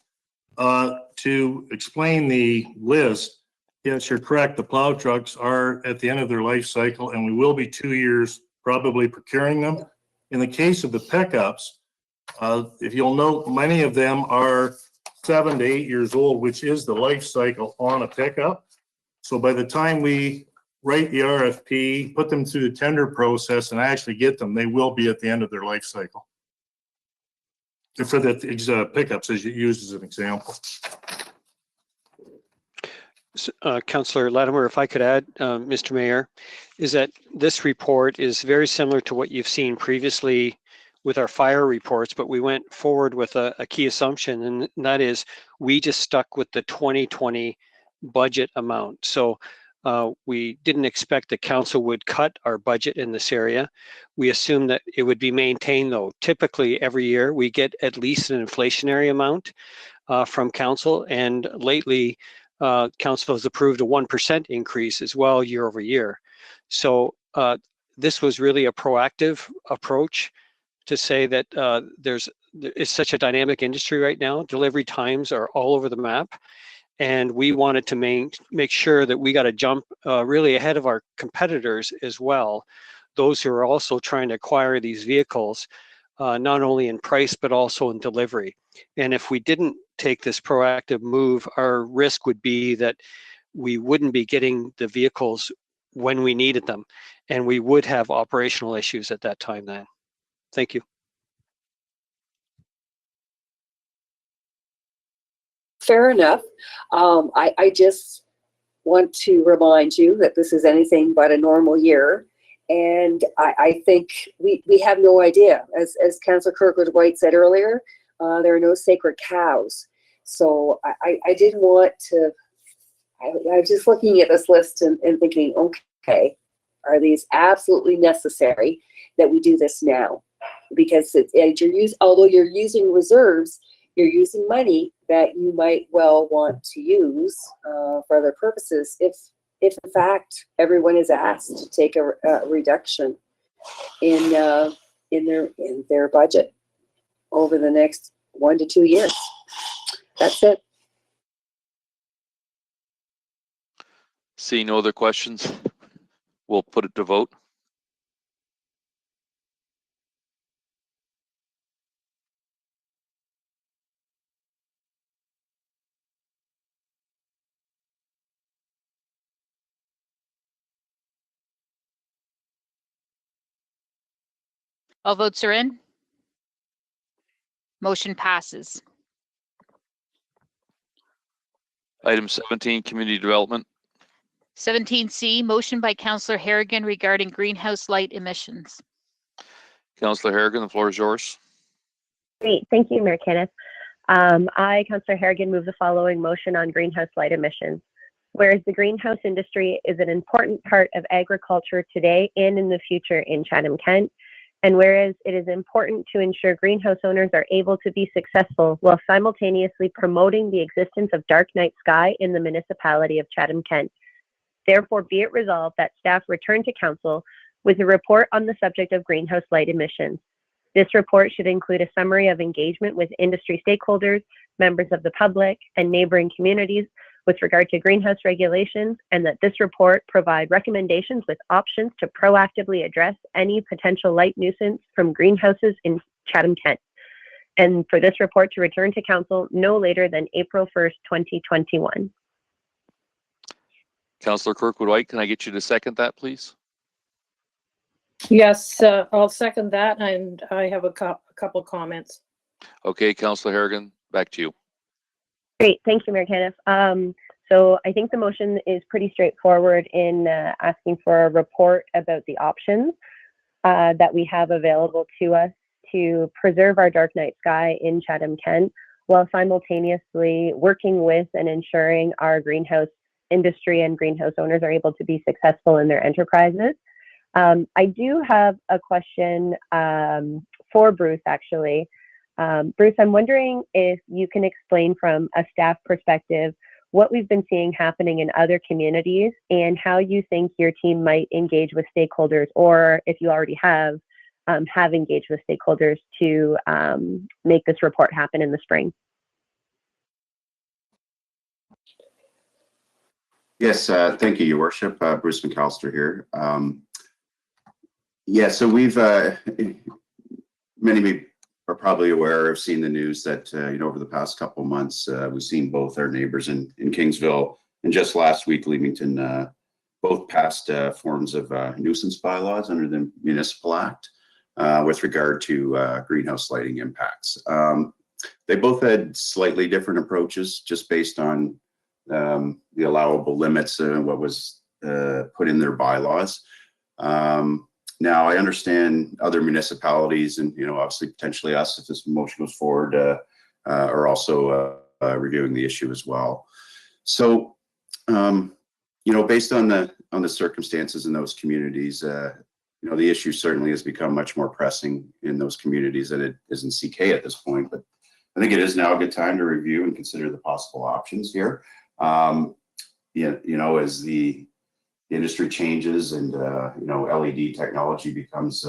To explain the list, yes, you're correct. The plow trucks are at the end of their life cycle, and we will be 2 years probably procuring them. In the case of the pickups, if you'll note, many of them are 7 to 8 years old, which is the life cycle on a pickup. So by the time we write the RFP, put them through the tender process, and actually get them, they will be at the end of their life cycle. for the pickups as you used as an example. Councillor Latimer, if I could add, Mr. Mayor, is that this report is very similar to what you've seen previously with our fire reports, but we went forward with a key assumption, and that is we just stuck with the 2020 budget amount. So we didn't expect the council would cut our budget in this area. We assumed that it would be maintained, though. Typically, every year we get at least an inflationary amount from council, and lately council has approved a 1% increase as well year over year. So this was really a proactive approach to say that it's such a dynamic industry right now. Delivery times are all over the map. And we wanted to make sure that we got to jump really ahead of our competitors as well, those who are also trying to acquire these vehicles, not only in price, but also in delivery. And if we didn't take this proactive move, our risk would be that we wouldn't be getting the vehicles when we needed them, and we would have operational issues at that time then. Thank you. Fair enough. I just want to remind you that this is anything but a normal year. And I think we have no idea. As Councillor Kirkwood-White said earlier, there are no sacred cows. So I didn't want to, I was just looking at this list and thinking, okay, are these absolutely necessary that we do this now? Because although you're using reserves, you're using money that you might well want to use for other purposes if in fact everyone is asked to take a reduction in their budget over the next 1 to 2 years. That's it. Seeing no other questions, we'll put it to vote. All votes are in. Motion passes. Item 17, community development. 17C, motion by Councillor Harrigan regarding greenhouse light emissions. Councillor Harrigan, the floor is yours. Great, thank you, Mayor Kenneth. I, Councillor Harrigan, move the following motion on greenhouse light emissions. Whereas the greenhouse industry is an important part of agriculture today and in the future in Chatham-Kent, and whereas it is important to ensure greenhouse owners are able to be successful while simultaneously promoting the existence of dark night sky in the municipality of Chatham-Kent. Therefore, be it resolved that staff return to council with a report on the subject of greenhouse light emissions. This report should include a summary of engagement with industry stakeholders, members of the public, and neighboring communities with regard to greenhouse regulations, and that this report provide recommendations with options to proactively address any potential light nuisance from greenhouses in Chatham-Kent. And for this report to return to council no later than April 1st, 2021. Councillor Kirkwood-White, can I get you to second that, please? Yes, I'll second that, and I have a couple comments. Okay, Councillor Harrigan, back to you. Great, thank you, Mayor Kenneth. So I think the motion is pretty straightforward in asking for a report about the options that we have available to us to preserve our dark night sky in Chatham-Kent, while simultaneously working with and ensuring our greenhouse industry and greenhouse owners are able to be successful in their enterprises. I do have a question for Bruce, actually. Bruce, I'm wondering if you can explain from a staff perspective what we've been seeing happening in other communities and how you think your team might engage with stakeholders, or if you already have engaged with stakeholders to make this report happen in the spring. Yes, thank you, Your Worship. Bruce McAllister here. Yeah, so we've, many are probably aware, have seen the news that, over the past couple of months, we've seen both our neighbors in Kingsville and just last week, Leamington, both passed forms of nuisance bylaws under the Municipal Act. with regard to greenhouse lighting impacts. They both had slightly different approaches just based on the allowable limits and what was put in their bylaws. Now, I understand other municipalities and, obviously potentially us, if this motion goes forward, are also reviewing the issue as well. So, based on the circumstances in those communities, the issue certainly has become much more pressing in those communities than it is in CK at this point. But I think it is now a good time to review and consider the possible options here. As the industry changes and LED technology becomes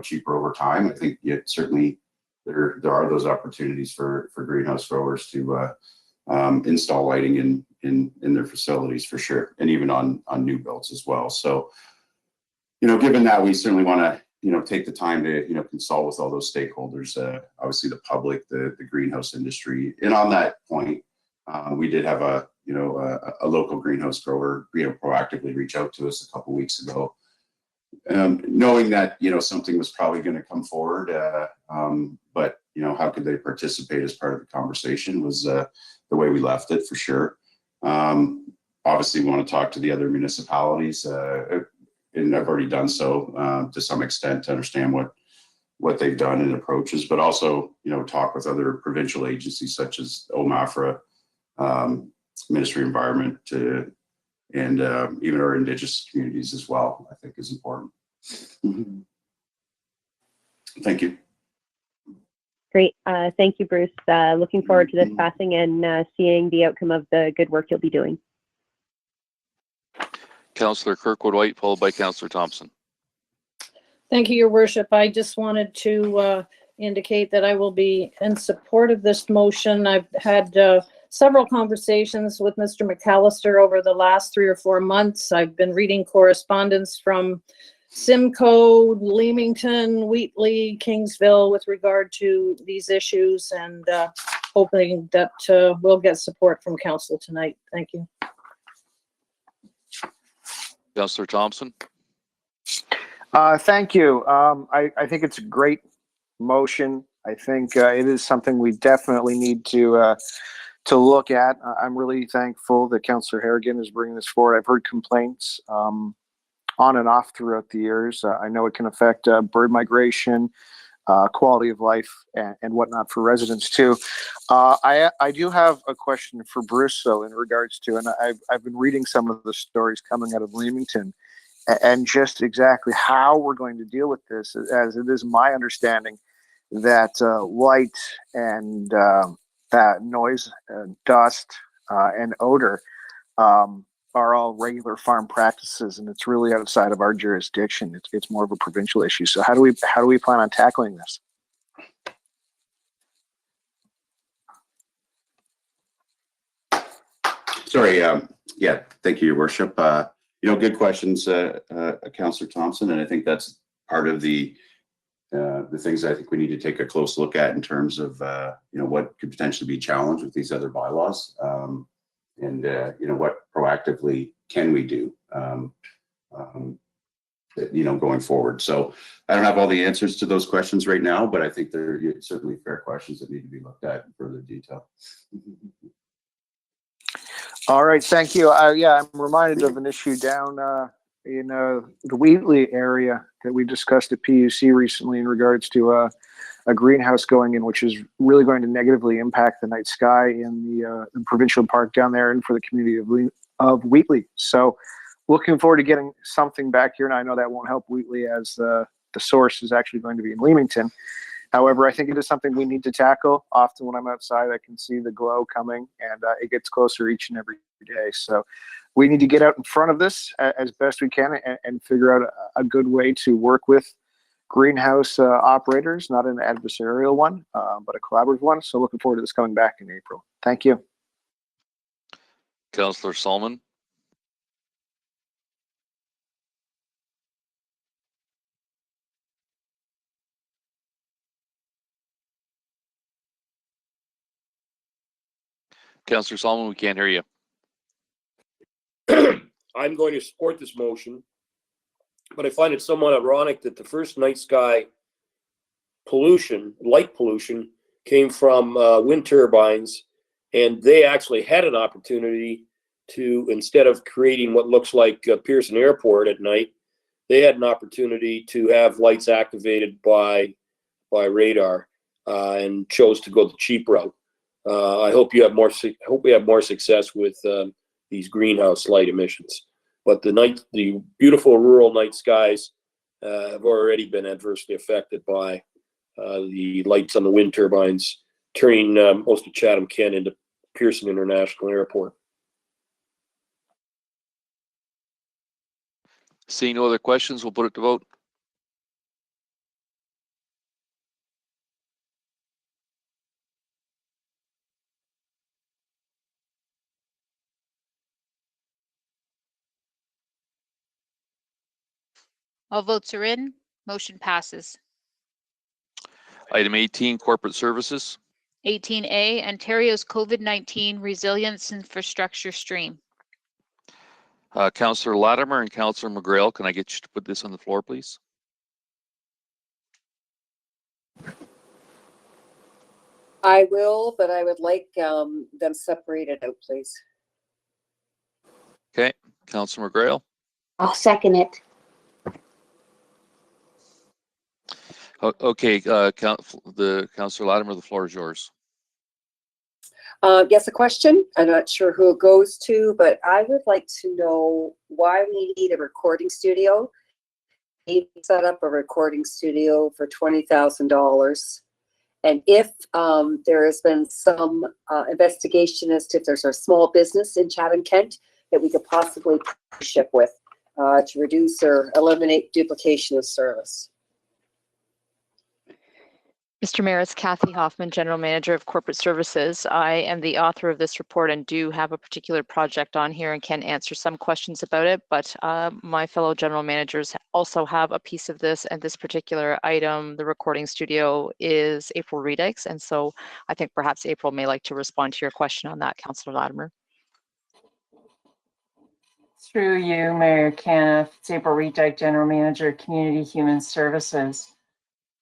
cheaper over time, I think certainly there are those opportunities for greenhouse growers to install lighting in their facilities for sure, and even on new builds as well. So, given that, we certainly want to take the time to consult with all those stakeholders, obviously the public, the greenhouse industry, and on that point, we did have a local greenhouse grower proactively reach out to us a couple weeks ago, knowing that something was probably going to come forward, but how could they participate as part of the conversation was the way we left it for sure. Obviously, we want to talk to the other municipalities, and I've already done so to some extent to understand what they've done and approaches, but also talk with other provincial agencies such as OMAFRA, Ministry of Environment, and even our Indigenous communities as well, I think is important. Thank you. Great. Thank you, Bruce. Looking forward to this passing and seeing the outcome of the good work you'll be doing. Councillor Kirkwood-White, followed by Councillor Thompson. Thank you, Your Worship. I just wanted to indicate that I will be in support of this motion. I've had several conversations with Mr. McAllister over the last 3 or 4 months. I've been reading correspondence from Simcoe, Leamington, Wheatley, Kingsville with regard to these issues, and hoping that we'll get support from council tonight. Thank you. Councillor Thompson. Thank you. I think it's a great motion. I think it is something we definitely need to look at. I'm really thankful that Councillor Harrigan is bringing this forward. I've heard complaints on and off throughout the years. I know it can affect bird migration, quality of life, and whatnot for residents too. I do have a question for Bruce, though, in regards to, and I've been reading some of the stories coming out of Leamington, and just exactly how we're going to deal with this, as it is my understanding that light and that noise, dust, and odor are all regular farm practices, and it's really outside of our jurisdiction. It's more of a provincial issue. So how do we plan on tackling this? Sorry. Yeah. Thank you, Your Worship. Good questions, Councillor Thompson, and I think that's part of the things I think we need to take a close look at in terms of what could potentially be challenged with these other bylaws, and what proactively can we do going forward. So I don't have all the answers to those questions right now, but I think they're certainly fair questions that need to be looked at in further detail. All right, thank you. Yeah, I'm reminded of an issue down in the Wheatley area that we discussed at PUC recently in regards to a greenhouse going in, which is really going to negatively impact the night sky in the provincial park down there and for the community of Wheatley. So looking forward to getting something back here. And I know that won't help Wheatley, as the source is actually going to be in Leamington. However, I think it is something we need to tackle. Often when I'm outside, I can see the glow coming, and it gets closer each and every day. So we need to get out in front of this as best we can and figure out a good way to work with greenhouse operators, not an adversarial one, but a collaborative one. So looking forward to this coming back in April. Thank you. Councillor Solomon. Councillor Solomon, we can't hear you. I'm going to support this motion, but I find it somewhat ironic that the first night sky light pollution, came from wind turbines, and they actually had an opportunity to, instead of creating what looks like Pearson Airport at night, they had an opportunity to have lights activated by radar, and chose to go the cheap route. I hope you have more. Hope we have more success with these greenhouse light emissions. But the beautiful rural night skies have already been adversely affected by the lights on the wind turbines, turning most of Chatham-Kent into Pearson International Airport. Seeing no other questions, we'll put it to vote. All votes are in. Motion passes. Item 18, corporate services. 18A, Ontario's COVID-19 Resilience Infrastructure Stream. Councillor Latimer and Councillor McGrail, can I get you to put this on the floor, please? I will, but I would like them separated out, please. Okay, Councillor McGrail. I'll second it. Okay, Councillor Latimer, the floor is yours. Yes, a question. I'm not sure who it goes to, but I would like to know why we need a recording studio. We set up a recording studio for $20,000. And if there has been some investigation as to if there's a small business in Chatham-Kent that we could possibly partnership with to reduce or eliminate duplication of service. Mr. Mayor, it's Kathy Hoffman, General Manager of Corporate Services. I am the author of this report and do have a particular project on here and can answer some questions about it, but my fellow general managers also have a piece of this, and this particular item, the recording studio, is April Redix, and so I think perhaps April may like to respond to your question on that, Councillor Latimer. Through you, Mayor Caniff, it's April Redix, General Manager, Community Human Services.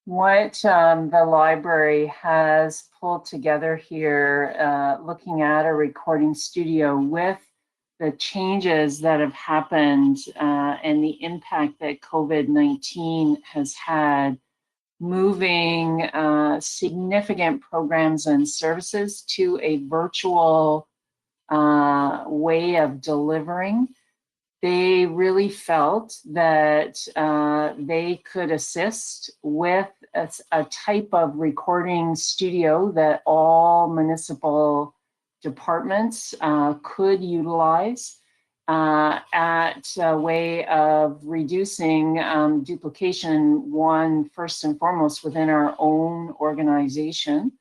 What the library has pulled together here, looking at a recording studio with the changes that have happened and the impact that COVID-19 has had, moving significant programs and services to a virtual way of delivering. They really felt that they could assist with a type of recording studio that all municipal departments could utilize at a way of reducing duplication, one, first and foremost, within our own organization,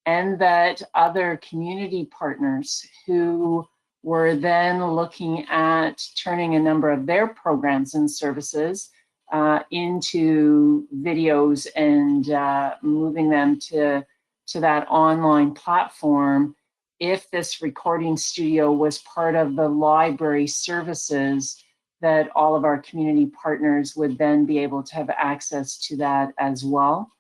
and that other community partners who were then looking at turning a number of their programs and services into videos and moving them to that online platform. If this recording studio was part of the library services, that all of our community partners would then be able to have access to that as well.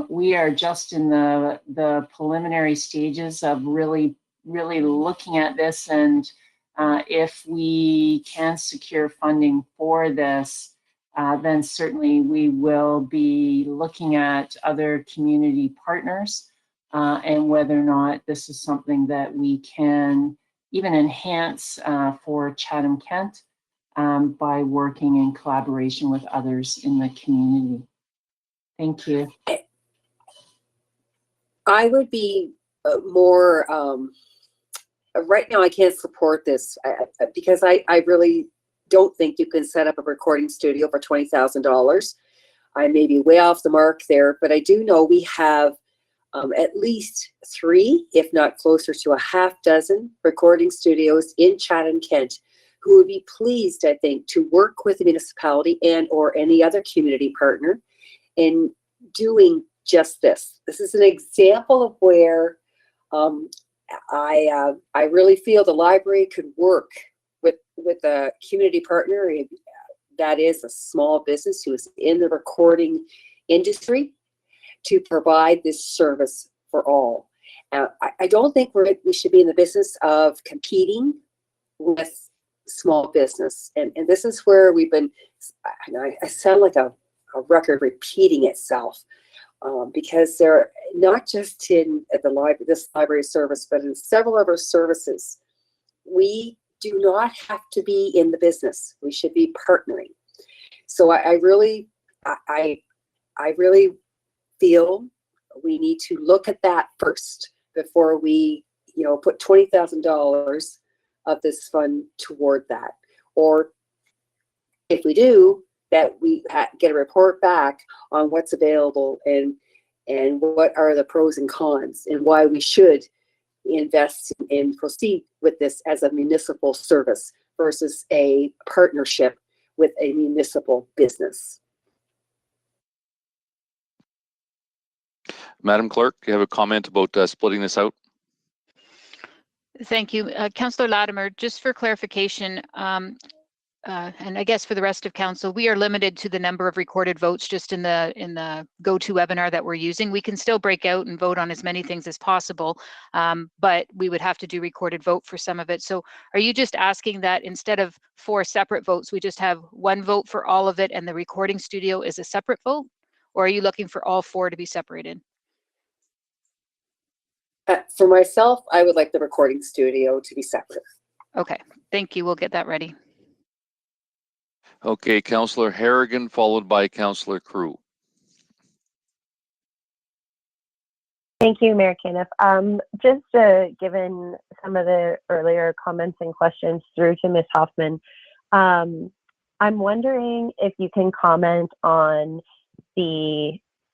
We are just in the preliminary stages of really looking at this, and if we can secure funding for this, then certainly we will be looking at other community partners and whether or not this is something that we can even enhance for Chatham-Kent by working in collaboration with others in the community. Thank you. I would be more, right now I can't support this because I really don't think you can set up a recording studio for $20,000. I may be way off the mark there, but I do know we have at least 3, if not closer to a half dozen recording studios in Chatham-Kent who would be pleased, I think, to work with the municipality and or any other community partner in doing just this. This is an example of where I really feel the library could work with a community partner that is a small business who is in the recording industry to provide this service for all. I don't think we should be in the business of competing with small business. And this is where we've been, I sound like a record repeating itself, because they're not just at the library, this library service, but in several other services. We do not have to be in the business. We should be partnering. So I really feel we need to look at that first before we, put $20,000 of this fund toward that. Or if we do, that we get a report back on what's available and what are the pros and cons and why we should invest and proceed with this as a municipal service versus a partnership with a municipal business. Madam Clerk, you have a comment about splitting this out? Thank you. Councillor Latimer, just for clarification, and I guess for the rest of council, we are limited to the number of recorded votes just in the GoToWebinar that we're using. We can still break out and vote on as many things as possible, but we would have to do recorded vote for some of it. So are you just asking that instead of 4 separate votes, we just have 1 vote for all of it and the recording studio is a separate vote? Or are you looking for all 4 to be separated? For myself, I would like the recording studio to be separate. Okay, thank you. We'll get that ready. Okay, Councillor Harrigan, followed by Councillor Crew. Thank you, Mayor Caniff. Just given some of the earlier comments and questions through to Ms. Hoffman, I'm wondering if you can comment on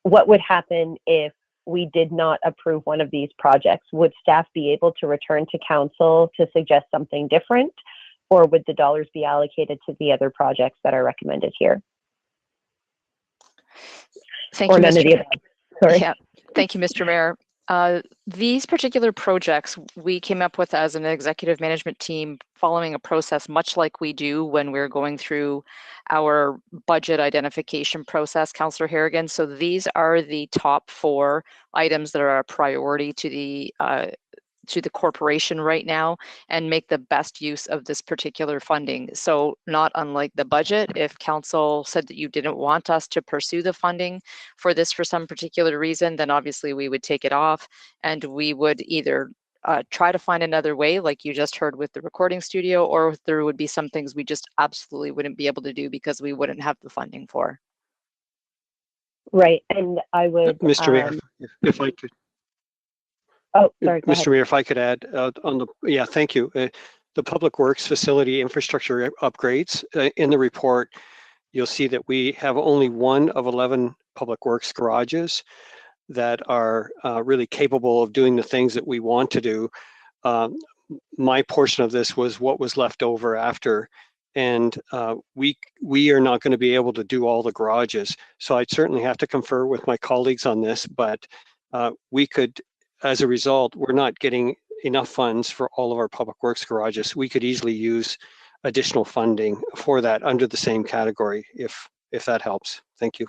what would happen if we did not approve one of these projects. Would staff be able to return to council to suggest something different, or would the dollars be allocated to the other projects that are recommended here? Thank or you, none of the above? Sorry. Yeah, thank you, Mr. Mayor. These particular projects we came up with as an executive management team following a process much like we do when we're going through our budget identification process, Councillor Harrigan. So these are the top 4 items that are a priority to the corporation right now and make the best use of this particular funding. So not unlike the budget, if council said that you didn't want us to pursue the funding for this for some particular reason, then obviously we would take it off and we would either try to find another way, like you just heard with the recording studio, or there would be some things we just absolutely wouldn't be able to do because we wouldn't have the funding for. Right, and I would. Mr. Mayor, if I could. Oh, sorry. Go Mr. ahead. Mayor, if I could add thank you. The Public Works facility infrastructure upgrades in the report, you'll see that we have only 1 of 11 Public Works garages that are really capable of doing the things that we want to do. My portion of this was what was left over after, and we are not going to be able to do all the garages. So I'd certainly have to confer with my colleagues on this, but we could, as a result, we're not getting enough funds for all of our Public Works garages. We could easily use additional funding for that under the same category, if that helps. Thank you.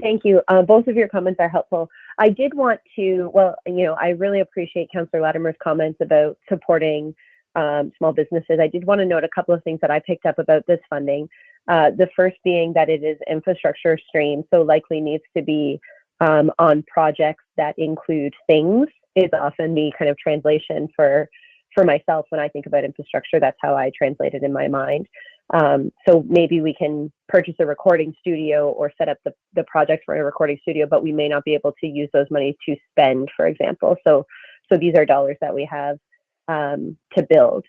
Thank you. Both of your comments are helpful. I did want to, I really appreciate Councillor Latimer's comments about supporting small businesses. I did want to note a couple of things that I picked up about this funding. The first being that it is infrastructure stream, so likely needs to be on projects that include things is often the kind of translation for myself when I think about infrastructure. That's how I translate it in my mind. So maybe we can purchase a recording studio or set up the project for a recording studio, but we may not be able to use those monies to spend, for example. So these are dollars that we have to build.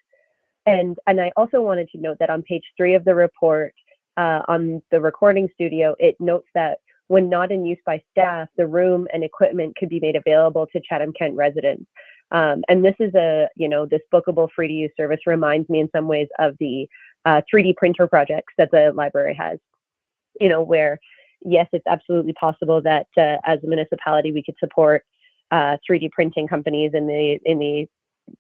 And I also wanted to note that on page 3 of the report, on the recording studio, it notes that when not in use by staff, the room and equipment could be made available to Chatham-Kent residents. And this is this bookable free to use service reminds me in some ways of the 3D printer projects that the library has, where yes, it's absolutely possible that as a municipality, we could support 3D printing companies in the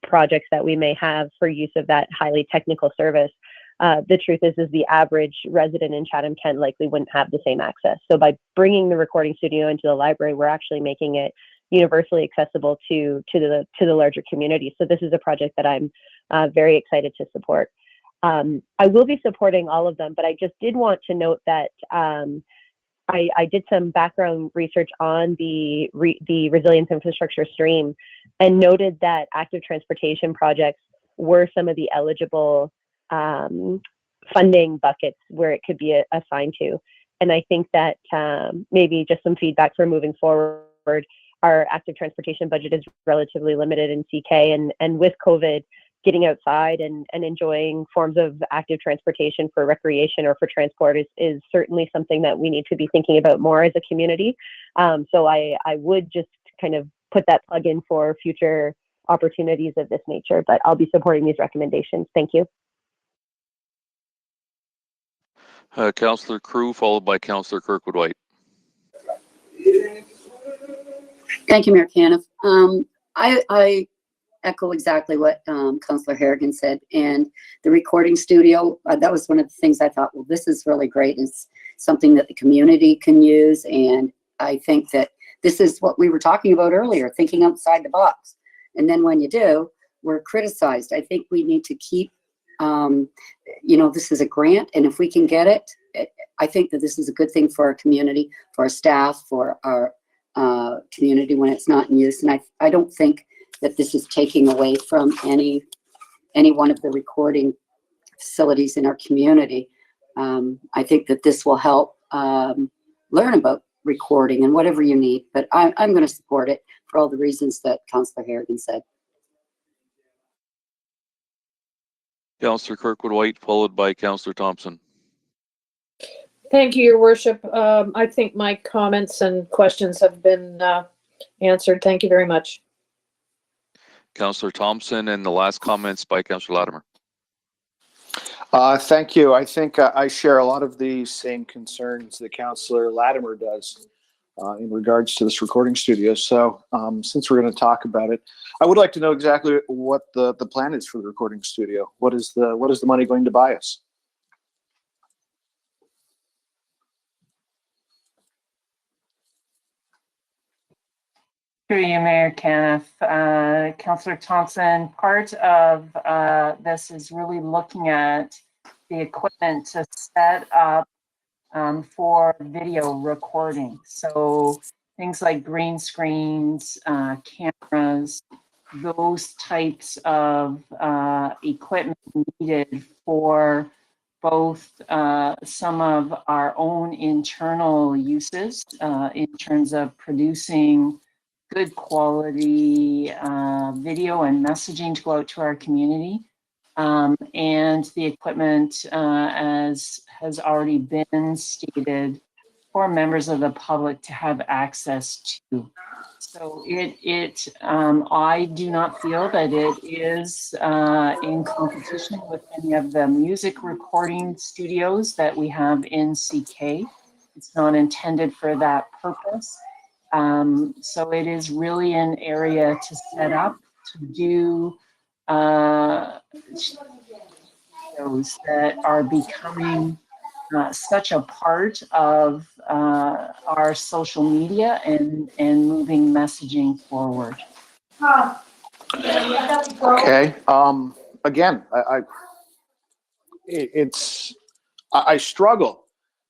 projects that we may have for use of that highly technical service. the truth is the average resident in Chatham-Kent likely wouldn't have the same access. So by bringing the recording studio into the library, we're actually making it universally accessible to the larger community. So this is a project that I'm very excited to support. I will be supporting all of them, but I just did want to note that I did some background research on the resilience infrastructure stream and noted that active transportation projects were some of the eligible funding buckets where it could be assigned to. And I think that maybe just some feedback for moving forward, our active transportation budget is relatively limited in CK, and with COVID, getting outside and enjoying forms of active transportation for recreation or for transport is certainly something that we need to be thinking about more as a community. So I would just kind of put that plug in for future opportunities of this nature, but I'll be supporting these recommendations. Thank you. Councillor Crew, followed by Councillor Kirkwood-White. Thank you, Mayor Caniff. I echo exactly what Councillor Harrigan said, and the recording studio, that was one of the things I thought, well, this is really great. It's something that the community can use, and I think that this is what we were talking about earlier, thinking outside the box. And then when you do, we're criticized. I think we need to keep, this is a grant, and if we can get it, I think that this is a good thing for our community, for our staff, for our community when it's not in use. And I don't think that this is taking away from any one of the recording facilities in our community. I think that this will help learn about recording and whatever you need, but I'm going to support it for all the reasons that Councillor Harrigan said. Councillor Kirkwood-White, followed by Councillor Thompson. Thank you, Your Worship. I think my comments and questions have been answered. Thank you very much. Councillor Thompson, and the last comments by Councillor Latimer. Thank you. I think I share a lot of the same concerns that Councillor Latimer does in regards to this recording studio. So since we're going to talk about it, I would like to know exactly what the plan is for the recording studio. What is the money going to buy us? Through you, Mayor Caniff. Councillor Thompson, part of this is really looking at the equipment to set up for video recording. So things like green screens, cameras, those types of equipment needed for both some of our own internal uses in terms of producing good quality video and messaging to go out to our community, and the equipment, as has already been stated, for members of the public to have access to. So I do not feel that it is in competition with any of the music recording studios that we have in CK. It's not intended for that purpose. So it is really an area to set up to do shows that are becoming such a part of our social media and moving messaging forward. Okay. Again, I struggle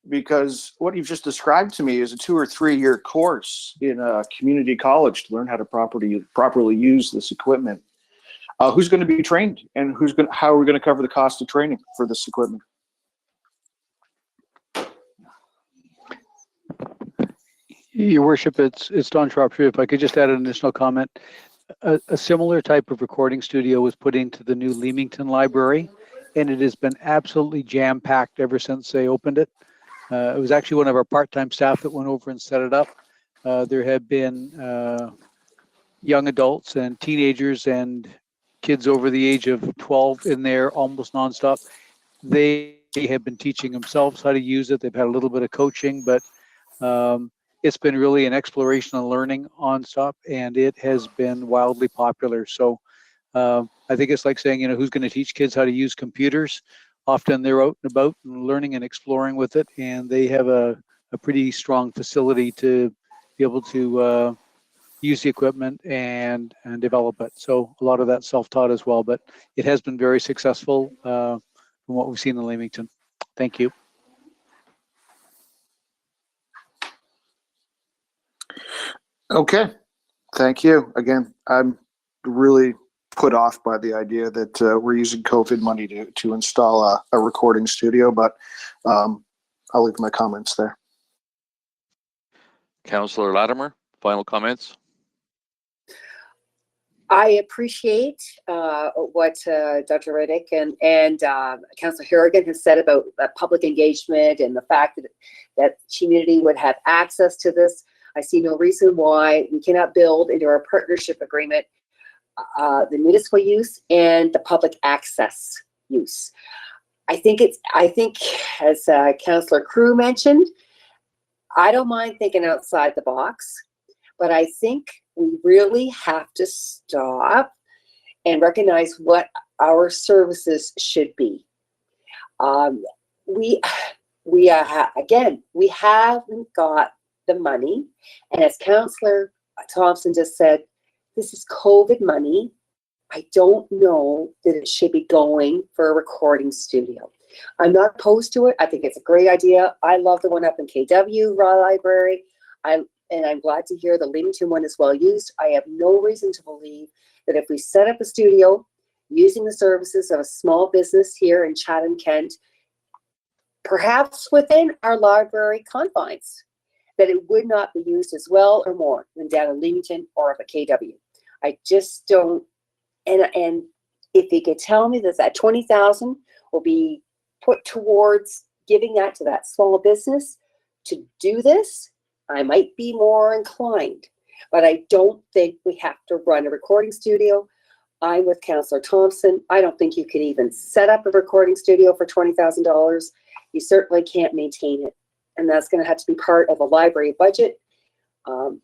because what you've just described to me is a 2 or 3 year course in a community college to learn how to properly use this equipment. Who's going to be trained, and how are we going to cover the cost of training for this equipment? Your Worship, it's Don Shropshire. If I could just add an additional comment. A similar type of recording studio was put into the new Leamington Library, and it has been absolutely jam-packed ever since they opened it. It was actually one of our part-time staff that went over and set it up. There have been young adults and teenagers and kids over the age of 12 in there almost nonstop. They have been teaching themselves how to use it. They've had a little bit of coaching, but it's been really an exploration and learning nonstop, and it has been wildly popular. So I think it's like saying, who's going to teach kids how to use computers? often they're out and about and learning and exploring with it, and they have a pretty strong facility to be able to use the equipment and develop it. So a lot of that self-taught as well, but it has been very successful from what we've seen in Leamington. Thank you. Okay, thank you. Again, I'm really put off by the idea that we're using COVID money to install a recording studio, but I'll leave my comments there. Councillor Latimer, final comments? I appreciate what Dr. Riddick and Councillor Harrigan has said about public engagement and the fact that community would have access to this. I see no reason why we cannot build into our partnership agreement the municipal use and the public access use. I think as Councillor Crew mentioned, I don't mind thinking outside the box, but I think we really have to stop and recognize what our services should be. Again, we haven't got the money, and as Councillor Thompson just said, this is COVID money. I don't know that it should be going for a recording studio. I'm not opposed to it. I think it's a great idea. I love the one up in KW Library. And I'm glad to hear the Leamington one is well used. I have no reason to believe that if we set up a studio using the services of a small business here in Chatham-Kent, perhaps within our library confines, that it would not be used as well or more than down in Leamington or up at KW. I just don't, and if you could tell me that that $20,000 will be put towards giving that to that small business to do this, I might be more inclined, but I don't think we have to run a recording studio. I'm with Councillor Thompson. I don't think you can even set up a recording studio for $20,000. You certainly can't maintain it. And that's going to have to be part of a library budget. And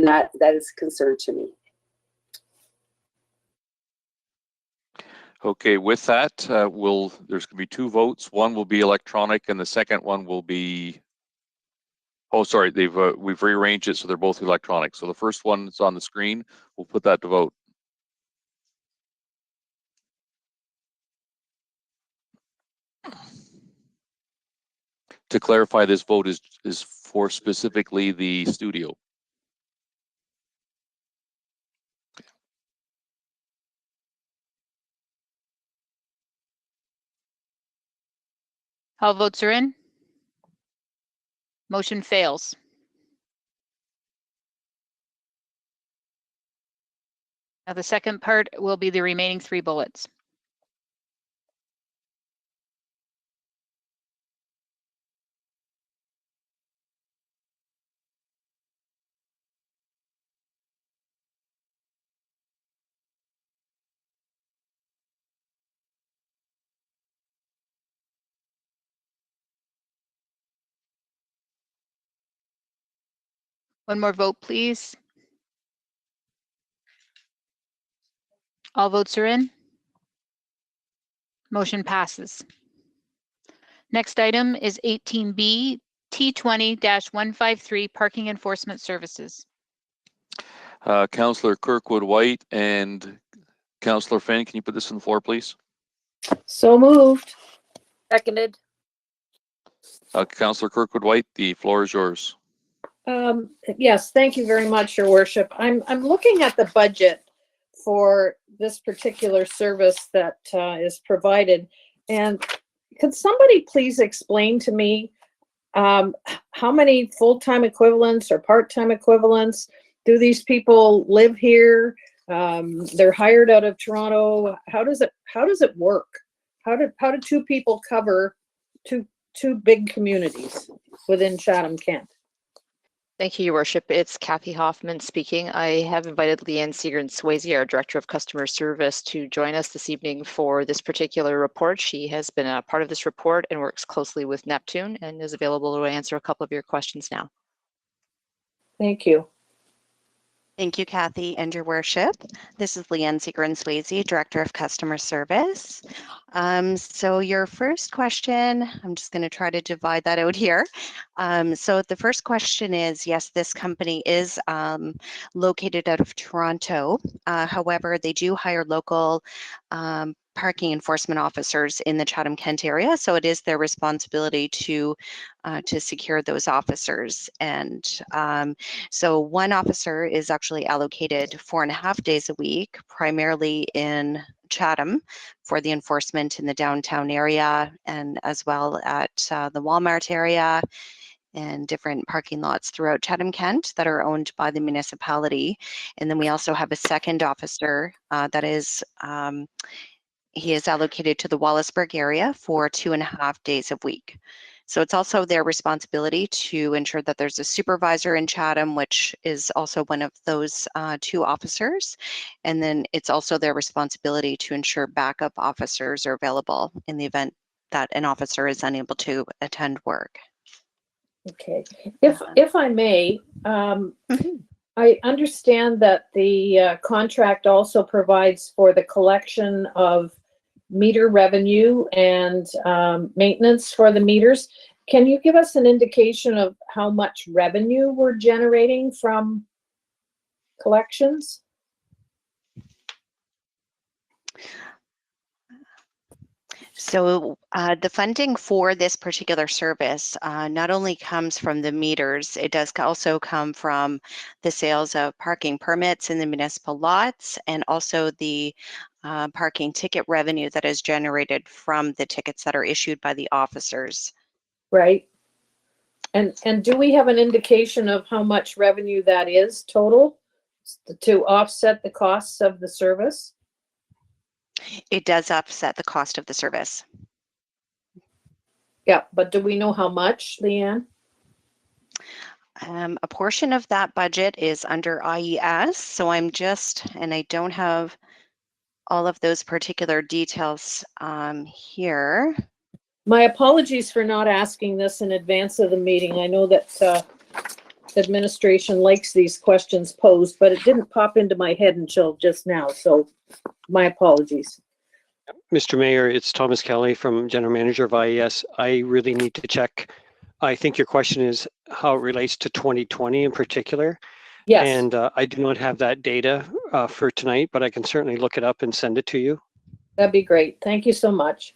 that is a concern to me. Okay, with that, there's going to be two votes. One will be electronic and the second one will be, oh, sorry, we've rearranged it so they're both electronic. So the first one is on the screen. We'll put that to vote. To clarify, this vote is for specifically the studio. All votes are in. Motion fails. Now the second part will be the remaining 3 bullets. One more vote, please. All votes are in. Motion passes. Next item is 18B, T20-153, Parking Enforcement Services. Councillor Kirkwood White and Councillor Finn, can you put this on the floor, please? So moved. Seconded. Councillor Kirkwood White, the floor is yours. Yes, thank you very much, Your Worship. I'm looking at the budget for this particular service that is provided, and could somebody please explain to me how many full-time equivalents or part-time equivalents do these people live here? They're hired out of Toronto. How does it work? How do 2 people cover two big communities within Chatham-Kent? Thank you, Your Worship. It's Kathy Hoffman speaking. I have invited Leanne Seagren-Swayze, our Director of Customer Service, to join us this evening for this particular report. She has been a part of this report and works closely with Neptune and is available to answer a couple of your questions now. Thank you. Thank you, Kathy, and your worship. This is Leanne Seegren-Swayze, Director of Customer Service. So your first question, I'm just going to try to divide that out here. So the first question is, yes, this company is located out of Toronto. However, they do hire local parking enforcement officers in the Chatham-Kent area, so it is their responsibility to secure those officers. And so one officer is actually allocated 4.5 days a week, primarily in Chatham, for the enforcement in the downtown area and as well at the Walmart area and different parking lots throughout Chatham-Kent that are owned by the municipality. And then we also have a second officer that is he is allocated to the Wallaceburg area for 2.5 days a week. So it's also their responsibility to ensure that there's a supervisor in Chatham, which is also one of those 2 officers. And then it's also their responsibility to ensure backup officers are available in the event that an officer is unable to attend work. Okay. If I may, I understand that the contract also provides for the collection of meter revenue and maintenance for the meters. Can you give us an indication of how much revenue we're generating from collections? So the funding for this particular service not only comes from the meters, it does also come from the sales of parking permits in the municipal lots and also the parking ticket revenue that is generated from the tickets that are issued by the officers. Right. And do we have an indication of how much revenue that is total to offset the costs of the service? It does offset the cost of the service. Yeah, but do we know how much, Leanne? A portion of that budget is under IES, so I'm just, and I don't have all of those particular details here. My apologies for not asking this in advance of the meeting. I know that administration likes these questions posed, but it didn't pop into my head until just now, so my apologies. Mr. Mayor, it's Thomas Kelly from General Manager of IES. I really need to check. I think your question is how it relates to 2020 in particular. Yes. And I do not have that data for tonight, but I can certainly look it up and send it to you. That'd be great. Thank you so much.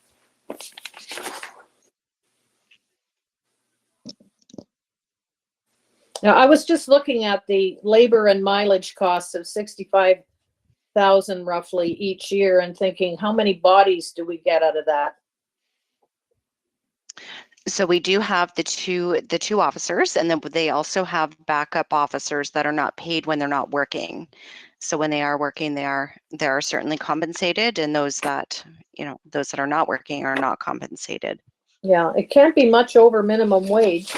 Now, I was just looking at the labor and mileage costs of 65,000 roughly each year and thinking, how many bodies do we get out of that? So we do have the two officers, and then they also have backup officers that are not paid when they're not working. So when they are working, they are certainly compensated, and those that are not working are not compensated. Yeah, it can't be much over minimum wage.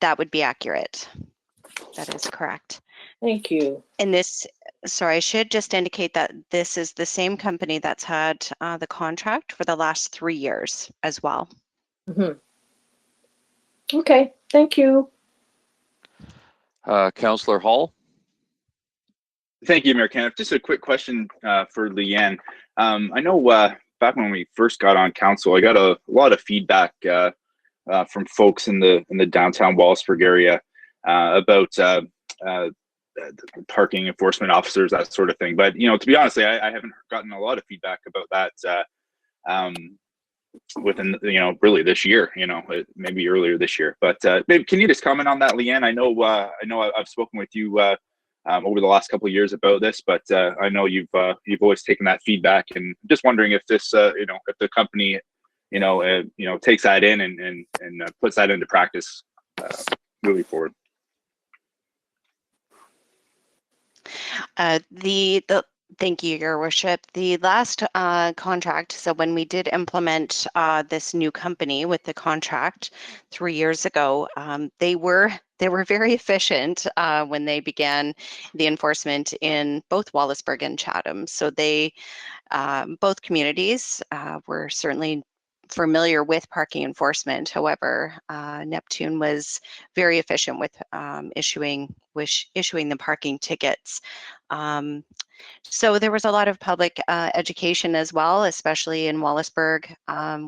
That would be accurate. That is correct. Thank you. And this, sorry, I should just indicate that this is the same company that's had the contract for the last 3 years as well. Mm-hmm. Okay, thank you. Councillor Hall. Thank you, Mayor Kenneth. Just a quick question for Leanne. I know back when we first got on council, I got a lot of feedback from folks in the downtown Wallaceburg area about parking enforcement officers, that sort of thing. But to be honest, I haven't gotten a lot of feedback about that within really this year. Maybe earlier this year. But maybe can you just comment on that, Leanne? I know I've spoken with you over the last couple of years about this, but I know you've always taken that feedback, and just wondering if this if the company takes that in and puts that into practice moving forward. Thank you, Your Worship. The last contract, so when we did implement this new company with the contract 3 years ago, they were very efficient when they began the enforcement in both Wallaceburg and Chatham. So they, both communities were certainly familiar with parking enforcement. However, Neptune was very efficient with issuing the parking tickets. So there was a lot of public education as well, especially in Wallaceburg,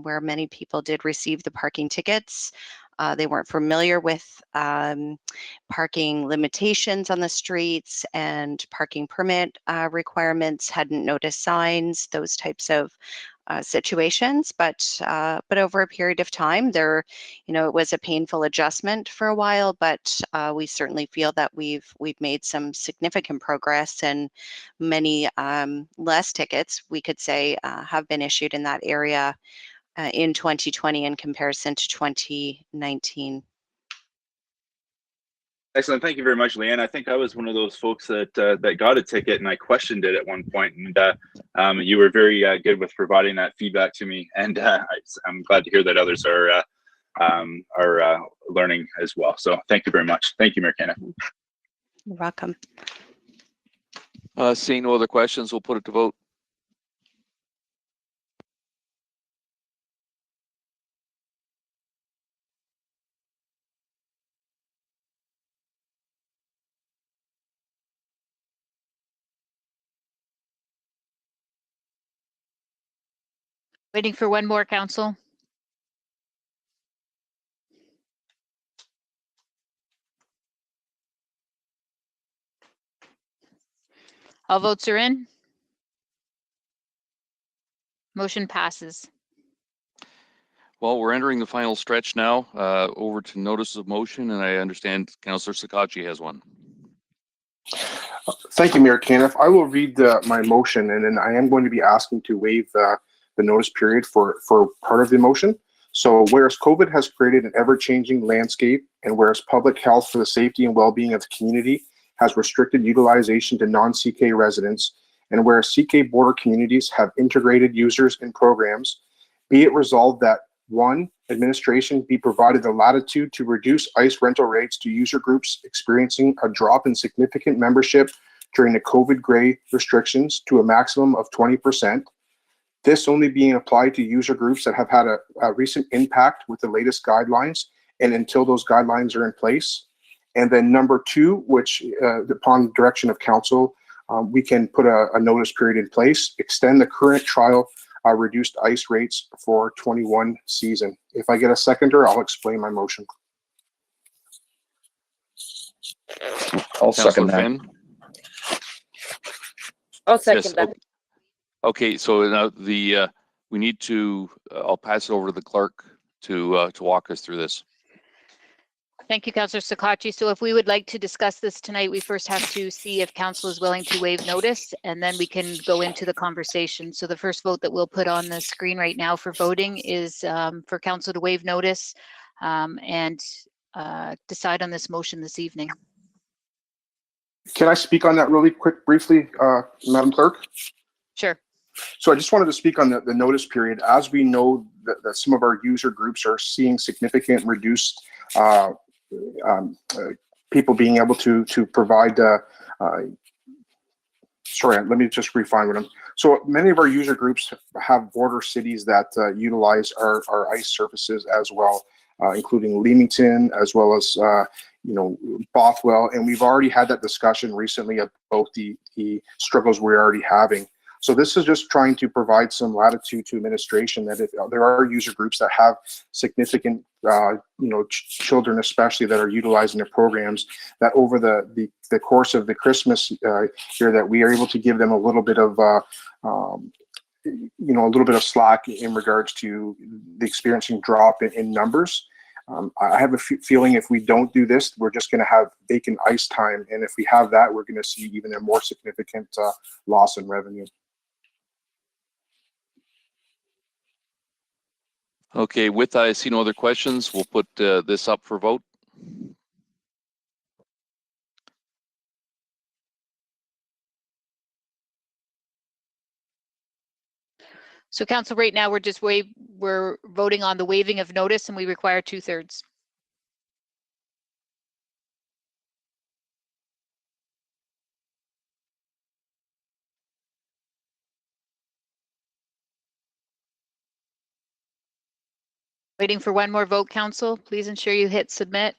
where many people did receive the parking tickets. They weren't familiar with parking limitations on the streets and parking permit requirements, hadn't noticed signs, those types of situations. But over a period of time, it was a painful adjustment for a while, but we certainly feel that we've made some significant progress, and many less tickets, we could say, have been issued in that area in 2020 in comparison to 2019. Excellent. Thank you very much, Leanne. I think I was one of those folks that got a ticket and I questioned it at one point, and you were very good with providing that feedback to me. And I'm glad to hear that others are learning as well. So thank you very much. Thank you, Mayor Kenneth. You're welcome. Seeing no other questions, we'll put it to vote. Waiting for one more, Council. All votes are in. Motion passes. Well, we're entering the final stretch now. Over to notices of motion, and I understand Councillor Sakachi has one. Thank you, Mayor Caniff. I will read my motion, and then I am going to be asking to waive the notice period for part of the motion. So whereas COVID has created an ever-changing landscape, and whereas public health for the safety and well-being of the community has restricted utilization to non-CK residents, and whereas CK border communities have integrated users and programs, be it resolved that 1, administration be provided the latitude to reduce ICE rental rates to user groups experiencing a drop in significant membership during the COVID gray restrictions to a maximum of 20%. This only being applied to user groups that have had a recent impact with the latest guidelines and until those guidelines are in place. And then number 2, which upon direction of council, we can put a notice period in place, extend the current trial reduced ICE rates for 21 season. If I get a seconder, I'll explain my motion. I'll second that. Finn? I'll second Yes. that. Okay, so now we need to, I'll pass it over to the clerk to walk us through this. Thank you, Councillor Sakachi. So if we would like to discuss this tonight, we first have to see if council is willing to waive notice, and then we can go into the conversation. So the first vote that we'll put on the screen right now for voting is for council to waive notice and decide on this motion this evening. Can I speak on that really quick, briefly, Madam Clerk? Sure. So I just wanted to speak on the notice period. As we know that some of our user groups are seeing significant reduced people being able to provide, sorry, let me just refine what I'm, so many of our user groups have border cities that utilize our ICE services as well, including Leamington, as well as, Bothwell. And we've already had that discussion recently about the struggles we're already having. So this is just trying to provide some latitude to administration that if there are user groups that have significant, children especially that are utilizing the programs, that over the course of the Christmas year, that we are able to give them a little bit of, a little bit of slack in regards to the experiencing drop in numbers. I have a feeling if we don't do this, we're just going to have vacant ICE time. And if we have that, we're going to see even a more significant loss in revenue. Okay, with I see no other questions, we'll put this up for vote. So council, right now we're voting on the waiving of notice, and we require 2/3. Waiting for one more vote, Council. Please ensure you hit submit.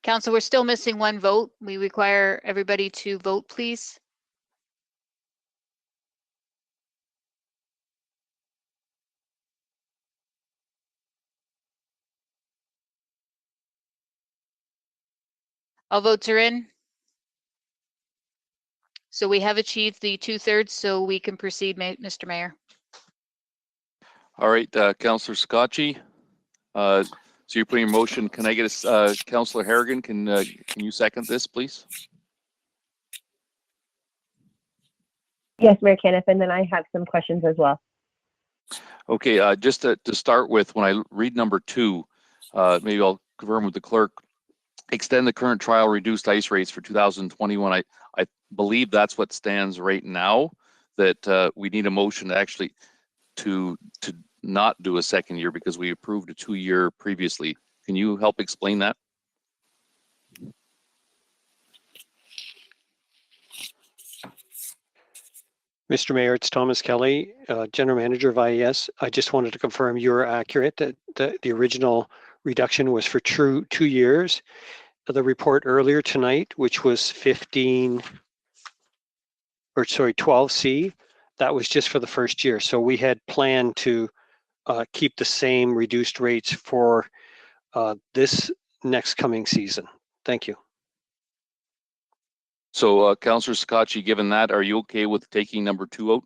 Council, we're still missing one vote. We require everybody to vote, please. All votes are in. So we have achieved the 2/3, so we can proceed, Mr. Mayor. All right, Councillor Scotchy. So you're putting your motion. Can I get a, Councillor Harrigan, can you second this, please? Yes, Mayor Caniff, and then I have some questions as well. Okay, just to start with, when I read number 2, maybe I'll confirm with the clerk. Extend the current trial reduced ice rates for 2021. I believe that's what stands right now, that we need a motion to actually to not do a second year because we approved a 2-year previously. Can you help explain that? Mr. Mayor, it's Thomas Kelly, General Manager of IES. I just wanted to confirm you are accurate that the original reduction was for 2 years. The report earlier tonight, which was 12C, that was just for the first year. So we had planned to keep the same reduced rates for this next coming season. Thank you. So Councillor Scotchy, given that, are you okay with taking number 2 out?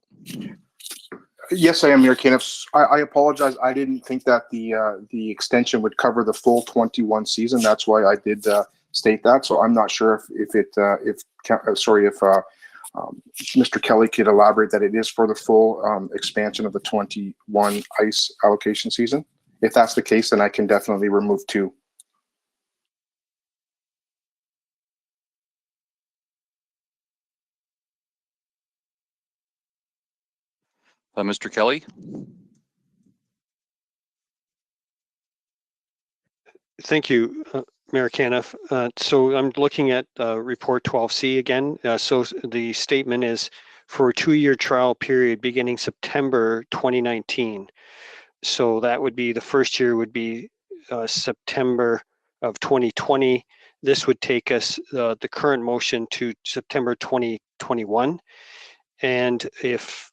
Yes, I am, Mayor Caniff. I apologize. I didn't think that the extension would cover the full 21 season. That's why I did state that. So I'm not sure if Mr. Kelly could elaborate that it is for the full expansion of the 21 ice allocation season. If that's the case, then I can definitely remove 2. Mr. Kelly? Thank you, Mayor Caniff. So I'm looking at report 12C again. So the statement is for a 2-year trial period beginning September 2019. So that would be, the first year would be September of 2020. This would take us, the current motion, to September 2021. And if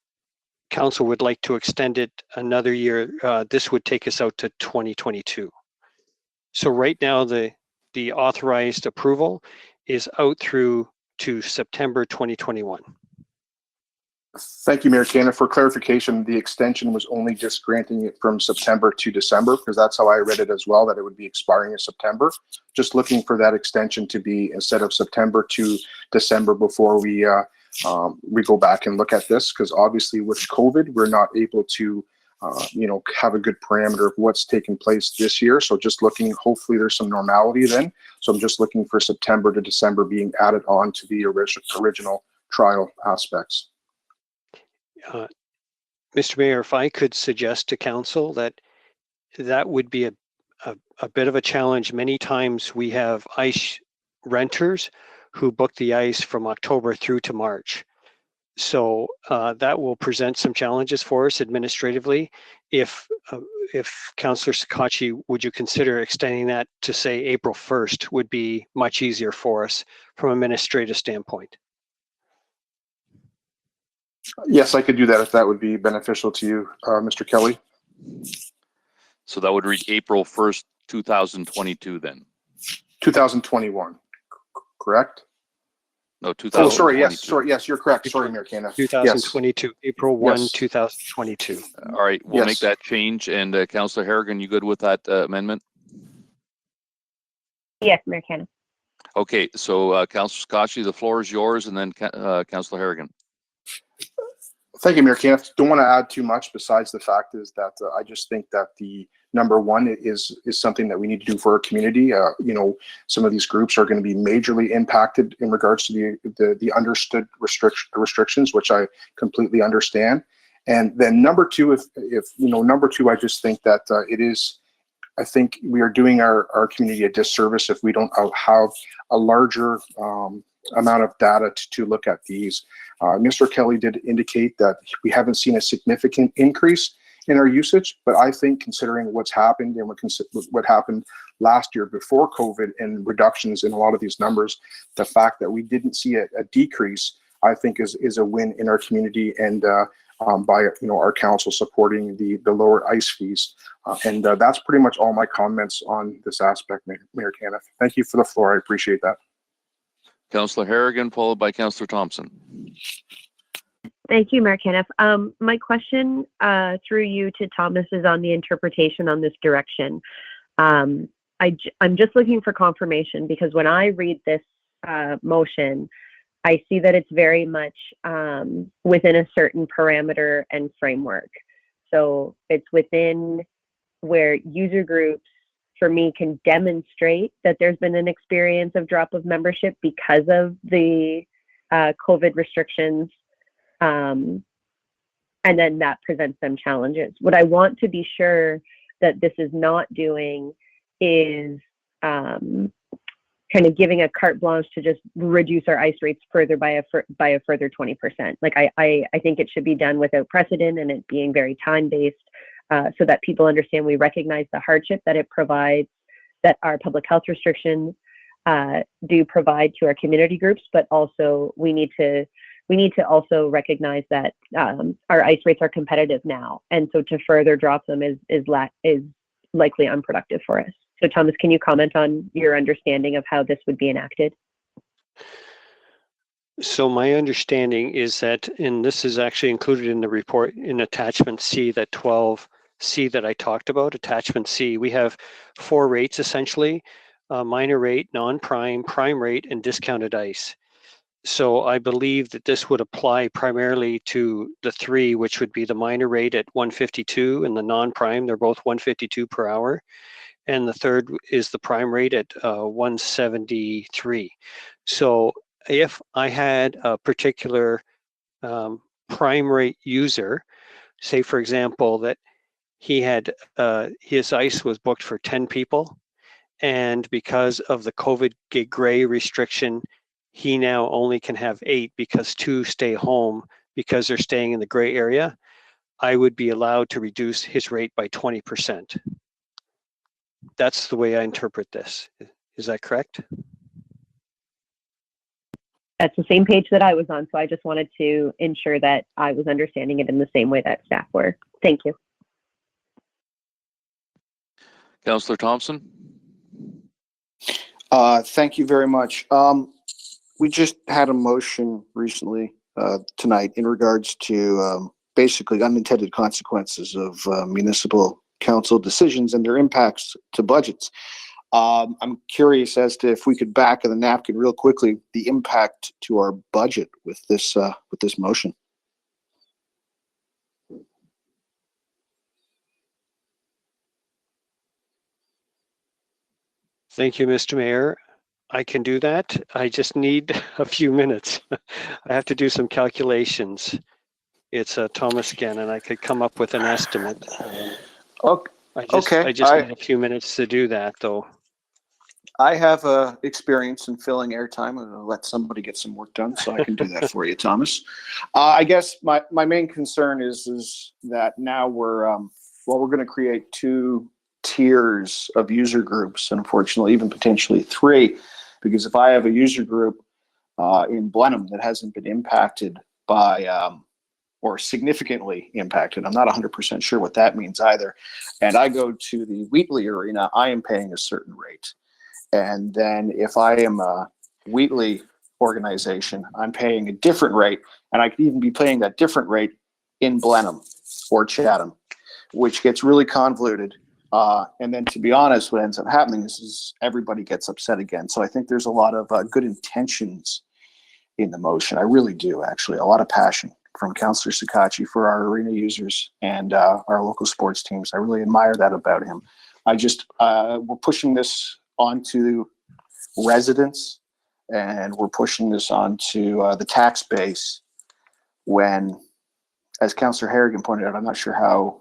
Council would like to extend it another year, this would take us out to 2022. So right now, the authorized approval is out through to September 2021. Thank you, Mayor Caniff. For clarification, the extension was only just granting it from September to December, because that's how I read it as well, that it would be expiring in September. Just looking for that extension to be instead of September to December before we go back and look at this, because obviously with COVID, we're not able to have a good parameter of what's taking place this year. So just looking, hopefully there's some normality then. So I'm just looking for September to December being added on to the original trial aspects. Mr. Mayor, if I could suggest to Council that would be a bit of a challenge. Many times we have ice renters who book the ice from October through to March. So that will present some challenges for us administratively. If Councillor Scotchy, would you consider extending that to say April 1st would be much easier for us from an administrative standpoint? Yes, I could do that if that would be beneficial to you, Mr. Kelly. So that would read April 1st, 2022 then? 2021, correct? No, 2022. Oh, sorry, yes, you're correct. Sorry, Mayor Caniff. 2022, yes. April 1, yes. 2022. All right, we'll yes. make that change. And Councillor Harrigan, you good with that amendment? Yes, Mayor Caniff. Okay, so Councillor Scotchy, the floor is yours, and then Councillor Harrigan. Thank you, Mayor Caniff. Don't want to add too much besides the fact is that I just think that the number one is something that we need to do for our community. Some of these groups are going to be majorly impacted in regards to the understood restrictions, which I completely understand. And then number two, if number two, I just think that it is I think we are doing our community a disservice if we don't have a larger amount of data to look at these. Mr. Kelly did indicate that we haven't seen a significant increase in our usage, but I think considering what's happened and what happened last year before COVID and reductions in a lot of these numbers, the fact that we didn't see a decrease, I think is a win in our community, and by our council supporting the lower ice fees. And that's pretty much all my comments on this aspect, Mayor Caniff. Thank you for the floor. I appreciate that. Councillor Harrigan, followed by Councillor Thompson. Thank you, Mayor Caniff. My question through you to Thomas is on the interpretation on this direction. I'm just looking for confirmation, because when I read this motion, I see that it's very much within a certain parameter and framework. So it's within where user groups, for me, can demonstrate that there's been an experience of drop of membership because of the COVID restrictions, and then that presents them challenges. What I want to be sure that this is not doing is kind of giving a carte blanche to just reduce our ice rates further by a further 20%. Like I think it should be done without precedent, and it being very time-based, so that people understand we recognize the hardship that it provides, that our public health restrictions do provide to our community groups, but also we need to also recognize that our ice rates are competitive now, and so to further drop them is likely unproductive for us. So Thomas, can you comment on your understanding of how this would be enacted? So my understanding is that, and this is actually included in the report in attachment C, that 12C that I talked about, attachment C, we have 4 rates essentially: minor rate, non-prime, prime rate, and discounted ice. So I believe that this would apply primarily to the 3, which would be the minor rate at 152 and the non-prime, they're both 152 per hour. And the third is the prime rate at 173. So if I had a particular prime rate user, say for example that he had his ice was booked for 10 people, and because of the COVID gig gray restriction, he now only can have 8 because 2 stay home because they're staying in the gray area, I would be allowed to reduce his rate by 20%. That's the way I interpret this. Is that correct? That's the same page that I was on, so I just wanted to ensure that I was understanding it in the same way that staff were. Thank you. Councillor Thompson. Thank you very much. We just had a motion recently tonight in regards to basically unintended consequences of municipal council decisions and their impacts to budgets. I'm curious as to if we could back of the napkin real quickly the impact to our budget with this motion. Thank you, Mr. Mayor. I can do that. I just need a few minutes. I have to do some calculations. It's Thomas again, and I could come up with an estimate. Okay. I just need a few minutes to do that, though. I have experience in filling airtime, and I'll let somebody get some work done, so I can do that for you, Thomas. I guess my main concern is that now we're going to create 2 tiers of user groups, and unfortunately even potentially 3, because if I have a user group in Blenheim that hasn't been impacted by or significantly impacted, I'm not 100% sure what that means either, and I go to the Wheatley Arena, I am paying a certain rate. And then if I am a Wheatley organization, I'm paying a different rate, and I could even be paying that different rate in Blenheim or Chatham, which gets really convoluted. And then, to be honest, what ends up happening is everybody gets upset again. So I think there's a lot of good intentions in the motion. I really do, actually, a lot of passion from Councillor Sakachi for our arena users and our local sports teams. I really admire that about him. We're pushing this onto residents, and we're pushing this onto the tax base when, as Councillor Harrigan pointed out, I'm not sure how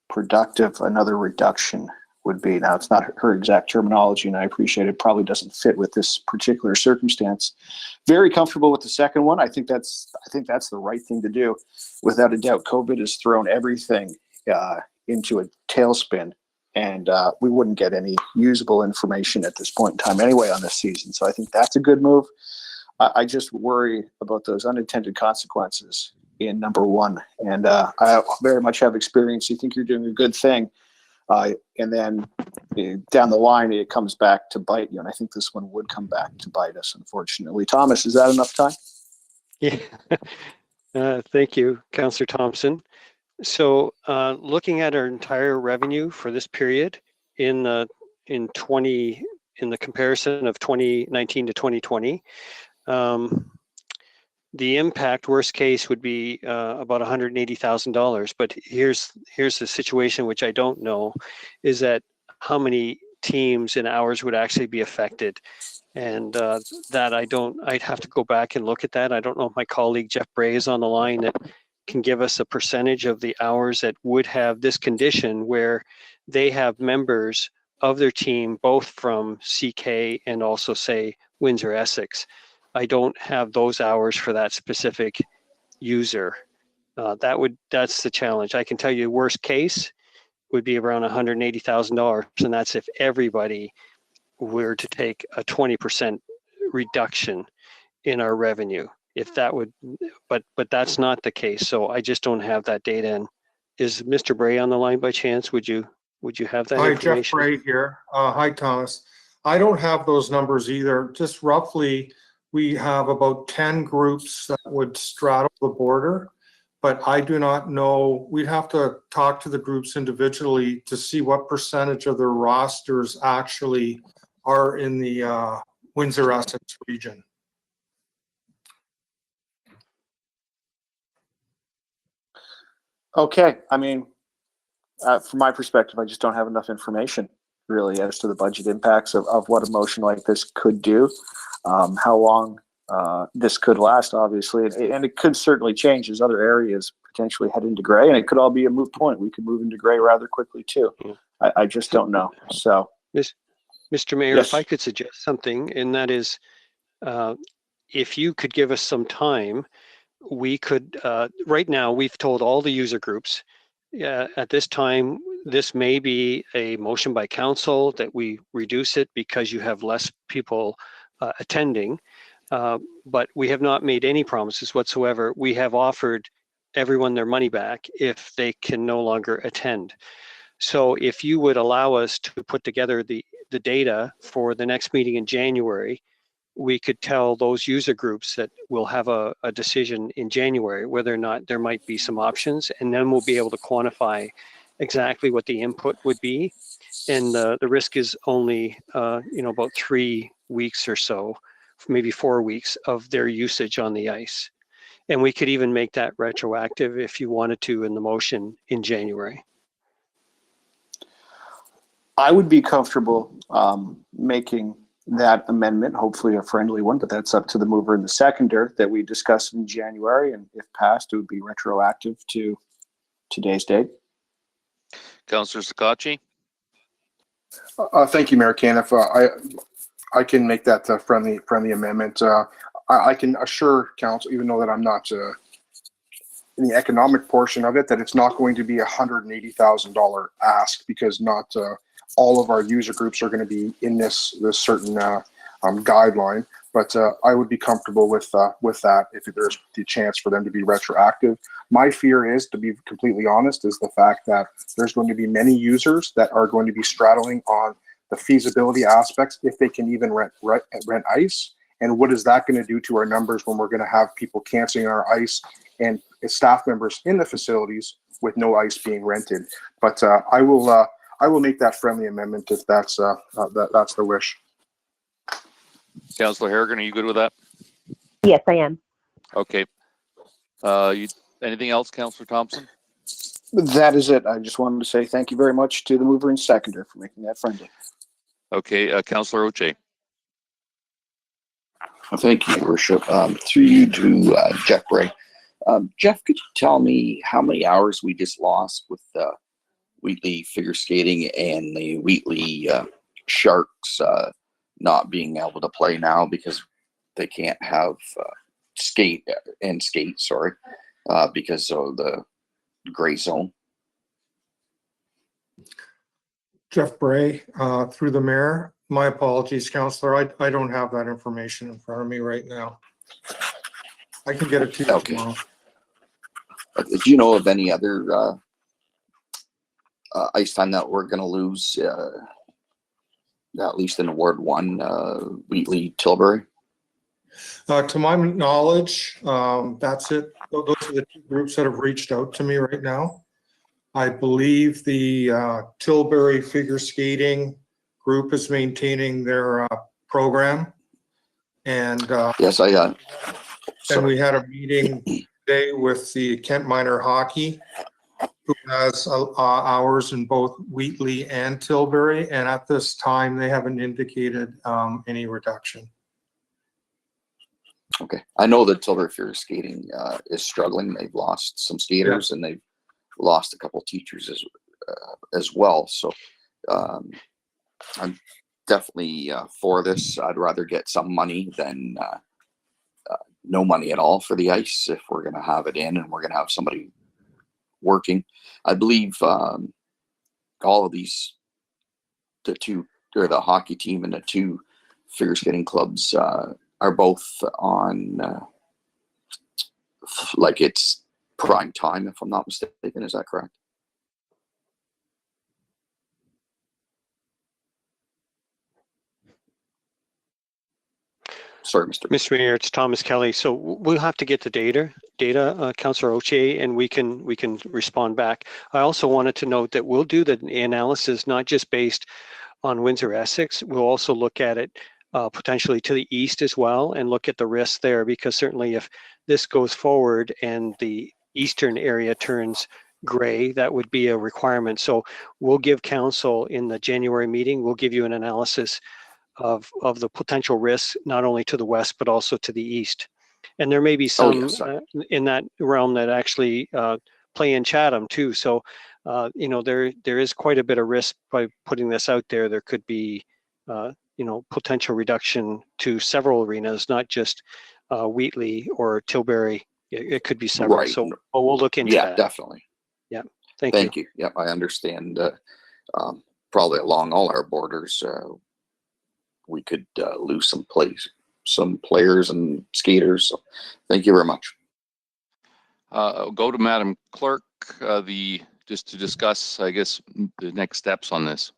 productive another reduction would be. Now, it's not her exact terminology, and I appreciate it probably doesn't fit with this particular circumstance. Very comfortable with the second one. I think that's the right thing to do. Without a doubt, COVID has thrown everything into a tailspin, and we wouldn't get any usable information at this point in time anyway on this season. So I think that's a good move. I just worry about those unintended consequences in number one. And I very much have experience. You think you're doing a good thing, and then down the line, it comes back to bite you. And I think this one would come back to bite us, unfortunately. Thomas, is that enough time? Yeah. Thank you, Councillor Thompson. So looking at our entire revenue for this period in the comparison of 2019 to 2020, the impact, worst case, would be about $180,000. But here's the situation which I don't know, is that how many teams and hours would actually be affected. And that I'd have to go back and look at that. I don't know if my colleague Jeff Bray is on the line that can give us a percentage of the hours that would have this condition where they have members of their team, both from CK and also say Windsor Essex. I don't have those hours for that specific user. That's the challenge. I can tell you worst case would be around $180,000, and that's if everybody were to take a 20% reduction in our revenue. If that would, but that's not the case. So I just don't have that data. And is Mr. Bray on the line by chance? Would you have that information? Hi, Jeff Bray here. Hi, Thomas. I don't have those numbers either. Just roughly, we have about 10 groups that would straddle the border, but I do not know. We'd have to talk to the groups individually to see what percentage of their rosters actually are in the Windsor Essex region. Okay. I mean, from my perspective, I just don't have enough information really as to the budget impacts of what a motion like this could do, how long this could last, obviously, and it could certainly change as other areas potentially head into gray, and it could all be a moot point. We could move into gray rather quickly too. I just don't know. So, Mr. Mayor, yes. If I could suggest something, and that is, if you could give us some time, we could, right now, we've told all the user groups, at this time, this may be a motion by council that we reduce it because you have less people attending, but we have not made any promises whatsoever. We have offered everyone their money back if they can no longer attend. So if you would allow us to put together the data for the next meeting in January, we could tell those user groups that we'll have a decision in January whether or not there might be some options, and then we'll be able to quantify exactly what the input would be. And the risk is only about 3 weeks or so, maybe 4 weeks of their usage on the ice. And we could even make that retroactive if you wanted to in the motion in January. I would be comfortable making that amendment, hopefully a friendly one, but that's up to the mover and the seconder, that we discussed in January, and if passed, it would be retroactive to today's date. Councillor Sakachi. Thank you, Mayor Caniff. I can make that friendly amendment. I can assure council, even though that I'm not in the economic portion of it, that it's not going to be $180,000 ask, because not all of our user groups are going to be in this certain guideline. But I would be comfortable with that if there's the chance for them to be retroactive. My fear is, to be completely honest, is the fact that there's going to be many users that are going to be straddling on the feasibility aspects, if they can even rent ice. And what is that going to do to our numbers when we're going to have people canceling our ice and staff members in the facilities with no ice being rented? But I will make that friendly amendment if that's the wish. Councillor Harrigan, are you good with that? Yes, I am. Okay. Anything else, Councillor Thompson? That is it. I just wanted to say thank you very much to the mover and seconder for making that friendly. Okay, Councillor Oche. Thank you, Your Worship. Through you to Jeff Bray. Jeff, could you tell me how many hours we just lost with Wheatley figure skating and the Wheatley Sharks not being able to play now because they can't have skate, because of the gray zone. Jeff Bray, through the mayor. My apologies, Councillor. I don't have that information in front of me right now. I can get it to you tomorrow. Do you know of any other ice time that we're going to lose, at least in Ward 1, Wheatley, Tilbury? To my knowledge, that's it. Those are the two groups that have reached out to me right now. I believe the Tilbury figure skating group is maintaining their program. And yes, and we had a meeting today with the Kent Minor Hockey, who has hours in both Wheatley and Tilbury. And at this time, they haven't indicated any reduction. Okay. I know that Tilbury figure skating is struggling. They've lost some skaters and they've lost a couple teachers as well. So I'm definitely for this. I'd rather get some money than no money at all for the ice if we're going to have it in and we're going to have somebody working. I believe all of these, the hockey team and the two figure skating clubs are both on like it's prime time, if I'm not mistaken. Is that correct? Sorry, Mr. Mayor, it's Thomas Kelly. So we'll have to get the data, Councillor Oche, and we can respond back. I also wanted to note that we'll do the analysis not just based on Windsor Essex. We'll also look at it potentially to the east as well and look at the risks there, because certainly if this goes forward and the eastern area turns gray, that would be a requirement. So we'll give council in the January meeting, we'll give you an analysis of the potential risks, not only to the west, but also to the east. And there may be some in that realm that actually play in Chatham too. So, there is quite a bit of risk by putting this out there. There could be, potential reduction to several arenas, not just Wheatley or Tilbury. It could be several. Right. So we'll look into that. Yeah, definitely. Yeah. Thank you. Yep, I understand. Probably along all our borders, we could lose some players and skaters. So thank you very much. Go to Madam Clerk, just to discuss, I guess, the next steps on this.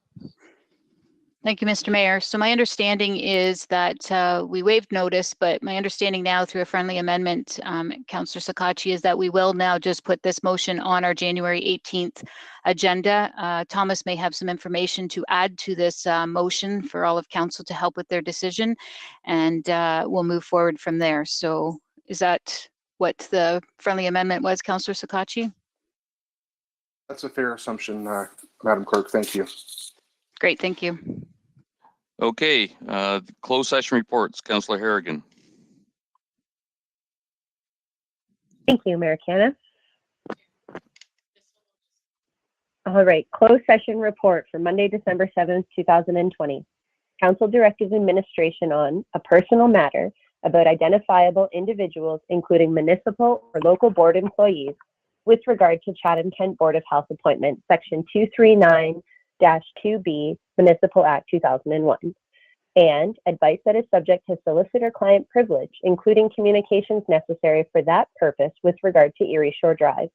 Thank you, Mr. Mayor. So my understanding is that we waived notice, but my understanding now through a friendly amendment, Councillor Sakachi, is that we will now just put this motion on our January 18th agenda. Thomas may have some information to add to this motion for all of council to help with their decision, and we'll move forward from there. So is that what the friendly amendment was, Councillor Sakachi? That's a fair assumption, Madam Clerk. Thank you. Great, thank you. Okay, closed session reports, Councillor Harrigan. Thank you, Mayor Caniff. All right, closed session report for Monday, December 7th, 2020. Council directed administration on a personal matter about identifiable individuals, including municipal or local board employees, with regard to Chatham-Kent Board of Health appointment, Section 239-2B, Municipal Act 2001, and advice that is subject to solicitor-client privilege, including communications necessary for that purpose with regard to Erie Shore Drive,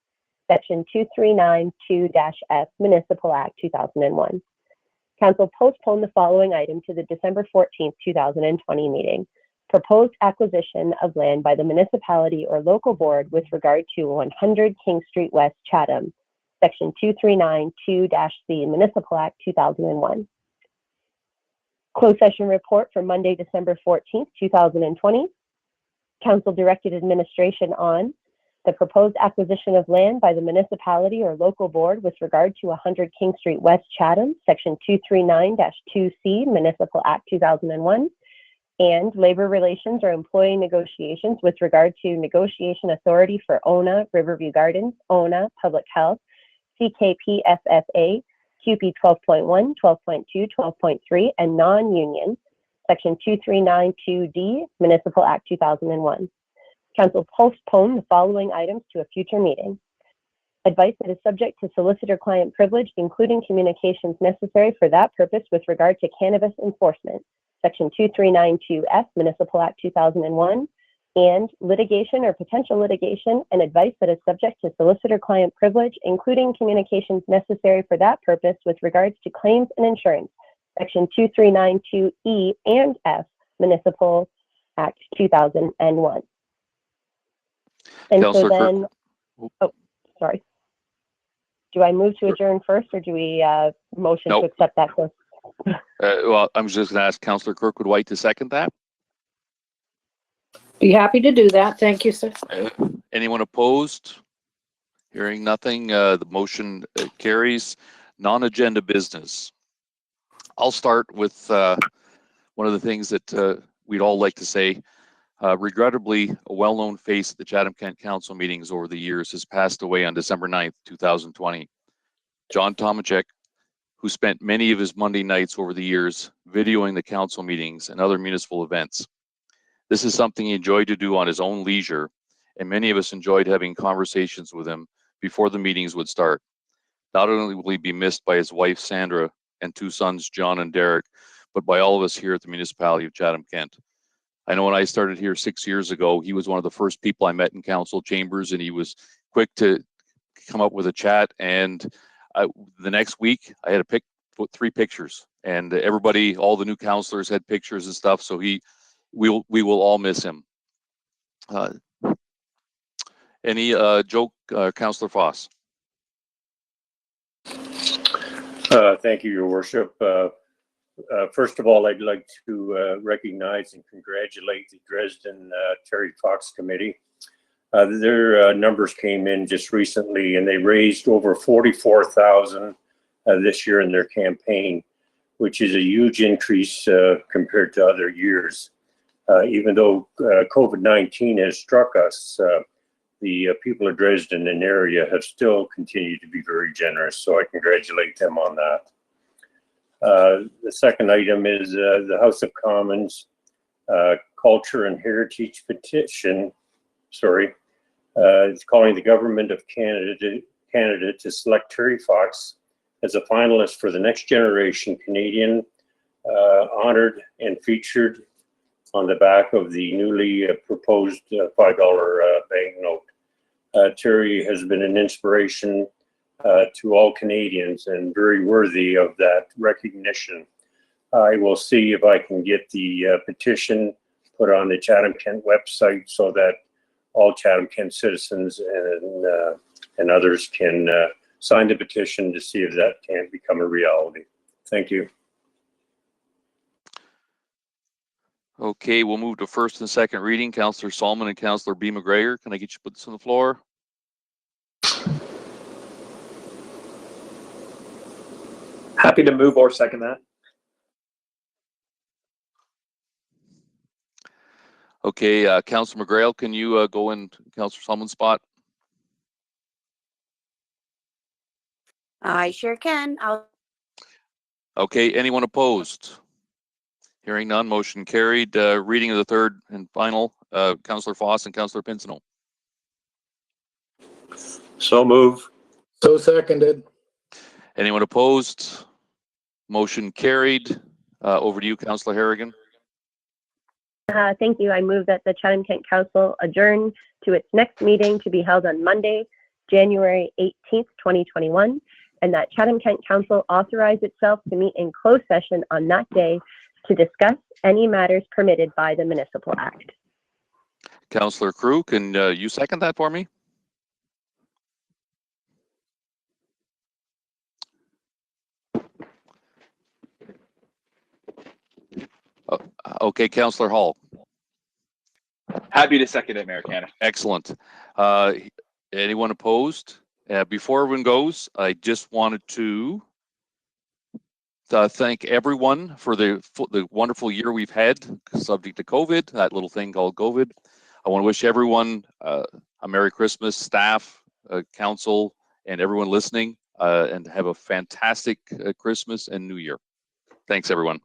Section 2392-F, Municipal Act 2001. Council postponed the following item to the December 14th, 2020 meeting. Proposed acquisition of land by the municipality or local board with regard to 100 King Street West, Chatham, Section 2392-C, Municipal Act 2001. Closed session report for Monday, December 14th, 2020. Council directed administration on the proposed acquisition of land by the municipality or local board with regard to 100 King Street West, Chatham, Section 239-2C, Municipal Act 2001, and labor relations or employee negotiations with regard to negotiation authority for ONA, Riverview Gardens, ONA, Public Health, CKPFFA, QP 12.1, 12.2, 12.3, and non-union, Section 2392D, Municipal Act 2001. Council postpone the following items to a future meeting. Advice that is subject to solicitor-client privilege, including communications necessary for that purpose with regard to cannabis enforcement, Section 2392F, Municipal Act 2001, and litigation or potential litigation and advice that is subject to solicitor-client privilege, including communications necessary for that purpose with regards to claims and insurance, Section 2392E and F, Municipal Act 2001. And so Councillor then, Kirk. oh, sorry. Do I move to adjourn first, or do we motion Nope. to accept that first? Well, I'm just going to ask Councillor Kirkwood White to second that. Be happy to do that. Thank you, sir. Anyone opposed? Hearing nothing, the motion carries. Non-agenda business. I'll start with one of the things that we'd all like to say. Regrettably, a well-known face at the Chatham-Kent Council meetings over the years has passed away on December 9th, 2020. John Tomachek, who spent many of his Monday nights over the years videoing the council meetings and other municipal events. This is something he enjoyed to do on his own leisure, and many of us enjoyed having conversations with him before the meetings would start. Not only will he be missed by his wife, Sandra, and two sons, John and Derek, but by all of us here at the municipality of Chatham-Kent. I know when I started here 6 years ago, he was one of the first people I met in council chambers, and he was quick to come up with a chat. And the next week, I had to put 3 pictures, and everybody, all the new councillors had pictures and stuff. So we will all miss him. Any joke, Councillor Foss? Thank you, Your Worship. First of all, I'd like to recognize and congratulate the Dresden Terry Fox Committee. Their numbers came in just recently, and they raised over $44,000 this year in their campaign, which is a huge increase compared to other years. Even though COVID-19 has struck us, the people of Dresden and area have still continued to be very generous, so I congratulate them on that. The second item is the House of Commons Culture and Heritage Petition, it's calling the Government of Canada to select Terry Fox as a finalist for the Next Generation Canadian, honored and featured on the back of the newly proposed $5 banknote. Terry has been an inspiration to all Canadians and very worthy of that recognition. I will see if I can get the petition put on the Chatham-Kent website so that all Chatham-Kent citizens and others can sign the petition to see if that can become a reality. Thank you. Okay, we'll move to first and second reading. Councillor Solomon and Councillor B. McGregor, can I get you to put this on the floor? Happy to move or second that. Okay, Councillor McGrail, can you go in Councillor Solomon's spot? I sure can. Okay, anyone opposed? Hearing none, motion carried. Reading of the third and final, Councillor Foss and Councillor Pinsino. So move. So seconded. Anyone opposed? Motion carried. Over to you, Councillor Harrigan. Thank you. I move that the Chatham-Kent Council adjourn to its next meeting to be held on Monday, January 18th, 2021, and that Chatham-Kent Council authorize itself to meet in closed session on that day to discuss any matters permitted by the Municipal Act. Councillor Crew, can you second that for me? Okay, Councillor Hall. Happy to second it, Mayor Canada. Excellent. Anyone opposed? Before everyone goes, I just wanted to thank everyone for the wonderful year we've had, subject to COVID, that little thing called COVID. I want to wish everyone a Merry Christmas, staff, council, and everyone listening. and have a fantastic Christmas and New Year. Thanks, everyone.